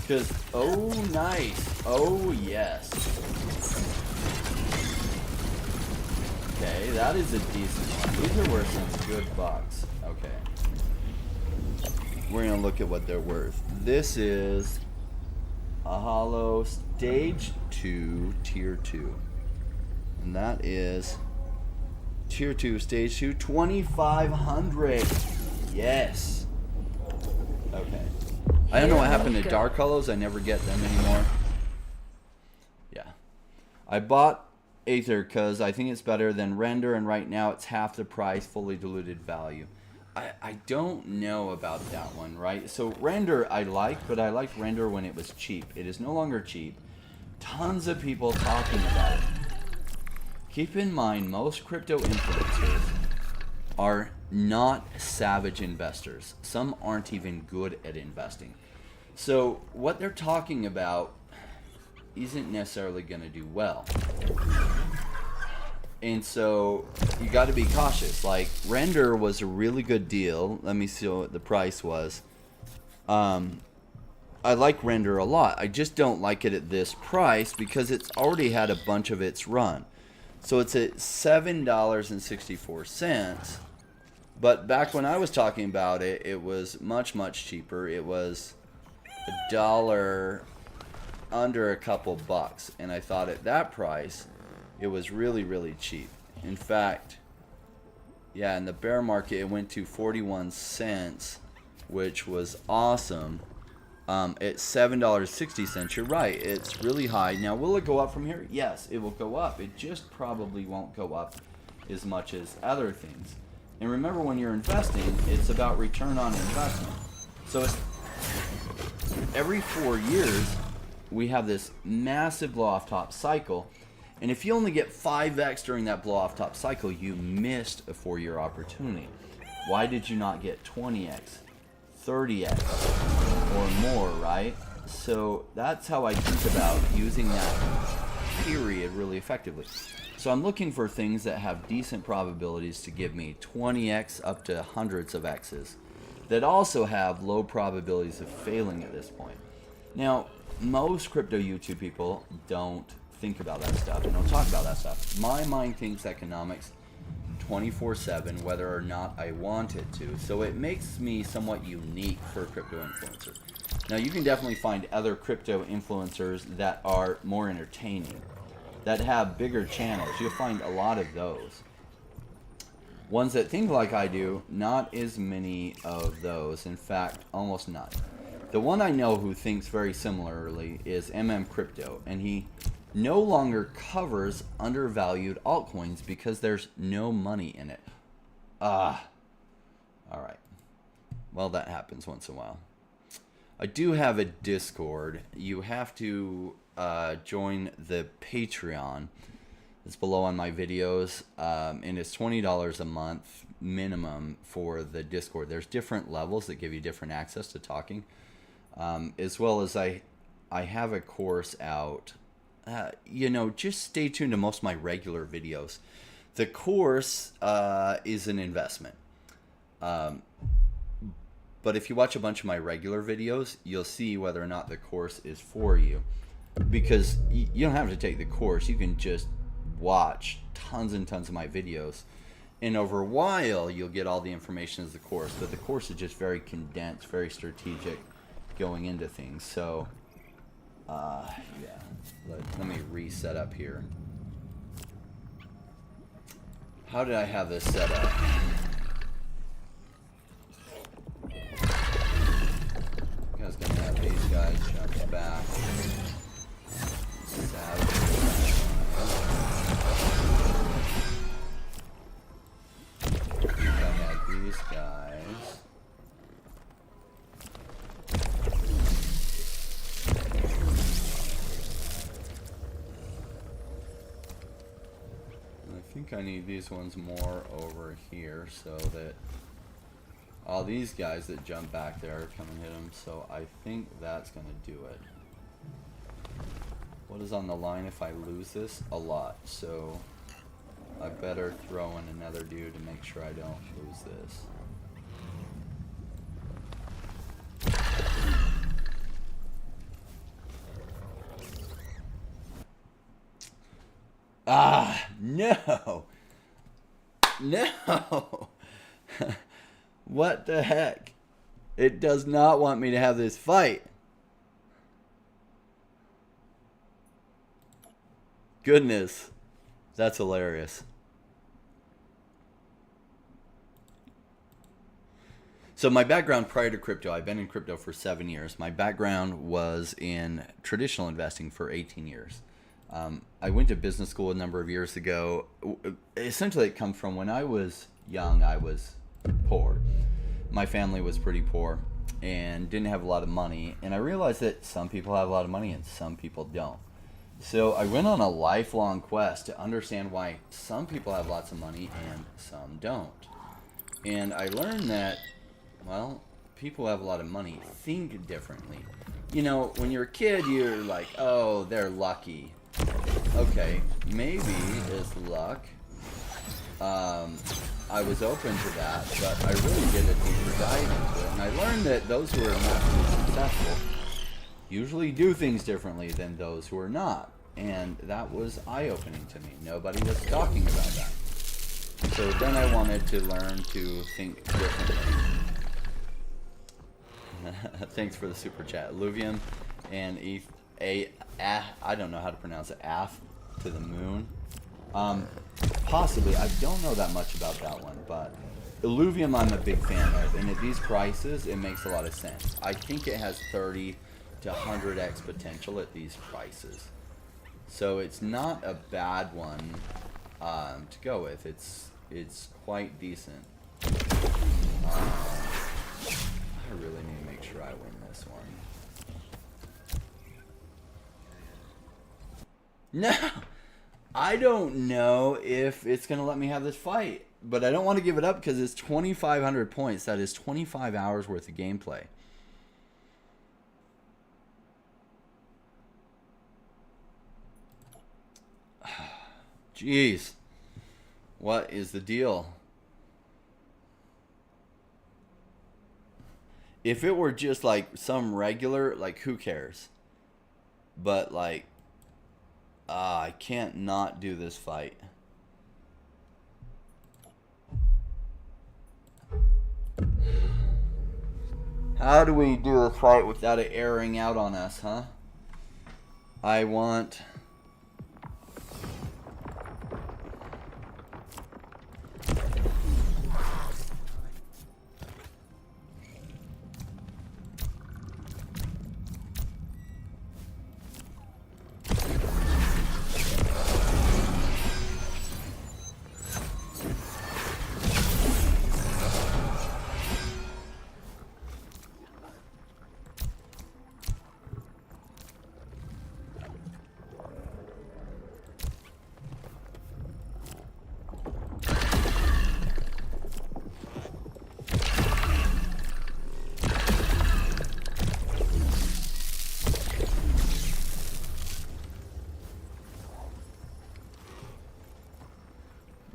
Because, oh nice, oh yes. Okay, that is a decent one. These are worth some good bucks. Okay. We're going to look at what they're worth. This is a hollow stage 2, tier 2. And that is tier 2, stage 2, 2,500. Yes. Okay. I don't know what happened to Dark Hollows. I never get them anymore. Yeah. I bought Aether because I think it's better than Render, and right now it's half the price, fully diluted value. I don't know about that one, right? So Render I like, but I liked Render when it was cheap. It is no longer cheap. Tons of people talking about it. Keep in mind, most crypto influencers are not savage investors. Some aren't even good at investing. So what they're talking about isn't necessarily going to do well. And so you got to be cautious. Like, Render was a really good deal. Let me see what the price was. I like Render a lot. I just don't like it at this price because it's already had a bunch of its run. So it's at $7.64. But back when I was talking about it, it was much, much cheaper. It was $1 under a couple bucks. And I thought at that price, it was really, really cheap. In fact, yeah, in the bear market, it went to 41 cents, which was awesome. At $7.60, you're right, it's really high. Now, will it go up from here? Yes, it will go up. It just probably won't go up as much as other things. And remember, when you're investing, it's about return on investment. So it's every 4 years, we have this massive blow-off top cycle. And if you only get 5x during that blow-off top cycle, you missed a 4-year opportunity. Why did you not get 20x, 30x, or more, right? So that's how I think about using that period really effectively. So I'm looking for things that have decent probabilities to give me 20x up to hundreds of x's that also have low probabilities of failing at this point. Now, most crypto YouTube people don't think about that stuff and don't talk about that stuff. My mind thinks economics 24/7, whether or not I want it to. So it makes me somewhat unique for a crypto influencer. Now, you can definitely find other crypto influencers that are more entertaining, that have bigger channels. You'll find a lot of those. Ones that think like I do, not as many of those. In fact, almost none. The one I know who thinks very similarly is Crypto, and he no longer covers undervalued altcoins because there's no money in it. Alright. Well, that happens once in a while. I do have a Discord. You have to join the Patreon. It's below on my videos. And it's $20 a month minimum for the Discord. There's different levels that give you different access to talking. As well as I have a course out. Just stay tuned to most of my regular videos. The course is an investment. But if you watch a bunch of my regular videos, you'll see whether or not the course is for you. Because you don't have to take the course. You can just watch tons and tons of my videos. And over a while, you'll get all the information as the course. But the course is just very condensed, very strategic going into things. So, yeah. Let me reset up here. How did I have this set up? I was gonna have these guys jump back. Savage. I had these guys. I think I need these ones more over here so that all these guys that jump back there come and hit them. So I think that's going to do it. What is on the line if I lose this? A lot. So I better throw in another dude to make sure I don't lose this. No. No. What the heck? It does not want me to have this fight. Goodness. That's hilarious. So my background prior to crypto, I've been in crypto for 7 years. My background was in traditional investing for 18 years. I went to business school a number of years ago. Essentially, it comes from when I was young, I was poor. My family was pretty poor and didn't have a lot of money. And I realized that some people have a lot of money and some people don't. So I went on a lifelong quest to understand why some people have lots of money and some don't. And I learned that, well, people who have a lot of money think differently. You know, when you're a kid, you're like, oh, they're lucky. Okay, maybe it's luck. I was open to that, but I really did a deeper dive into it. And I learned that those who are massively successful usually do things differently than those who are not. And that was eye-opening to me. Nobody was talking about that. So then I wanted to learn to think differently. Thanks for the super chat. Illuvium and I don't know how to pronounce it. AF to the moon. Possibly. I don't know that much about that one, but Illuvium I'm a big fan of, and at these prices it makes a lot of sense. I think it has 30 to 100x potential at these prices. So it's not a bad one to go with. It's quite decent. I really need to make sure I win this one. No! I don't know if it's going to let me have this fight. But I don't want to give it up because it's 2,500 points. That is 25 hours worth of gameplay. Jeez. What is the deal? If it were just like some regular, like who cares? But like, I can't not do this fight. How do we do a fight without it airing out on us, huh? I want...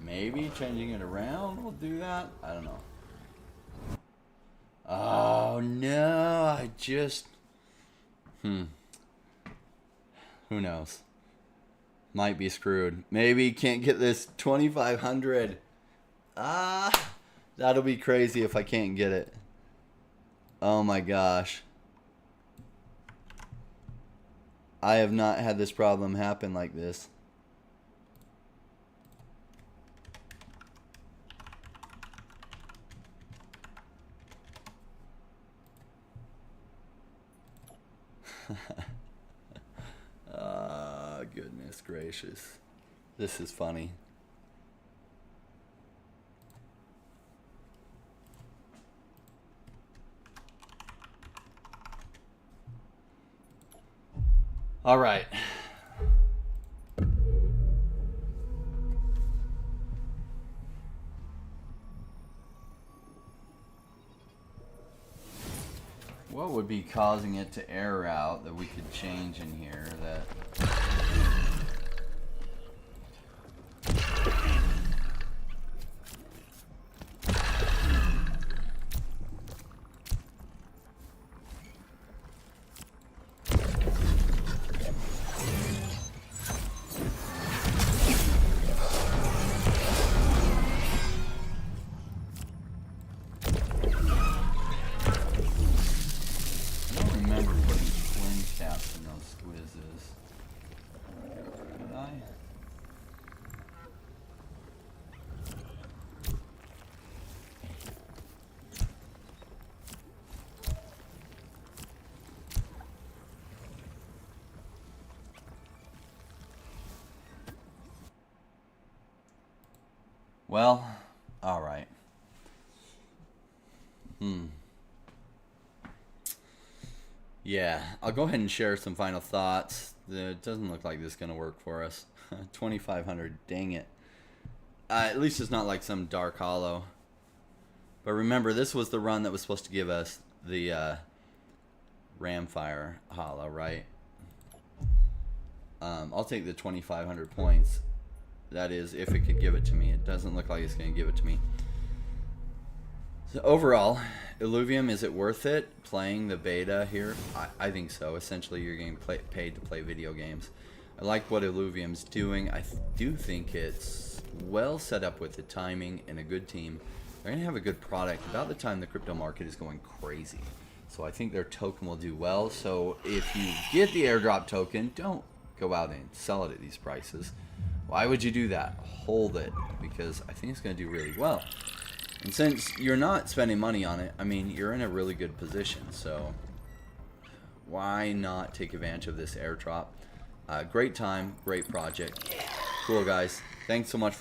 Maybe changing it around will do that. I don't know. Oh no, I just... Who knows? Might be screwed. Maybe can't get this 2,500. That'll be crazy if I can't get it. Oh my gosh. I have not had this problem happen like this. Goodness gracious. This is funny. All right. What would be causing it to air out that we could change in here that... Well, all right. Yeah, I'll go ahead and share some final thoughts. It doesn't look like this is going to work for us. 2,500, dang it. At least it's not like some dark hollow. But remember, this was the run that was supposed to give us the Ramfire hollow, right? I'll take the 2,500 points. That is, if it could give it to me. It doesn't look like it's going to give it to me. So overall, Illuvium, is it worth it playing the beta here? I think so. Essentially, you're getting paid to play video games. I like what Illuvium's doing. I do think it's well set up with the timing and a good team. They're going to have a good product about the time the crypto market is going crazy. So I think their token will do well. So if you get the airdrop token, don't go out and sell it at these prices. Why would you do that? Hold it, because I think it's going to do really well. And since you're not spending money on it, I mean, you're in a really good position. So why not take advantage of this airdrop? Great time, great project. Cool, guys. Thanks so much for